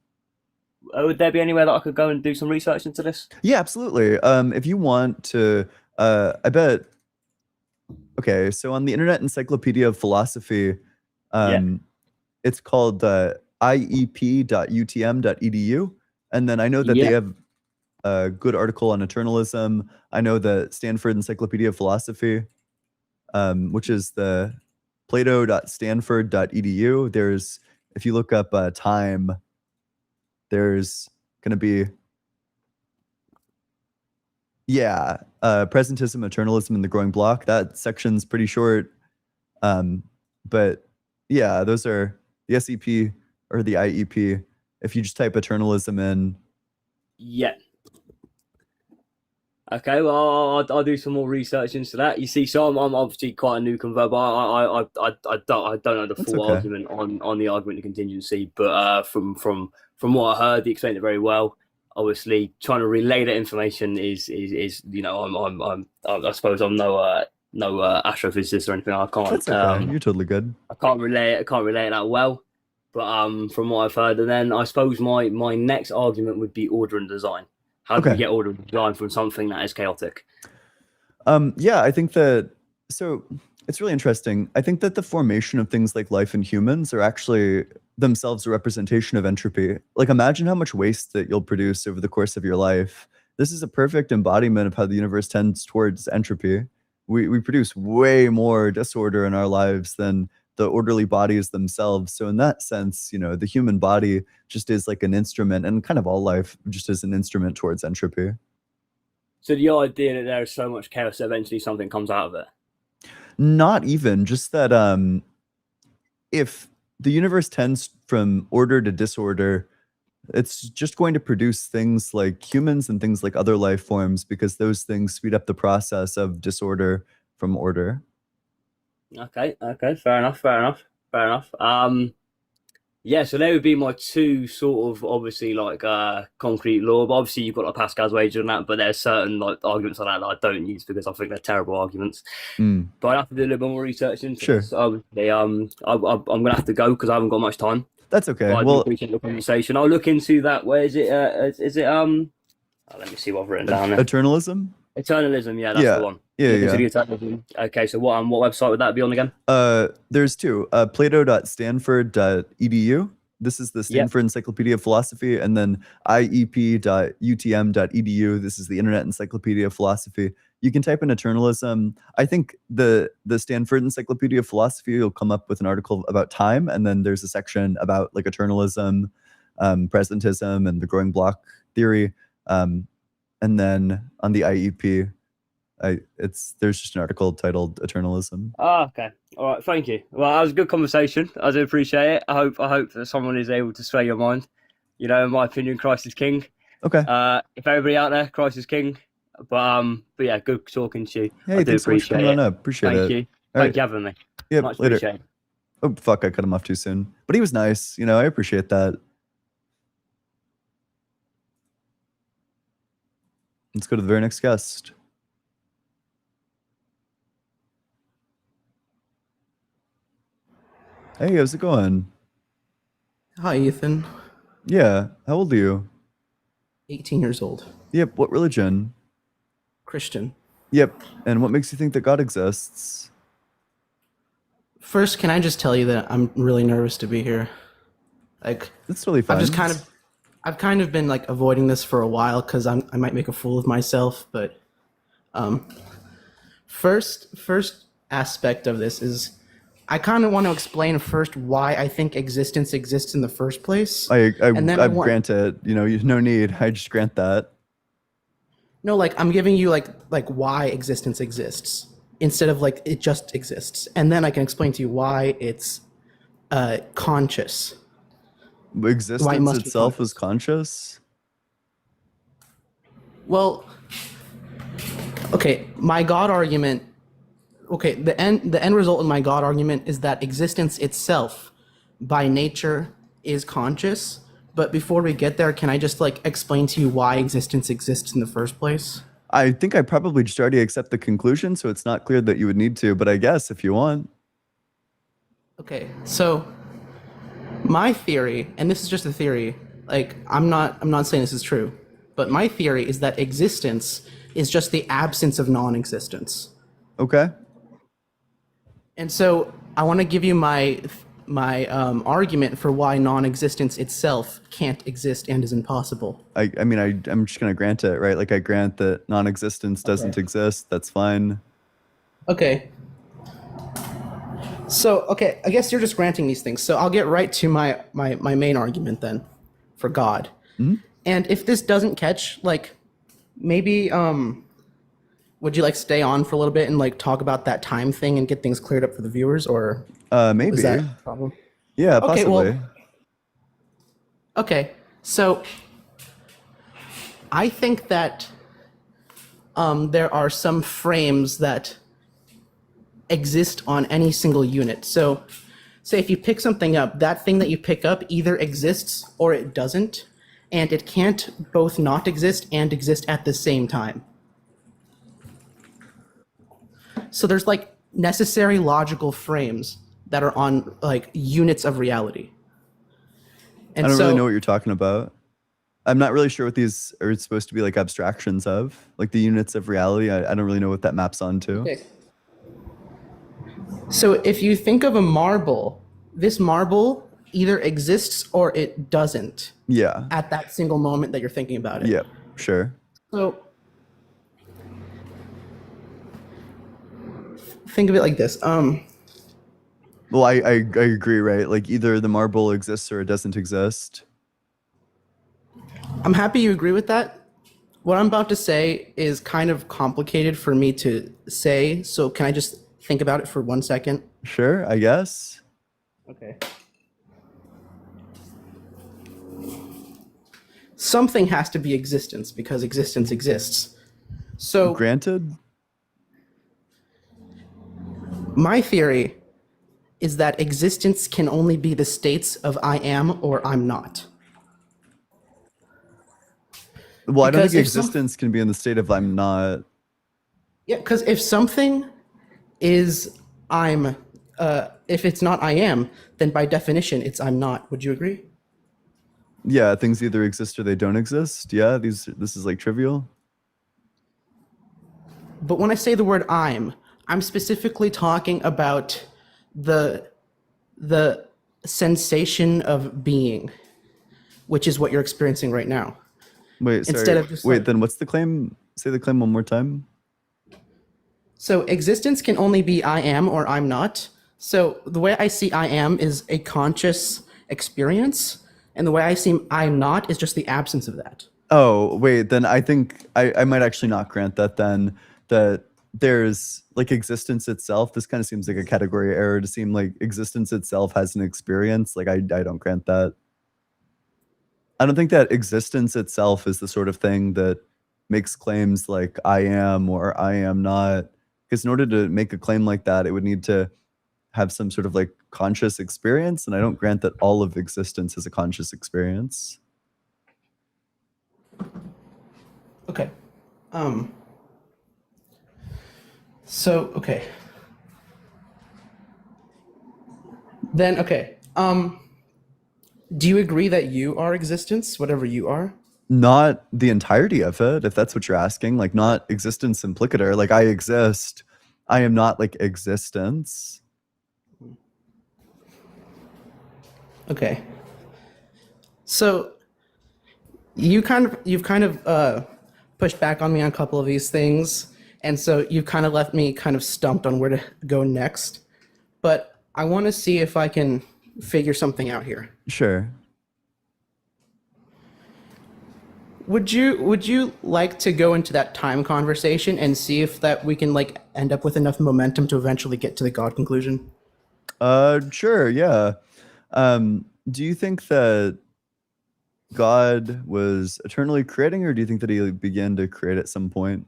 Would there be anywhere that I could go and do some research into this? Yeah, absolutely. If you want to, I bet. Okay, so on the Internet Encyclopedia of Philosophy, it's called iep.utm.edu, and then I know that they have a good article on eternalism. I know the Stanford Encyclopedia of Philosophy, which is the plato.stanford.edu. There's, if you look up time, there's going to be, presentism, eternalism, and the growing block. That section's pretty short. But yeah, those are the SEP or the IEP. If you just type eternalism in. Yeah. Okay, well, I'll do some more research into that. You see, so I'm obviously quite a new convert, but I don't know the full argument on the argument of contingency. But from what I heard, he explained it very well. Obviously, trying to relay that information is I suppose I'm no astrophysicist or anything. I can't. That's okay. You're totally good. I can't relay it that well. But from what I've heard, and then I suppose my next argument would be order and design. How do we get order and design from something that is chaotic? I think that, so it's really interesting. I think that the formation of things like life and humans are actually themselves a representation of entropy. Like imagine how much waste that you'll produce over the course of your life. This is a perfect embodiment of how the universe tends towards entropy. We produce way more disorder in our lives than the orderly bodies themselves. So in that sense, the human body just is like an instrument, and kind of all life just is an instrument towards entropy. So the idea that there is so much chaos that eventually something comes out of it? Not even, just that if the universe tends from order to disorder, it's just going to produce things like humans and things like other life forms, because those things speed up the process of disorder from order. Okay, fair enough. So they would be my two sort of obviously like concrete law, but obviously you've got like Pascal's wager on that, but there's certain like arguments on that I don't use because I think they're terrible arguments. But I have to do a little bit more research into this. Obviously, I'm gonna have to go because I haven't got much time. That's okay. But I do appreciate the conversation. I'll look into that. Where is it? Is it let me see what I've written down there. Eternalism? Eternalism, yeah, that's the one. Eternalism. Okay, so what website would that be on again? There's two. Plato.stanford.edu. This is the Stanford Encyclopedia of Philosophy, and then iep.utm.edu. This is the Internet Encyclopedia of Philosophy. You can type in eternalism. I think the Stanford Encyclopedia of Philosophy will come up with an article about time, and then there's a section about like eternalism, presentism, and the growing block theory. And then on the IEP, there's just an article titled Eternalism. Okay. All right. Thank you. Well, that was a good conversation. I do appreciate it. I hope that someone is able to sway your mind. In my opinion, Christ is king. Okay. If everybody out there, Christ is king. But yeah, good talking to you. Hey, I do thanks so much for appreciate coming it. on up. Appreciate Thank it. you. All Thank you right. for having me. Yep, Much later. appreciated. Oh, fuck, I cut him off too soon. But he was nice. I appreciate that. Let's go to the very next guest. Hey, how's it going? Hi, Ethan. Yeah, how old are you? 18 years old. Yep, what religion? Christian. Yep, and what makes you think that God exists? First, can I just tell you that I'm really nervous to be here? Like, That's totally fine. I've kind of been like avoiding this for a while because I might make a fool of myself. But first aspect of this is I kind of want to explain first why I think existence exists in the first place. I and then I grant it. You know, you no need. I just grant that. No, like I'm giving you like why existence exists instead of like it just exists, and then I can explain to you why it's conscious. Existence must be itself is conscious. Well, okay, my God argument. Okay, the end result of my God argument is that existence itself, by nature, is conscious. But before we get there, can I just like explain to you why existence exists in the first place? I think I probably just already accept the conclusion, so it's not clear that you would need to. But I guess if you want. Okay, so my theory, and this is just a theory, like I'm not saying this is true, but my theory is that existence is just the absence of non-existence. Okay. And so I want to give you my argument for why non-existence itself can't exist and is impossible. I'm just gonna grant it, right? Like I grant that non-existence doesn't exist. That's fine. Okay. So, okay, I guess you're just granting these things. So I'll get right to my main argument then for God. Mhm. And if this doesn't catch, like, maybe, would you like stay on for a little bit and like talk about that time thing and get things cleared up for the viewers, or Maybe. is that a problem? Yeah, Okay, possibly. well, okay, so I think that there are some frames that exist on any single unit. So say if you pick something up, that thing that you pick up either exists or it doesn't, and it can't both not exist and exist at the same time. So there's like necessary logical frames that are on like units of reality. And I don't so, really know what you're talking about. I'm not really sure what these are supposed to be like abstractions of, like the units of reality. I don't really know what that maps onto. Okay. So if you think of a marble, this marble either exists or it doesn't Yeah. at that single moment that you're thinking about it. Yep. Sure. So think of it like this. Well, I agree, right? Like either the marble exists or it doesn't exist. I'm happy you agree with that. What I'm about to say is kind of complicated for me to say, so can I just think about it for 1 second? Sure, I guess. Okay. Something has to be existence because existence exists. So Granted. my theory is that existence can only be the states of I am or I'm not. Well, I don't Because think if some- existence can be in the state of I'm not. Yeah, because if something is I'm, if it's not I am, then by definition it's I'm not. Would you agree? Yeah, things either exist or they don't exist. Yeah, this is like trivial. But when I say the word I'm specifically talking about the sensation of being, which is what you're experiencing right now. Wait, sorry. Instead of just Wait, like- then what's the claim? Say the claim one more time. So existence can only be I am or I'm not. So the way I see I am is a conscious experience, and the way I see I'm not is just the absence of that. Oh, wait, then I think I might actually not grant that then, that there's like existence itself. This kind of seems like a category error to seem like existence itself has an experience. Like I don't grant that. I don't think that existence itself is the sort of thing that makes claims like I am or I am not. Because in order to make a claim like that, it would need to have some sort of like conscious experience. And I don't grant that all of existence is a conscious experience. Okay. So, okay. Then, okay. Do you agree that you are existence, whatever you are? Not the entirety of it, if that's what you're asking. Like not existence implicator. Like I exist. I am not like existence. Okay. So you've kind of pushed back on me on a couple of these things, and so you've kind of left me kind of stumped on where to go next. But I want to see if I can figure something out here. Sure. Would you like to go into that time conversation and see if that we can like end up with enough momentum to eventually get to the God conclusion? Sure, yeah. Do you think that God was eternally creating, or do you think that he began to create at some point?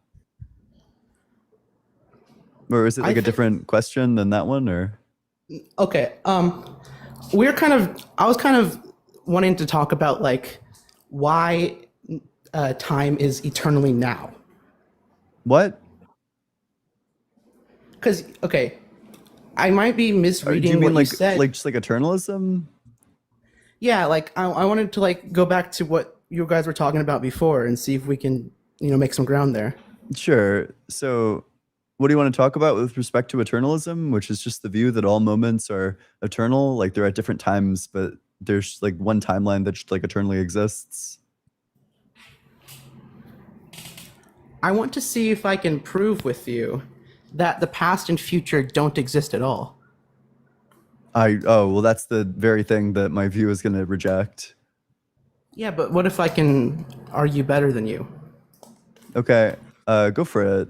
Or is it like a different question than that one, or? Okay. I was kind of wanting to talk about like why time is eternally now. What? Because okay, I might be Do misreading you mean what you said. like just like eternalism? Yeah, like I wanted to like go back to what you guys were talking about before and see if we can, make some ground there. Sure. So, what do you want to talk about with respect to eternalism, which is just the view that all moments are eternal, like they're at different times, but there's like one timeline that just like eternally exists? I want to see if I can prove with you that the past and future don't exist at all. Well, that's the very thing that my view is going to reject. Yeah, but what if I can argue better than you? Okay, go for it.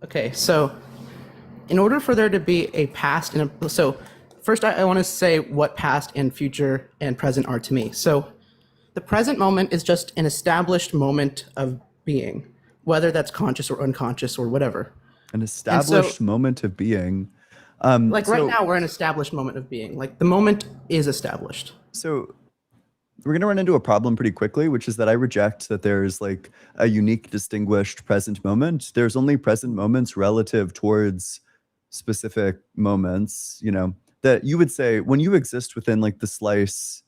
Okay, so in order for there to be a past and so first I want to say what past and future and present are to me. So the present moment is just an established moment of being, whether that's conscious or unconscious or whatever. An established moment of being. Right now we're an established moment of being. Like the moment is established. So we're going to run into a problem pretty quickly, which is that I reject that there's like a unique, distinguished present moment. There's only present moments relative towards specific moments, that you would say when you exist within like the slice,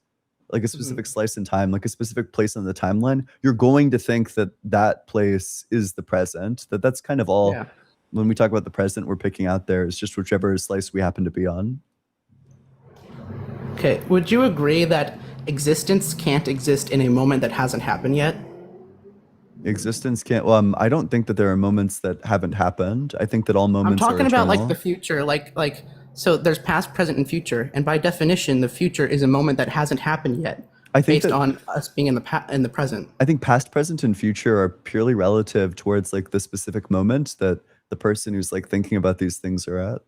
like a specific slice in time, like a specific place on the timeline, you're going to think that that place is the present, that's kind of all. Yeah. When we talk about the present, we're picking out there is just whichever slice we happen to be on. Okay, would you agree that existence can't exist in a moment that hasn't happened yet? Existence can't. I don't think that there are moments that haven't happened. I think that all I'm moments are talking about like eternal. the future, like so there's past, present, and future, and by definition, the future is a moment that hasn't happened yet, I think based that- on us being in the present. I think past, present, and future are purely relative towards like the specific moment that the person who's like thinking about these things are at.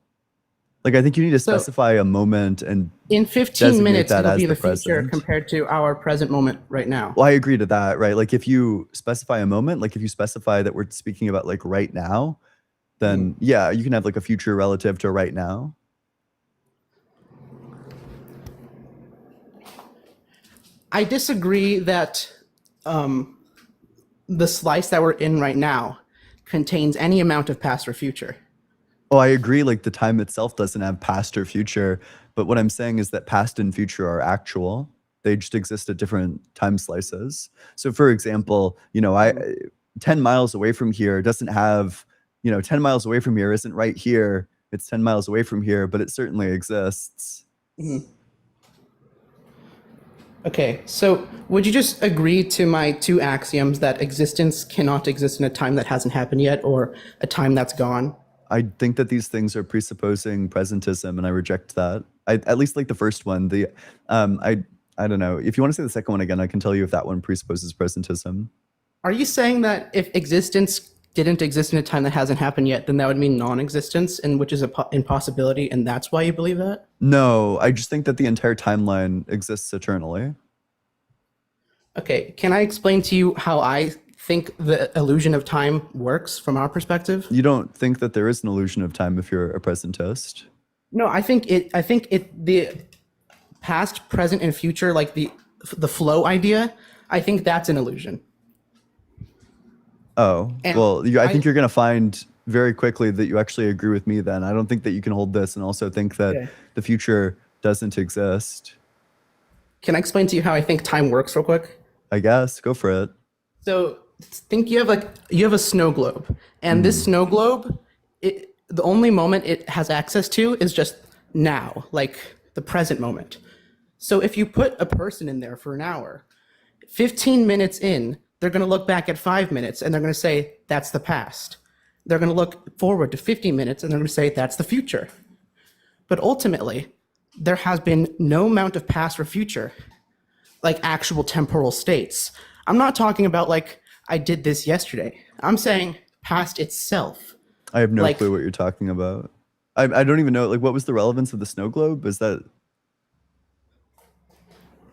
Like, I think you need to specify a moment and In 15 designate minutes, that it'll as be the the future present. compared to our present moment right now. Well, I agree to that, right? Like if you specify a moment, like if you specify that we're speaking about like right now, then yeah, you can have like a future relative to right now. I disagree that the slice that we're in right now contains any amount of past or future. Oh, I agree. Like the time itself doesn't have past or future. But what I'm saying is that past and future are actual. They just exist at different time slices. So for example, 10 miles away from here doesn't have, 10 miles away from here isn't right here. It's 10 miles away from here, but it certainly exists. Okay, so would you just agree to my two axioms that existence cannot exist in a time that hasn't happened yet or a time that's gone? I think that these things are presupposing presentism, and I reject that. At least like the first one. I don't know. If you want to say the second one again, I can tell you if that one presupposes presentism. Are you saying that if existence didn't exist in a time that hasn't happened yet, then that would mean non-existence, and which is an impossibility, and that's why you believe that? No, I just think that the entire timeline exists eternally. Okay, can I explain to you how I think the illusion of time works from our perspective? You don't think that there is an illusion of time if you're a presentist? No, I think the past, present, and future, like the flow idea, I think that's an illusion. Oh, And well, I think I- you're going to find very quickly that you actually agree with me then. I don't think that you can hold this and also think that Okay. the future doesn't exist. Can I explain to you how I think time works real quick? I guess. Go for it. So think you have a snow globe, and this snow globe, the only moment it has access to is just now, like the present moment. So if you put a person in there for an hour, 15 minutes in, they're going to look back at 5 minutes and they're going to say, that's the past. They're going to look forward to 50 minutes and they're going to say, that's the future. But ultimately, there has been no amount of past or future, like actual temporal states. I'm not talking about like, I did this yesterday. I'm saying past itself. I have no Like- clue what you're talking about. I don't even know, like, what was the relevance of the snow globe? Is that...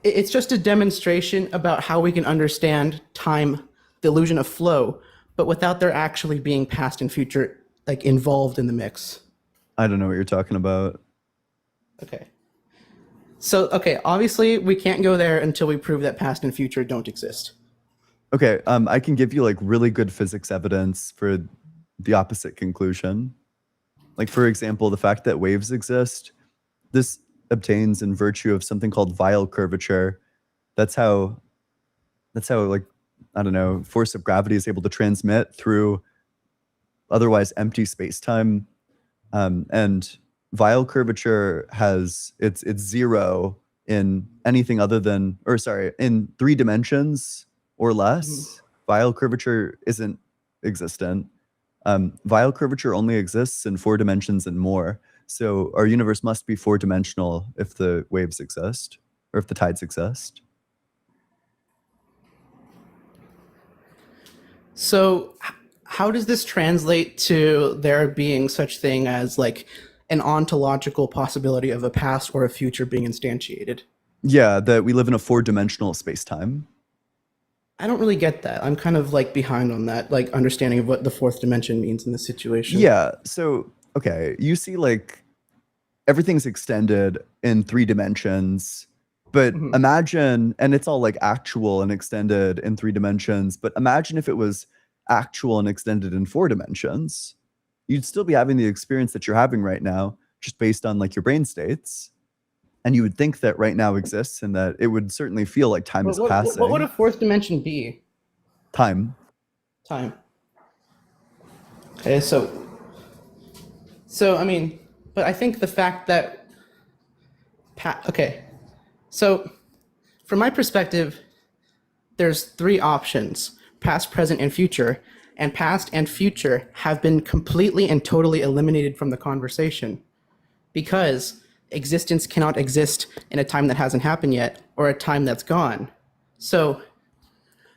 It's just a demonstration about how we can understand time, the illusion of flow, but without there actually being past and future like involved in the mix. I don't know what you're talking about. Okay. So, okay, obviously we can't go there until we prove that past and future don't exist. Okay, I can give you like really good physics evidence for the opposite conclusion. Like, for example, the fact that waves exist, this obtains in virtue of something called Weyl curvature. That's how like, I don't know, force of gravity is able to transmit through otherwise empty space-time. And Weyl curvature has, it's zero in anything other than, or sorry, in 3 dimensions or less. Weyl curvature isn't existent. Weyl curvature only exists in 4 dimensions and more. So our universe must be 4-dimensional if the waves exist, or if the tides exist. So how does this translate to there being such thing as like an ontological possibility of a past or a future being instantiated? Yeah, that we live in a 4-dimensional space-time. I don't really get that. I'm kind of like behind on that, like understanding of what the 4th dimension means in this situation. Yeah, so, okay, you see like everything's extended in 3 dimensions, but imagine, and it's all like actual and extended in 3 dimensions, but imagine if it was actual and extended in 4 dimensions. You'd still be having the experience that you're having right now, just based on like your brain states. And you would think that right now exists and that it would certainly feel like time is passing. What would a 4th dimension be? Time. Time. Okay, so I mean, but I think the fact that okay, so from my perspective, there's 3 options: past, present, and future. And past and future have been completely and totally eliminated from the conversation because existence cannot exist in a time that hasn't happened yet or a time that's gone. So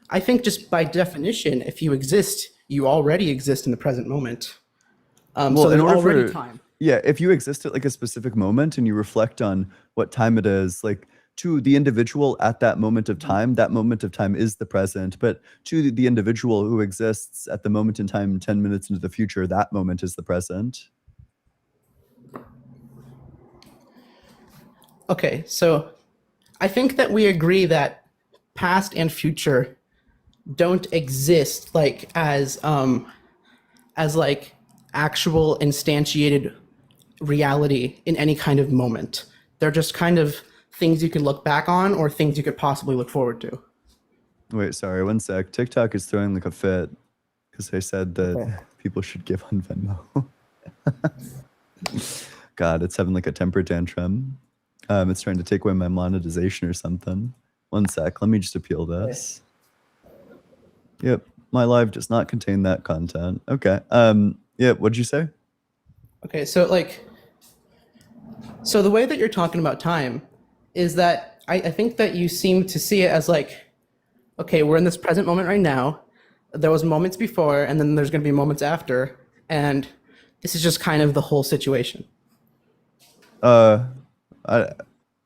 I think just by definition, if you exist, you already exist in the present moment. So there's already time. Yeah, if you exist at like a specific moment and you reflect on what time it is, like to the individual at that moment of time is the present. But to the individual who exists at the moment in time, 10 minutes into the future, that moment is the present. Okay, so I think that we agree that past and future don't exist like as like actual instantiated reality in any kind of moment. They're just kind of things you can look back on or things you could possibly look forward to. Wait, sorry, one sec. TikTok is throwing like a fit because they said that people should give on Venmo. God, it's having like a temper tantrum. It's trying to take away my monetization or something. One sec, let me just appeal this. Yep, my live does not contain that content. Okay. Yeah, what'd you say? Okay, so like, so the way that you're talking about time is that I think that you seem to see it as like, okay, we're in this present moment right now. There was moments before, and then there's going to be moments after, and this is just kind of the whole situation. I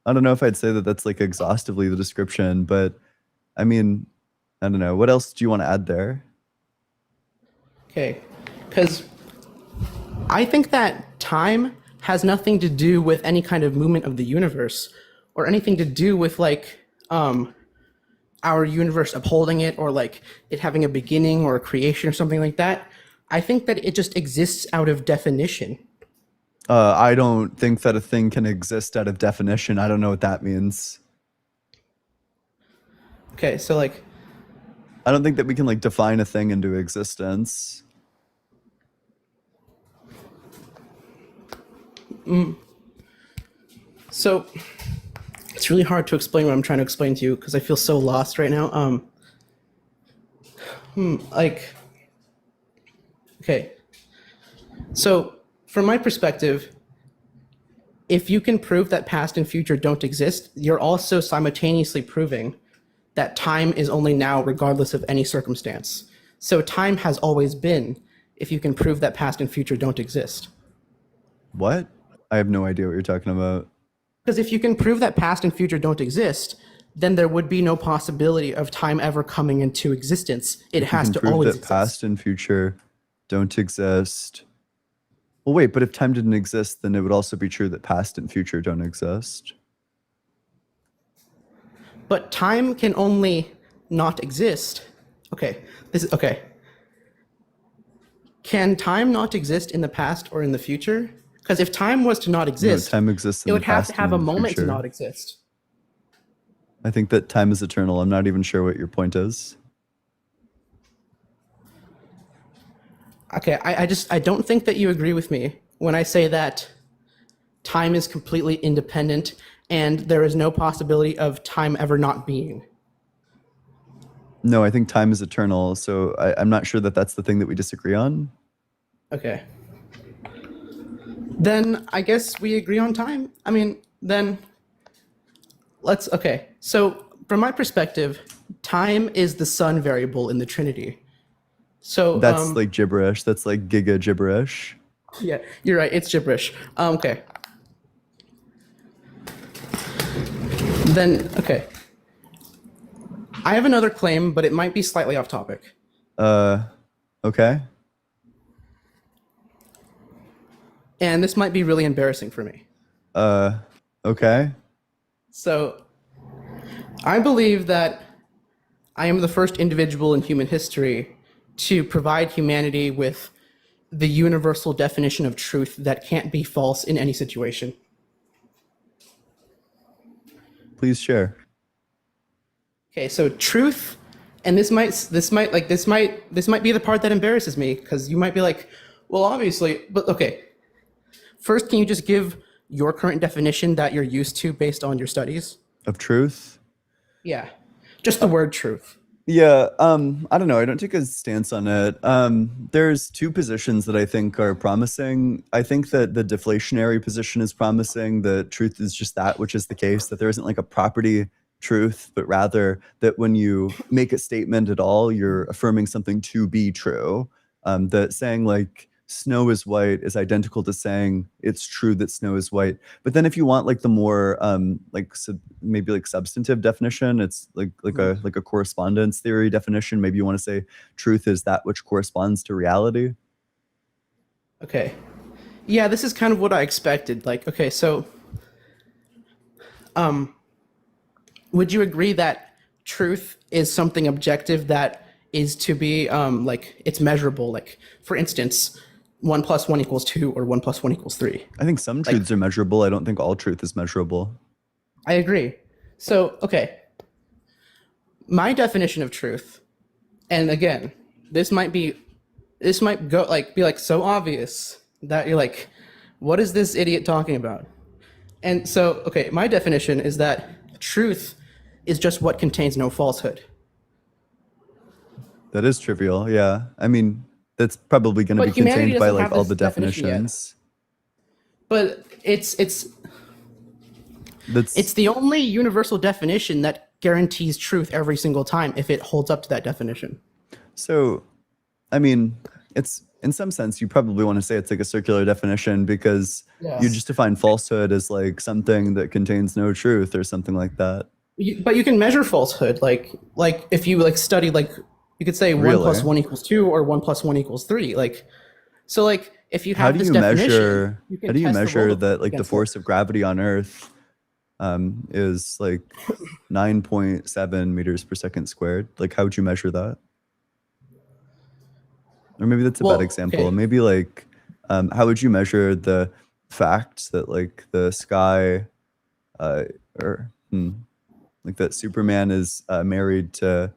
don't know if I'd say that that's like exhaustively the description, but I mean, I don't know. What else do you want to add there? Okay, because I think that time has nothing to do with any kind of movement of the universe or anything to do with like our universe upholding it or like it having a beginning or a creation or something like that. I think that it just exists out of definition. I don't think that a thing can exist out of definition. I don't know what that means. Okay, so like, I don't think that we can like define a thing into existence. So it's really hard to explain what I'm trying to explain to you because I feel so lost right now. Like, okay. So, from my perspective, if you can prove that past and future don't exist, you're also simultaneously proving that time is only now regardless of any circumstance. So time has always been if you can prove that past and future don't exist. What? I have no idea what you're talking about. Because if you can prove that past and future don't exist, then there would be no possibility of time ever coming into existence. It If you has can to prove always that exist. past and future don't exist. Well, wait, but if time didn't exist, then it would also be true that past and future don't exist. But time can only not exist. Okay, this is okay. Can time not exist in the past or in the future? Because if time was to not No, exist, time exists in it the would have past to have and a in the moment to future. not exist. I think that time is eternal. I'm not even sure what your point is. Okay, I don't think that you agree with me when I say that time is completely independent and there is no possibility of time ever not being. No, I think time is eternal. So I'm not sure that that's the thing that we disagree on. Okay. Then I guess we agree on time. I mean, then okay. So from my perspective, time is the sun variable in the Trinity. So That's like gibberish. That's like giga gibberish. yeah, you're right. It's gibberish. Okay. Then okay. I have another claim, but it might be slightly off topic. Okay. And this might be really embarrassing for me. Okay. So, I believe that I am the first individual in human history to provide humanity with the universal definition of truth that can't be false in any situation. Please share. Okay, so truth, and this might be the part that embarrasses me because you might be like, well, obviously, but okay. First, can you just give your current definition that you're used to based on your studies? Of truth? Yeah, just the word truth. Yeah, I don't know. I don't take a stance on it. There's two positions that I think are promising. I think that the deflationary position is promising. The truth is just that which is the case, that there isn't like a property truth, but rather that when you make a statement at all, you're affirming something to be true. That saying like snow is white is identical to saying it's true that snow is white. But then if you want like the more maybe like substantive definition, it's like a correspondence theory definition. Maybe you want to say truth is that which corresponds to reality. Okay. Yeah, this is kind of what I expected. Like, okay, so would you agree that truth is something objective that is to be like it's measurable? Like, for instance, 1 + 1 = 2 or 1 + 1 = 3. I think some truths are measurable. I don't think all truth is measurable. I agree. So, okay. My definition of truth, and again, this might be so obvious that you're like, what is this idiot talking about? And so, okay, my definition is that truth is just what contains no falsehood. That is trivial. Yeah. I mean, that's probably going to be But humanity contained by doesn't like have all this the definition yet. definitions. But it's the only universal definition that guarantees truth every single time if it holds up to that definition. So, I mean, it's in some sense you probably want to say it's like a circular definition because you Yes. just define falsehood as like something that contains no truth or something like that. But you can measure falsehood, like if you like study, like you could say 1 Really? + 1 = 2 or 1 + 1 = 3. Like, so like if you How have do this you definition, measure? you can How do you test the measure role that like the against it. force of gravity on Earth is like 9.7 meters per second squared? Like, how would you measure that? Or maybe that's a Well, bad example. okay. Maybe like, how would you measure the fact that like the sky, like that Superman is married to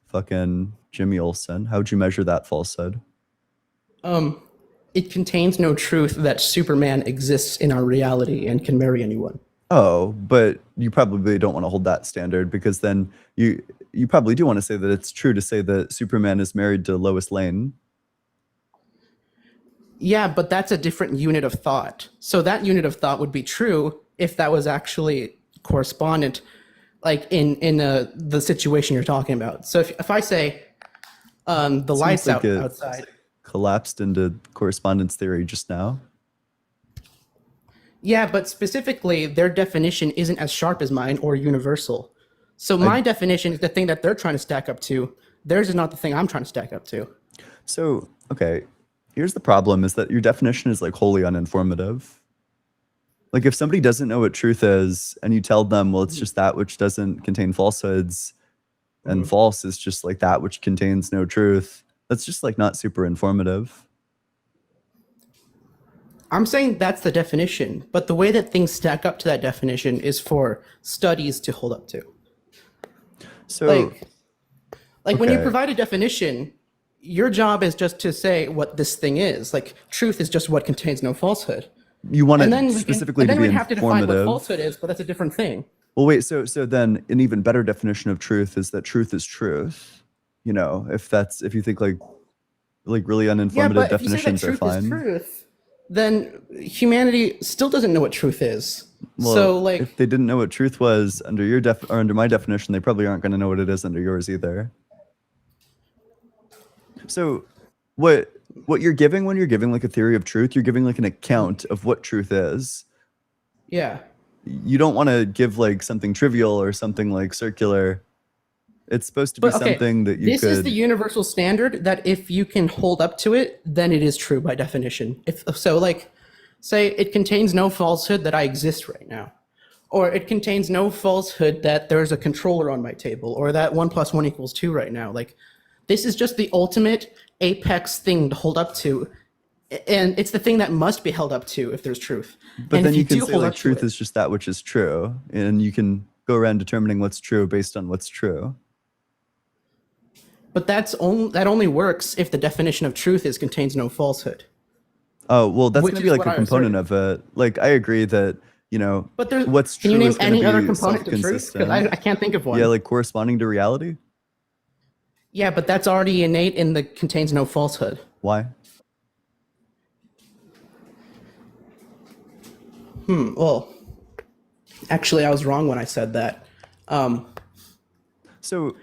fucking Jimmy Olsen? How would you measure that falsehood? It contains no truth that Superman exists in our reality and can marry anyone. Oh, but you probably don't want to hold that standard because then you probably do want to say that it's true to say that Superman is married to Lois Lane. Yeah, but that's a different unit of thought. So that unit of thought would be true if that was actually correspondent, like in the situation you're talking about. So if I say the Seems lights like it outside. collapsed into correspondence theory just now. Yeah, but specifically, their definition isn't as sharp as mine or universal. So my definition is the thing that they're trying to stack up to. Theirs is not the thing I'm trying to stack up to. So, okay, here's the problem is that your definition is like wholly uninformative. Like if somebody doesn't know what truth is and you tell them, well, it's just that which doesn't contain falsehoods and false is just like that which contains no truth. That's just like not super informative. I'm saying that's the definition, but the way that things stack up to that definition is for studies to hold up to. So, like when you okay. provide a definition, your job is just to say what this thing is. Like truth is just what contains no falsehood. You want And it then specifically and to then be we'd have to define what informative. falsehood is, but that's a different thing. Well, wait, so then an even better definition of truth is that truth is truth. You know, if you think like really Yeah, uninformative but if you say that definitions are truth is fine. truth, then humanity still doesn't know what truth is. Well, So like if they didn't know what truth was under your or under my definition, they probably aren't going to know what it is under yours either. So what you're giving when you're giving like a theory of truth, you're giving like an account of what truth is. yeah. You don't want to give like something trivial or something like circular. It's supposed to be But okay, something that you this could is the universal standard that if you can hold up to it, then it is true by definition. If so, like, say it contains no falsehood that I exist right now, or it contains no falsehood that there's a controller on my table, or that 1 + 1 = 2 right now. Like, this is just the ultimate apex thing to hold up to, and it's the thing that must be held up to if there's truth. But And then if you can do say hold like up to truth it- is just that which is true, and you can go around determining what's true based on what's true. But that only works if the definition of truth is contains no falsehood. Oh, well, that's Which going to be is like what a I component of it. Like, I agree that, you know, But there's, what's can true you name is going to any be other component to truth? Because self-consistent. I can't think of one. Yeah, like corresponding to reality. Yeah, but that's already innate in the contains no falsehood. Why? Well, actually, I was wrong when I said that. So,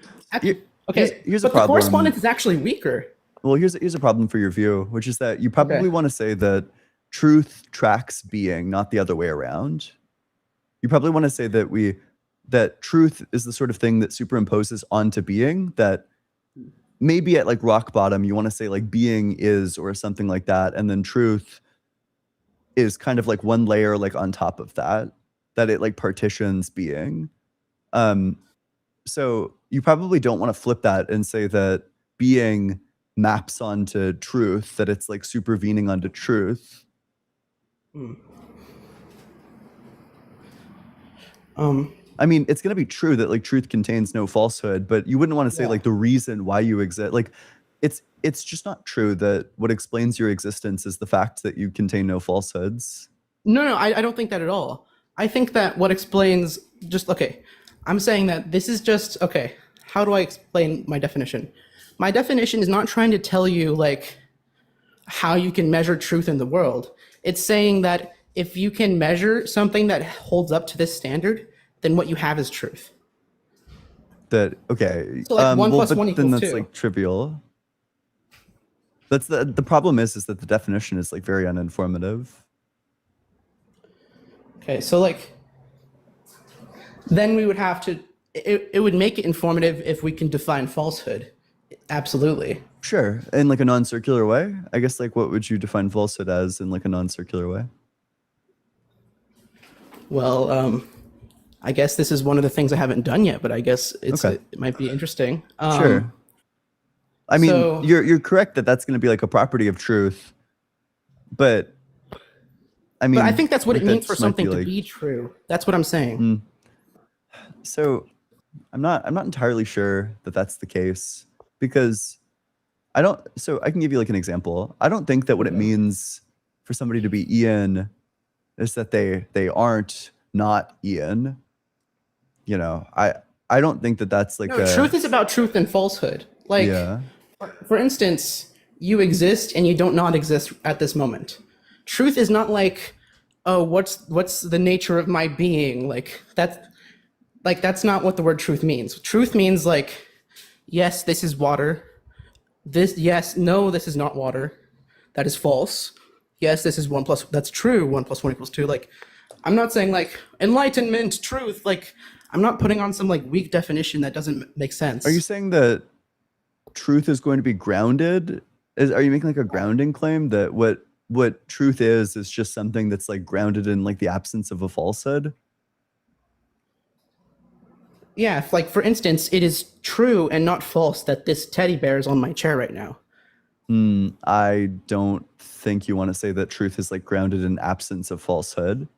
Okay, here's but a problem. the correspondence is actually weaker. Well, here's a problem for your view, which is that you probably Okay. want to say that truth tracks being, not the other way around. You probably want to say that truth is the sort of thing that superimposes onto being, that maybe at like rock bottom you want to say like being is or something like that, and then truth is kind of like one layer like on top of that it like partitions being. So you probably don't want to flip that and say that being maps onto truth, that it's like supervening onto truth. I mean, it's going to be true that like truth contains no falsehood, but you wouldn't want to say like the reason why you exist. Like it's just not true that what explains your existence is the fact that you contain no falsehoods. No, I don't think that at all. I think that what explains I'm saying that this is just how do I explain my definition? My definition is not trying to tell you like how you can measure truth in the world. It's saying that if you can measure something that holds up to this standard, then what you have is truth. That okay. So, like, 1 + but 1 then = that's 2. like trivial. That's the problem is that the definition is like very uninformative. Okay, so like then we would have to it would make it informative if we can define falsehood. Absolutely. Sure, in like a non-circular way. I guess like what would you define falsehood as in like a non-circular way? Well, I guess this is one of the things I haven't done yet, but I guess it might be interesting. Sure. I mean, so- you're correct that that's going to be like a property of truth, but I mean, but I think that's what like, it means that for just might something to like- be true. That's what I'm saying. So I'm not entirely sure that that's the case because I can give you like an example. I don't think that what it means for somebody to be Ian is that they aren't not Ian. You know, I don't think that that's like No, truth is about truth and falsehood. Like, yeah. for instance, you exist and you don't not exist at this moment. Truth is not like, oh, what's the nature of my being? Like that's not what the word truth means. Truth means like, yes, this is water. This is not water. That is false. Yes, this is 1 plus, that's true. 1 plus 1 equals 2. Like, I'm not saying like enlightenment, truth. Like, I'm not putting on some like weak definition that doesn't make sense. Are you saying that truth is going to be grounded? Are you making like a grounding claim that what truth is just something that's like grounded in like the absence of a falsehood? Yeah, if, like for instance, it is true and not false that this teddy bear is on my chair right now. I don't think you want to say that truth is like grounded in absence of falsehood.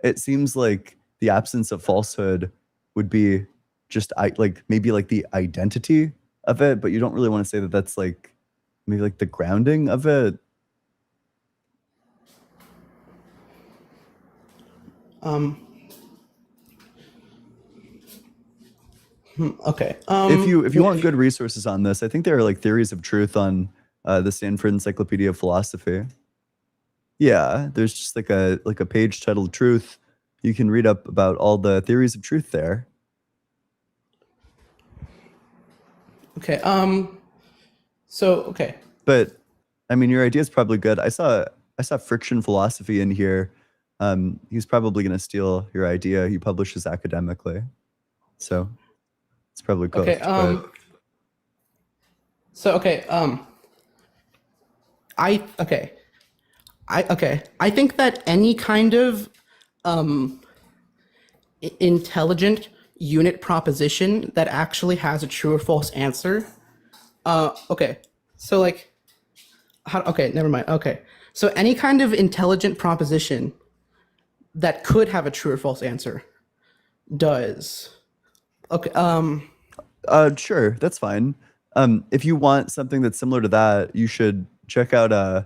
It seems like the absence of falsehood would be just like maybe like the identity of it, but you don't really want to say that that's like maybe like the grounding of it. Okay. If you want good resources on this, I think there are like theories of truth on the Stanford Encyclopedia of Philosophy. Yeah, there's just like a page titled "Truth." You can read up about all the theories of truth there. Okay. Okay. But I mean, your idea is probably good. I saw Friction Philosophy in here. He's probably going to steal your idea. He publishes academically, so it's probably cool. Okay. I think that any kind of intelligent unit proposition that actually has a true or false answer. Never mind. Okay. So any kind of intelligent proposition that could have a true or false answer does. Okay. Sure, that's fine. If you want something that's similar to that, you should check out I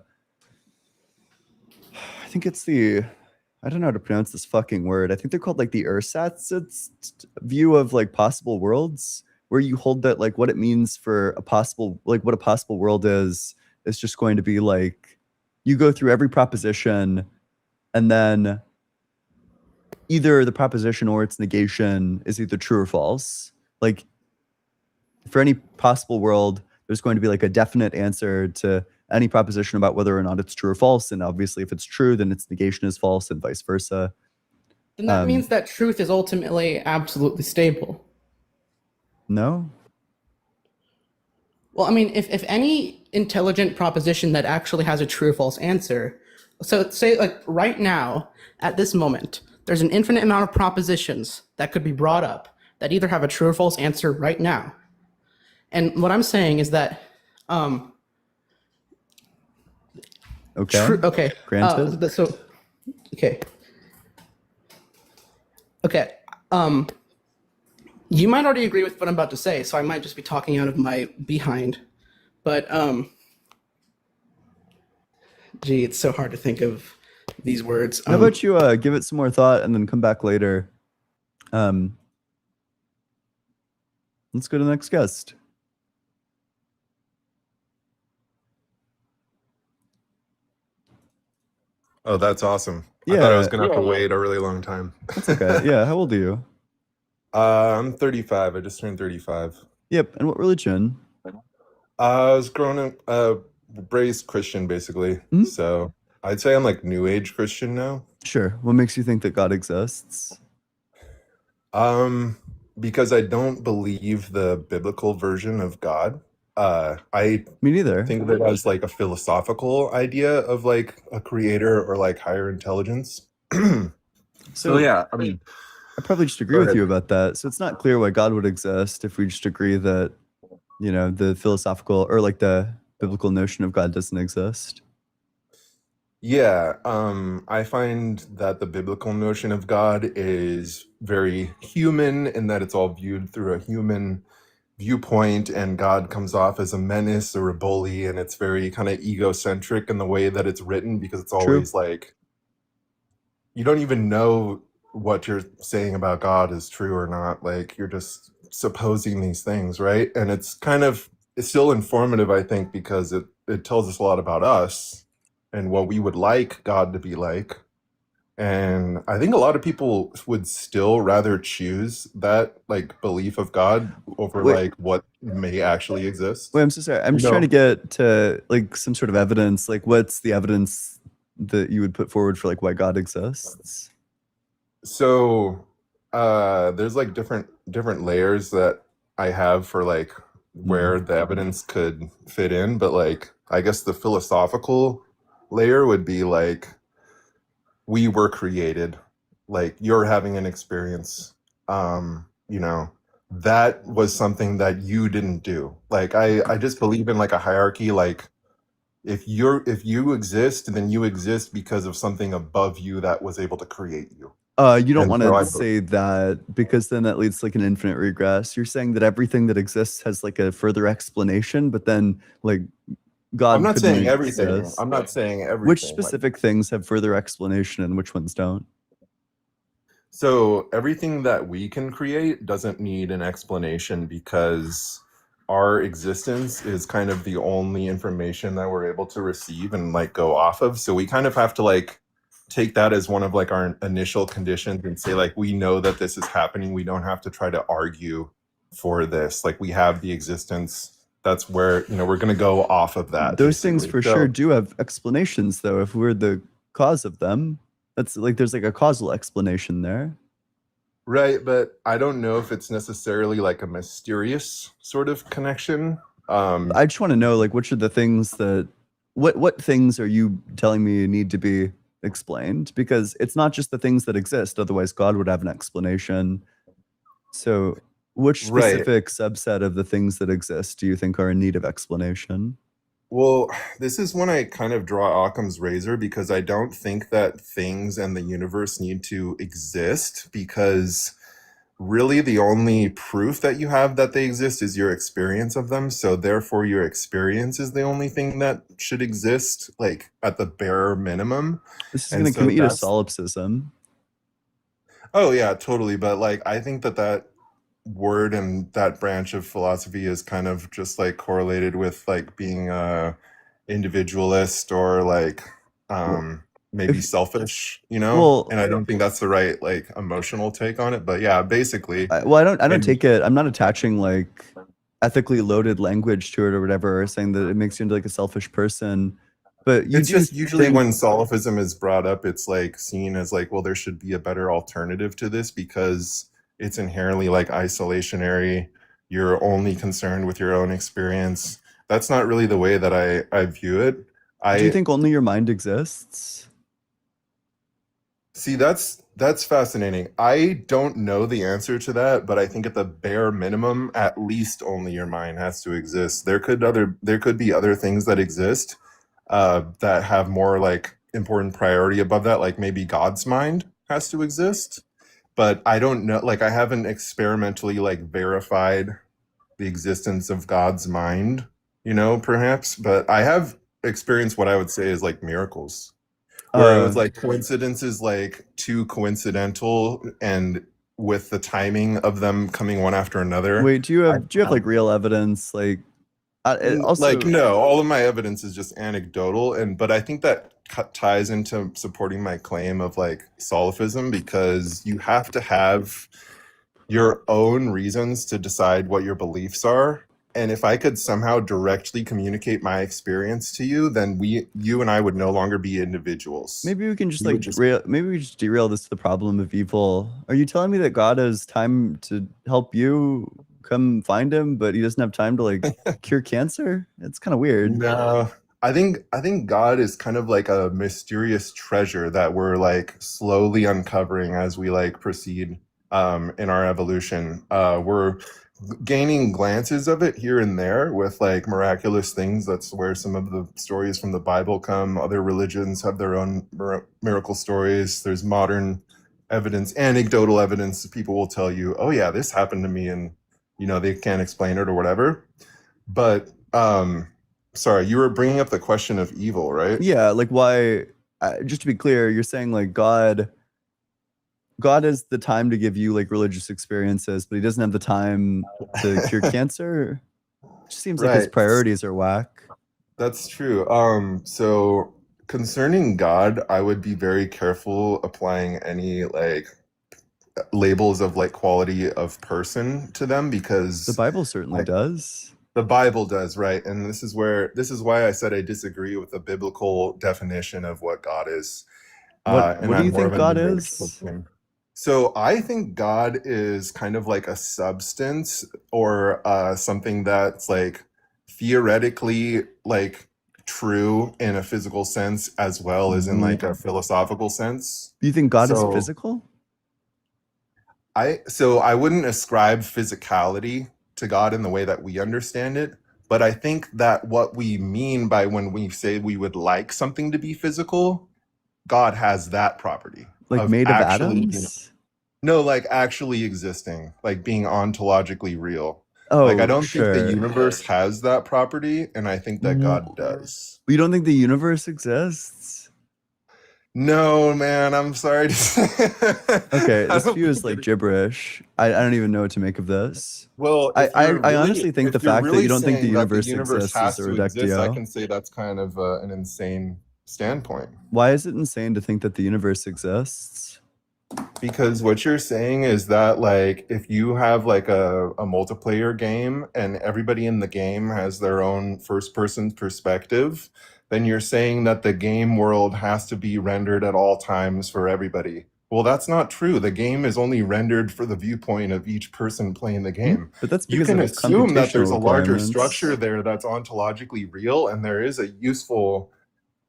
think it's I don't know how to pronounce this fucking word. I think they're called like the ersatz view of like possible worlds, where you hold that like what it means for a possible, like what a possible world is just going to be like, you go through every proposition and then either the proposition or its negation is either true or false. Like for any possible world, there's going to be like a definite answer to any proposition about whether or not it's true or false. And obviously if it's true, then its negation is false and vice versa. Then that means that truth is ultimately absolutely stable. No? Well, I mean, if any intelligent proposition that actually has a true or false answer, so say like right now, at this moment, there's an infinite amount of propositions that could be brought up that either have a true or false answer right now. And what I'm saying is that, okay. Granted. You might already agree with what I'm about to say, so I might just be talking out of my behind. But it's so hard to think of these words. How about you give it some more thought and then come back later? Let's go to the next guest. Oh, that's awesome. I thought I was going to have to wait a really long time. That's okay. Yeah, how old are you? I'm 35. I just turned 35. Yep. And what religion? I was growing up, raised Christian, basically. So I'd say I'm like New Age Christian now. Sure. What makes you think that God exists? Because I don't believe the biblical version of God. Me neither. Think of it as like a philosophical idea of like a creator or like higher intelligence. So yeah, I mean, I probably just agree with you about that. So it's not clear why God would exist if we just agree that, you know, the philosophical or like the biblical notion of God doesn't exist. Yeah, I find that the biblical notion of God is very human in that it's all viewed through a human viewpoint, and God comes off as a menace or a bully, and it's very kind of egocentric in the way that it's written because it's always like you don't even know what you're saying about God is true or not. Like you're just supposing these things, right? And it's still informative, I think, because it tells us a lot about us and what we would like God to be like. And I think a lot of people would still rather choose that like belief of God over Wait, like what may actually exist. wait, I'm so sorry. I'm You just trying to know, get to like some sort of evidence. Like, what's the evidence that you would put forward for like why God exists? so there's like different layers that I have for like where the evidence could fit in, but like I guess the philosophical layer would be like we were created, like you're having an experience, you know, that was something that you didn't do. Like I just believe in like a hierarchy. Like if you exist, then you exist because of something above you that was able to create you. You don't And want so to say that because then that leads to like an infinite regress. You're saying that everything that exists has like a further explanation, but then like I'm God not couldn't saying everything. exist. I'm not saying Which everything. Like specific things have further explanation and which ones don't? so everything that we can create doesn't need an explanation because our existence is kind of the only information that we're able to receive and like go off of. So we kind of have to like take that as one of like our initial conditions and say like we know that this is happening. We don't have to try to argue for this. Like we have the existence. That's where, you know, we're going to go off of that Those things basically. for sure So do have explanations, though. If we're the cause of them, that's like there's like a causal explanation there. right, but I don't know if it's necessarily like a mysterious sort of connection. I just want to know, like, which are the things that what things are you telling me need to be explained? Because it's not just the things that exist, otherwise God would have an explanation. So which Right. specific subset of the things that exist do you think are in need of explanation? Well, this is when I kind of draw Occam's razor because I don't think that things and the universe need to exist because really the only proof that you have that they exist is your experience of them. So therefore your experience is the only thing that should exist, like at the bare minimum. This is And going to so commit you to that's solipsism. oh yeah, totally. But like I think that word and that branch of philosophy is kind of just like correlated with like being a individualist or like maybe If selfish, you know? well, And I don't think that's the right like emotional take on it. But yeah, basically, well, I don't and take it. I'm not attaching like ethically loaded language to it or whatever, or saying that it makes you into like a selfish person. But you it's do just usually think when solipsism is brought up, it's like seen as like, well, there should be a better alternative to this because it's inherently like isolationary. You're only concerned with your own experience. That's not really the way that I view it. do you I think only your mind exists? see that's fascinating. I don't know the answer to that, but I think at the bare minimum, at least only your mind has to exist. There could be other things that exist that have more like important priority above that, like maybe God's mind has to exist. But I don't know, like I haven't experimentally like verified the existence of God's mind, you know, perhaps, but I have experienced what I would say is like miracles, where it was like coincidences like too coincidental and with the timing of them coming one after another. Wait, do you have like real evidence? Like, it Like also no, all of my evidence is just anecdotal, but I think that ties into supporting my claim of like solipsism because you have to have your own reasons to decide what your beliefs are. And if I could somehow directly communicate my experience to you, then you and I would no longer be individuals. maybe we can just We would like just maybe we just derail this to the problem of evil. Are you telling me that God has time to help you come find him, but he doesn't have time to like cure cancer? It's kind of weird. No, I think God is kind of like a mysterious treasure that we're like slowly uncovering as we like proceed in our evolution. We're gaining glances of it here and there with like miraculous things. That's where some of the stories from the Bible come. Other religions have their own miracle stories. There's modern evidence, anecdotal evidence. People will tell you, "Oh yeah, this happened to me," and you know they can't explain it or whatever. But sorry, you were bringing up the question of evil, right? Yeah, like why? Just to be clear, you're saying like God God has the time to give you like religious experiences, but he doesn't have the time to cure cancer. It just seems like his Right. priorities are whack. That's true. So concerning God, I would be very careful applying any like labels of like quality of person to them The because Bible certainly does. the Bible does, right? And this is why I said I disagree with the biblical definition of what God is. What And do you I'm more think of a God numerical is? thing. So I think God is kind of like a substance or something that's like theoretically like true in a physical sense as well as in like a philosophical sense. You think God is So physical? I wouldn't ascribe physicality to God in the way that we understand it, but I think that what we mean by when we say we would like something to be physical, God has that property Like of made of actually atoms? no, like actually existing, like being ontologically real. Like I Oh, don't think the sure. universe has that property, and I think that God does. You don't think the universe exists? No, man, I'm sorry to say. Okay, I this don't view is think like gibberish. I don't even know what to make of this. Well, I honestly think the fact that you don't think the saying that the universe universe exists has is a to exist, I reductio. can say that's kind of an insane standpoint. Why is it insane to think that the universe exists? Because what you're saying is that like if you have like a multiplayer game and everybody in the game has their own first person perspective, then you're saying that the game world has to be rendered at all times for everybody. Well, that's not true. The game is only rendered for the viewpoint of each person playing the game. But that's You because can of assume that there's computational a larger requirements. structure there that's ontologically real, and there is a useful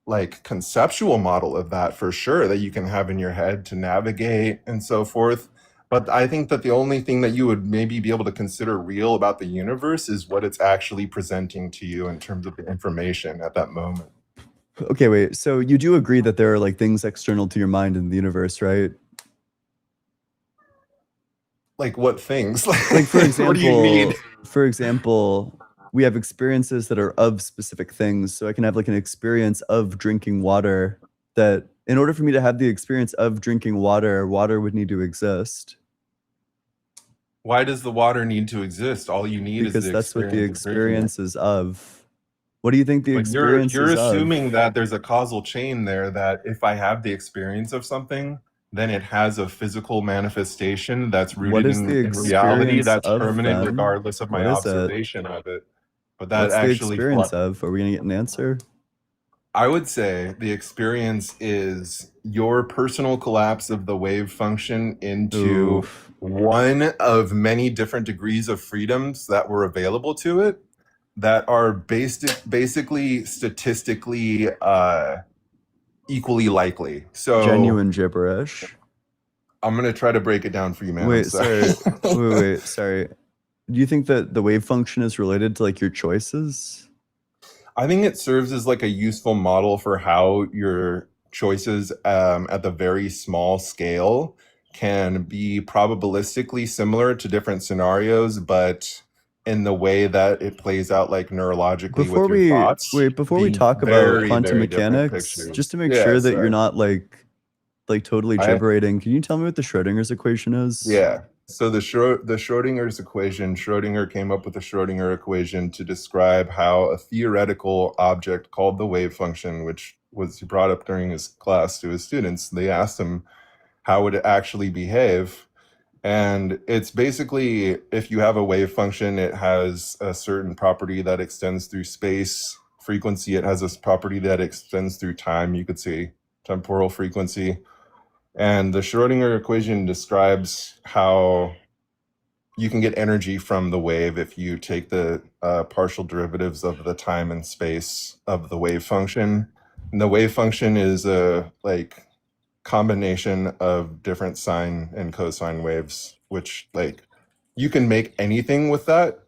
like conceptual model of that for sure that you can have in your head to navigate and so forth. But I think that the only thing that you would maybe be able to consider real about the universe is what it's actually presenting to you in terms of the information at that moment. Okay, wait. So you do agree that there are like things external to your mind in the universe, right? Like what things? Like for What do you mean? example, we have experiences that are of specific things. So I can have like an experience of drinking water that in order for me to have the experience of drinking water, water would need to exist. Why does the water need to exist? All you need Because is the that's what the experience of drinking it. experience is of. What do you think the But experience you're is of? assuming that there's a causal chain there that if I have the experience of something, then it has a physical manifestation that's What rooted is the in reality experience that's of permanent then? regardless of my What is it? observation of it. But that What's the actually experience of? Are we gonna get an answer? I would say the experience is your personal collapse of the wave function into Oof. one of many different degrees of freedoms that were available to it that are basically statistically equally likely. So Genuine gibberish. I'm gonna try to break it down for you, man. I'm Wait, sorry. sorry. wait, sorry. Do you think that the wave function is related to like your choices? I think it serves as like a useful model for how your choices at the very small scale can be probabilistically similar to different scenarios, but in the way that it plays out like neurologically Before with your we thoughts, before we being talk about very, quantum very different mechanics, pictures. just to make Yeah, sure that you're sorry. not like totally I gibberating, can you tell me what the Schrodinger's equation is? Yeah. So the Schrodinger's equation, Schrodinger came up with the Schrodinger equation to describe how a theoretical object called the wave function, which was brought up during his class to his students, they asked him how would it actually behave. And it's basically, if you have a wave function, it has a certain property that extends through space. Frequency, it has this property that extends through time, you could say temporal frequency. And the Schrodinger equation describes how you can get energy from the wave if you take the partial derivatives of the time and space of the wave function. And the wave function is a like combination of different sine and cosine waves, which like you can make anything with that.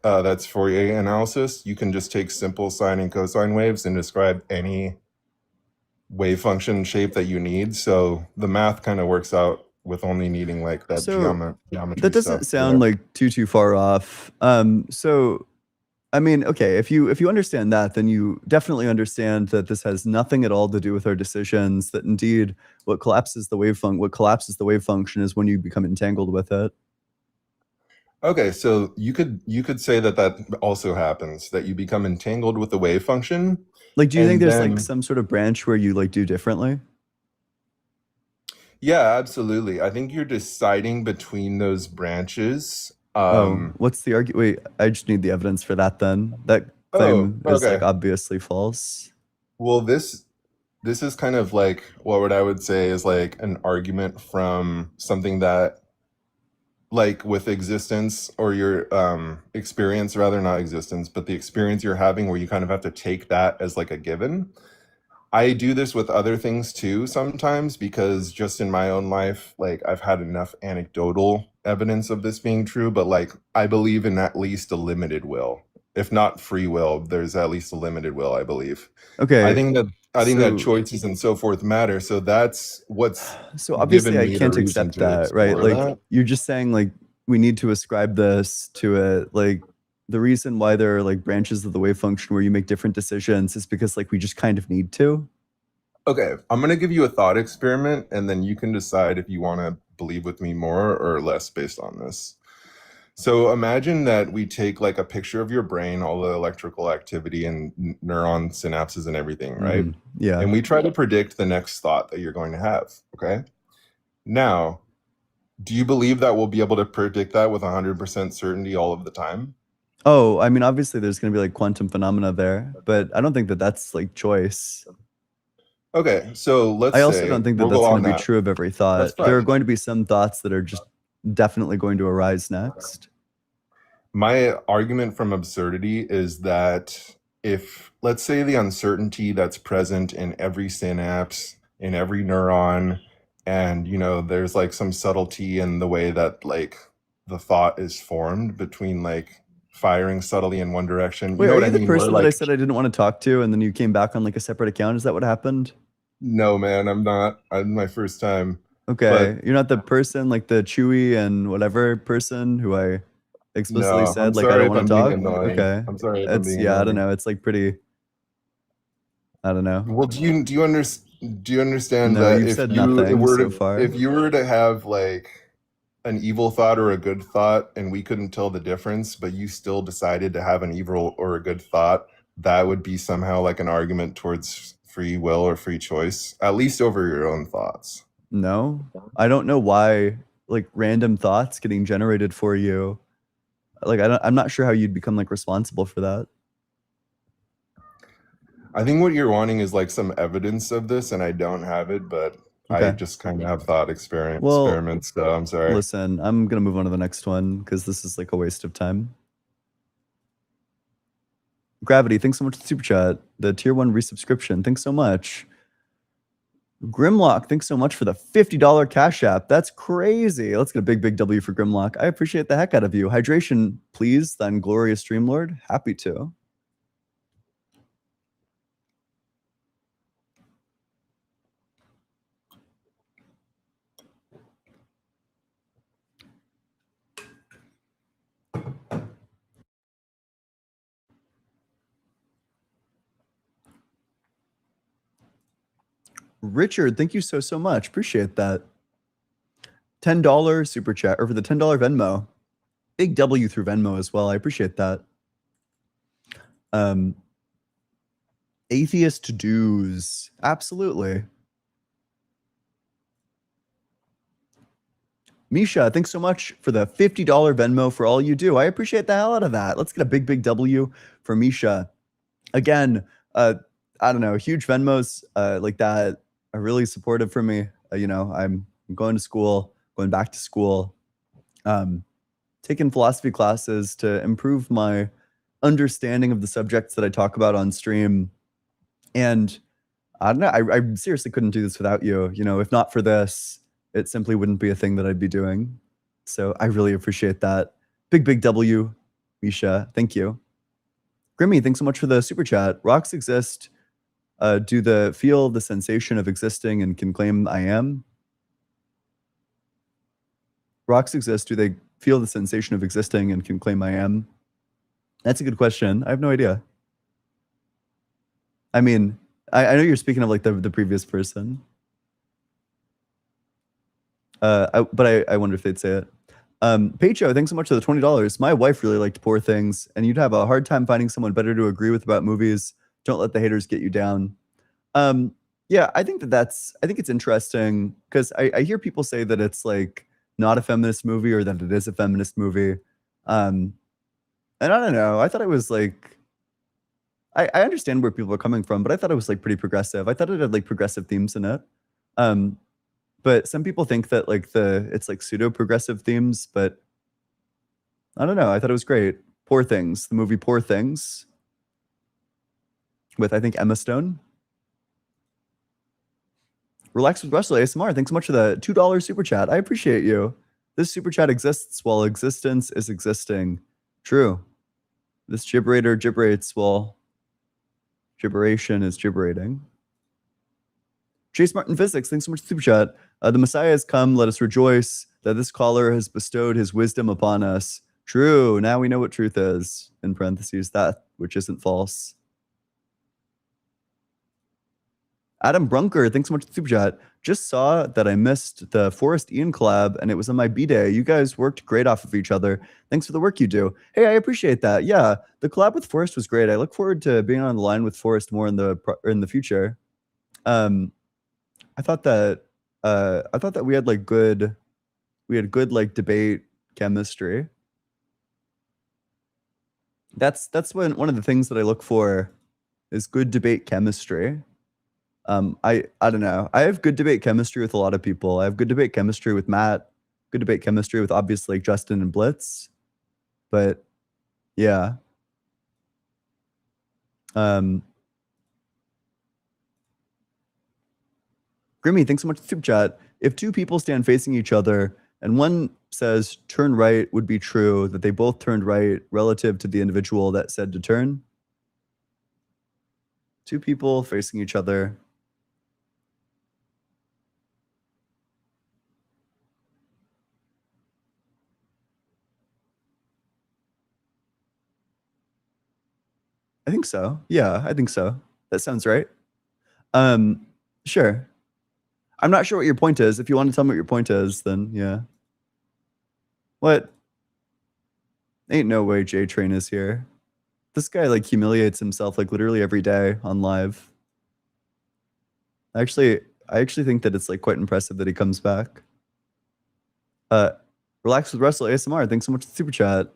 That's Fourier analysis. You can just take simple sine and cosine waves and describe any wave function shape that you need. So the math kind of works out with only needing like that So geometry that doesn't stuff. sound like too far off. So I mean, okay, if you understand that, then you definitely understand that this has nothing at all to do with our decisions. That indeed, what collapses the wave function is when you become entangled with it. Okay, so you could say that that also happens, that you become entangled with the wave function, Like, do you think and there's like then some sort of branch where you like do differently? yeah, absolutely. I think you're deciding between those branches. Oh, what's the argument? Wait, I just need the evidence for that then. That Oh, claim is like okay. obviously false. Well, this is kind of like what I would say is like an argument from something that like with existence or your experience, rather, not existence, but the experience you're having where you kind of have to take that as like a given. I do this with other things too sometimes because just in my own life, like I've had enough anecdotal evidence of this being true, but like I believe in at least a limited will. If not free will, there's at least a limited will, I believe. I Okay, think that so choices and so forth matter. So that's what's so obviously given I me the can't reason accept to that, right? explore Like that. you're just saying like we need to ascribe this to it. Like the reason why there are like branches of the wave function where you make different decisions is because like we just kind of need to. Okay, I'm gonna give you a thought experiment, and then you can decide if you want to believe with me more or less based on this. So imagine that we take like a picture of your brain, all the electrical activity and neuron synapses and everything, right? Yeah. And we try to predict the next thought that you're going to have, okay? Now, do you believe that we'll be able to predict that with 100% certainty all of the time? Oh, I mean, obviously there's going to be like quantum phenomena there, but I don't think that that's like choice. Okay, so let's I also say don't think that we'll that's go going on to be that. true of every That's thought. There are fine. going to be some thoughts that are just definitely going to arise next. My argument from absurdity is that if, let's say, the uncertainty that's present in every synapse, in every neuron, and there's like some subtlety in the way that like the thought is formed between like firing subtly in one direction. You Wait, know are what I you the mean? Where person that I like, said I didn't want to talk to, and then you came back on like a separate account? Is that what happened? no, man, I'm not. I'm my first time. Okay, But you're not the person like the Chewy and whatever person who I explicitly no, I'm said like I sorry don't if want I'm to being talk. annoying. Okay, I'm sorry if I'm it's being yeah, I don't annoying. know. It's like pretty. I don't know. Well, do you understand No, that you've said nothing so far. if you were to have like an evil thought or a good thought and we couldn't tell the difference, but you still decided to have an evil or a good thought, that would be somehow like an argument towards free will or free choice, at least over your own thoughts. No, I don't know why like random thoughts getting generated for you. Like I'm not sure how you'd become like responsible for that. I think what you're wanting is like some evidence of this, and I don't have it, but I Okay. just kind of have thought Well, experiments, so I'm sorry. listen, I'm gonna move on to the next one because this is like a waste of time. Gravity, thanks so much for the super chat. The tier 1 resubscription, thanks so much. Grimlock, thanks so much for the $50 cash app. That's crazy. Let's get a big W for Grimlock. I appreciate the heck out of you. Hydration, please, then glorious Streamlord. Happy to. Richard, thank you so much. Appreciate that. $10 super chat, or for the $10 Venmo. Big W through Venmo as well. I appreciate that. Atheist dues. Absolutely. Misha, thanks so much for the $50 Venmo for all you do. I appreciate the hell out of that. Let's get a big W for Misha. Again, I don't know, huge Venmos like that are really supportive for me. I'm going to school, going back to school, taking philosophy classes to improve my understanding of the subjects that I talk about on stream. And I don't know, I seriously couldn't do this without you. If not for this, it simply wouldn't be a thing that I'd be doing. So I really appreciate that. Big W, Misha. Thank you. Grimmy, thanks so much for the super chat. Rocks exist. Do the feel the sensation of existing and can claim I am? Rocks exist. Do they feel the sensation of existing and can claim I am? That's a good question. I have no idea. I mean, I know you're speaking of like the previous person. But I wonder if they'd say it. Pecho, thanks so much for the $20. My wife really liked Poor Things, and you'd have a hard time finding someone better to agree with about movies. Don't let the haters get you down. Yeah, I think it's interesting because I hear people say that it's like not a feminist movie or that it is a feminist movie. And I don't know. I thought it was like I understand where people are coming from, but I thought it was like pretty progressive. I thought it had like progressive themes in it. But some people think that like it's like pseudo progressive themes, but I don't know. I thought it was great. Poor Things, the movie Poor Things, with I think Emma Stone. Relax with Russell ASMR. Thanks so much for the $2 super chat. I appreciate you. This super chat exists while existence is existing. True. This gibberator gibberates while gibberation is gibberating. Chase Martin Physics, thanks so much for the super chat. The Messiah has come, let us rejoice that this caller has bestowed his wisdom upon us. True, now we know what truth is, in parentheses, that which isn't false. Adam Brunker, thanks so much for the super chat. Just saw that I missed the Forrest Ian collab, and it was on my B-Day. You guys worked great off of each other. Thanks for the work you do. Hey, I appreciate that. Yeah, the collab with Forrest was great. I look forward to being on the line with Forrest more in the future. I thought that we had like good like debate chemistry. That's one of the things that I look for is good debate chemistry. I don't know. I have good debate chemistry with a lot of people. I have good debate chemistry with Matt, good debate chemistry with obviously like Justin and Blitz. But yeah. Grimmy, thanks so much for the super chat. If two people stand facing each other and one says turn right, would be true that they both turned right relative to the individual that said to turn. Two people facing each other. I think so. Yeah, I think so. That sounds right. Sure. I'm not sure what your point is. If you want to tell me what your point is, then yeah. What? Ain't no way J-Train is here. This guy like humiliates himself like literally every day on live. I actually think that it's like quite impressive that he comes back. Relax with Russell ASMR. Thanks so much for the super chat.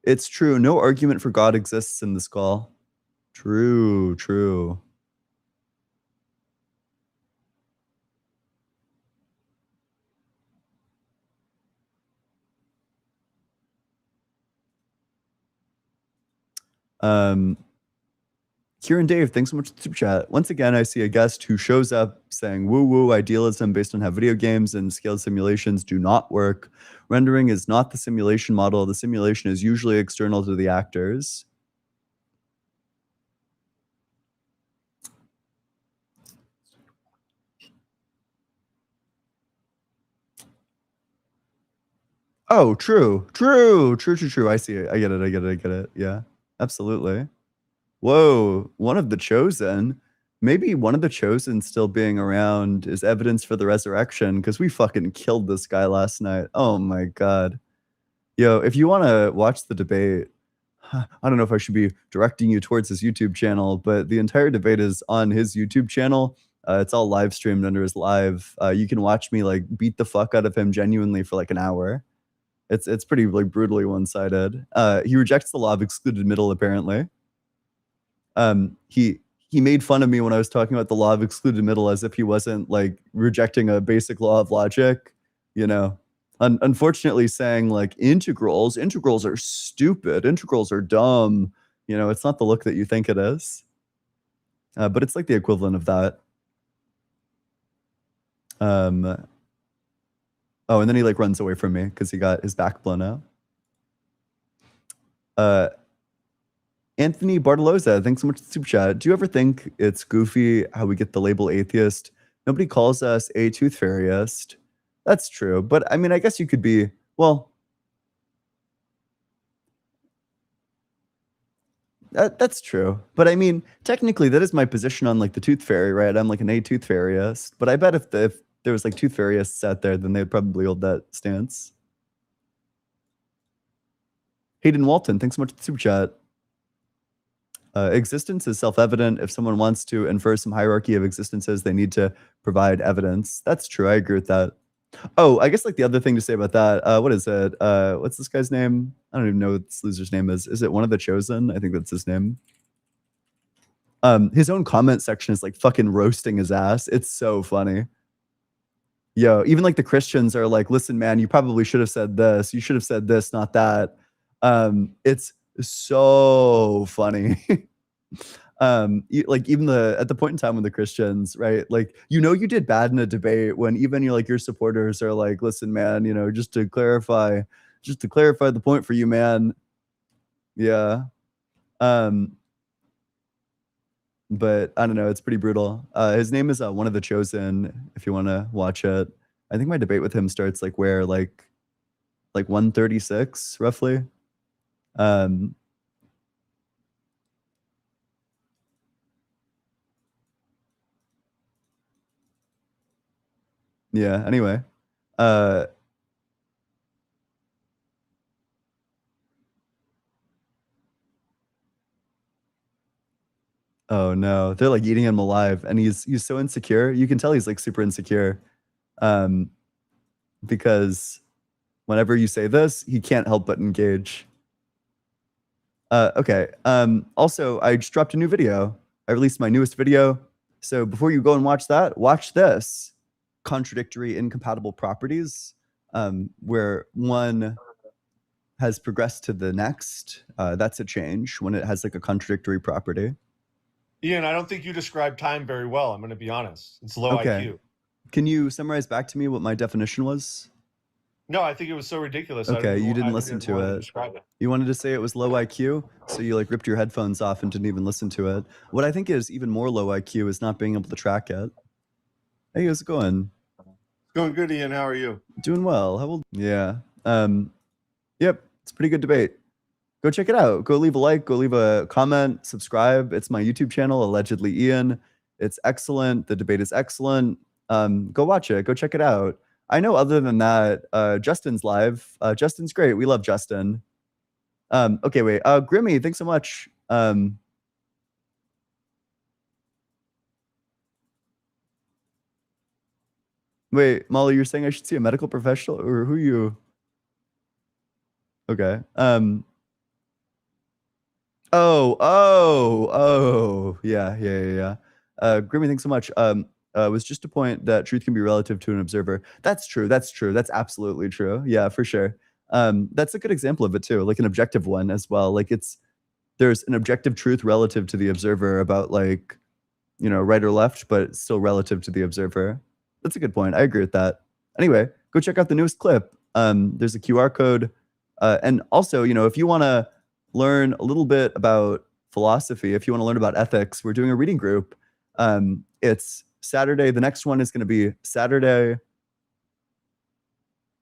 It's true. No argument for God exists in this call. True, true. Kieran Dave, thanks so much for the super chat. Once again, I see a guest who shows up saying woo-woo idealism based on how video games and scaled simulations do not work. Rendering is not the simulation model. The simulation is usually external to the actors. Oh, true. I see it. I get it. Yeah, absolutely. Whoa, one of the chosen. Maybe one of the chosen still being around is evidence for the resurrection because we fucking killed this guy last night. Oh my God. Yo, if you want to watch the debate, I don't know if I should be directing you towards his YouTube channel, but the entire debate is on his YouTube channel. It's all live streamed under his live. You can watch me like beat the fuck out of him genuinely for like an hour. It's pretty like brutally one-sided. He rejects the law of excluded middle apparently. He made fun of me when I was talking about the law of excluded middle as if he wasn't like rejecting a basic law of logic, you know. Unfortunately saying like integrals are stupid, integrals are dumb, you know, it's not the look that you think it is. But it's like the equivalent of that. Oh, and then he like runs away from me because he got his back blown out. Anthony Bartoloza, thanks so much for the super chat. Do you ever think it's goofy how we get the label atheist? Nobody calls us a tooth fairyist. That's true. But I mean, I guess you could be, well, That's true. But I mean, technically, that is my position on like the tooth fairy, right? I'm like an A tooth fairyist. But I bet if there was like tooth fairyists out there, then they'd probably hold that stance. Hayden Walton, thanks so much for the super chat. Existence is self-evident. If someone wants to infer some hierarchy of existences, they need to provide evidence. That's true. I agree with that. Oh, I guess like the other thing to say about that, what is it? What's this guy's name? I don't even know what this loser's name is. Is it One of the Chosen? I think that's his name. His own comment section is like fucking roasting his ass. It's so funny. Yo, even like the Christians are like, listen, man, you probably should have said this. You should have said this, not that. It's so funny. Like even at the point in time when the Christians, right, like, you know, you did bad in a debate when even your supporters are like, listen, man, you know, just to clarify the point for you, man. Yeah. But I don't know, it's pretty brutal. His name is One of the Chosen, if you want to watch it. I think my debate with him starts like 136 roughly. Yeah, anyway. Oh no, they're like eating him alive, and he's so insecure. You can tell he's like super insecure. Because whenever you say this, he can't help but engage. Okay. Also, I just dropped a new video. I released my newest video. So before you go and watch that, watch this. Contradictory incompatible properties, where one has progressed to the next. That's a change when it has like a contradictory property. Ian, I don't think you described time very well. I'm going to be honest. It's low Okay. IQ. Can you summarize back to me what my definition was? No, I think it was so ridiculous. Okay, you didn't listen to it. Describe it. You wanted to say it was low IQ, so you like ripped your headphones off and didn't even listen to it. What I think is even more low IQ is not being able to track it. Hey, how's it going? It's going good, Ian. How are you? Doing well. How old? Yeah. Yep. It's a pretty good debate. Go check it out. Go leave a like. Go leave a comment. Subscribe. It's my YouTube channel, Allegedly Ian. It's excellent. The debate is excellent. Go watch it. Go check it out. I know other than that, Justin's live. Justin's great. We love Justin. Okay, wait. Grimmy, thanks so much. Wait, Molly, you're saying I should see a medical professional, or who are you? Okay. Oh, yeah. Grimmy, thanks so much. Was just a point that truth can be relative to an observer. That's true. That's absolutely true. Yeah, for sure. That's a good example of it too, like an objective one as well. Like there's an objective truth relative to the observer about like, right or left, but it's still relative to the observer. That's a good point. I agree with that. Anyway, go check out the newest clip. There's a QR code. And also, if you want to learn a little bit about philosophy, if you want to learn about ethics, we're doing a reading group. It's Saturday. The next one is going to be Saturday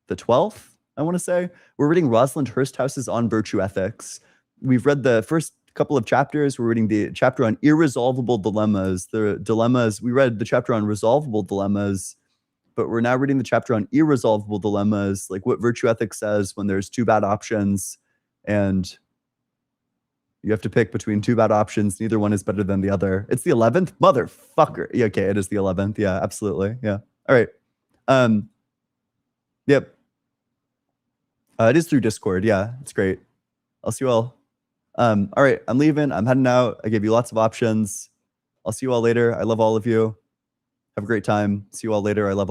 the 12th, I want to say. We're reading Rosalind Hursthaus's On Virtue Ethics. We've read the first couple of chapters. We're reading the chapter on irresolvable dilemmas. We read the chapter on resolvable dilemmas, but we're now reading the chapter on irresolvable dilemmas, like what virtue ethics says when there's two bad options and you have to pick between two bad options. Neither one is better than the other. It's the 11th? Motherfucker. Yeah, okay, it is the 11th. Yeah, absolutely. Yeah. All right. Yep. It is through Discord. Yeah, it's great. I'll see you all. All right, I'm leaving. I'm heading out. I gave you lots of options. I'll see you all later. I love all of you. Have a great time. See you all later. I love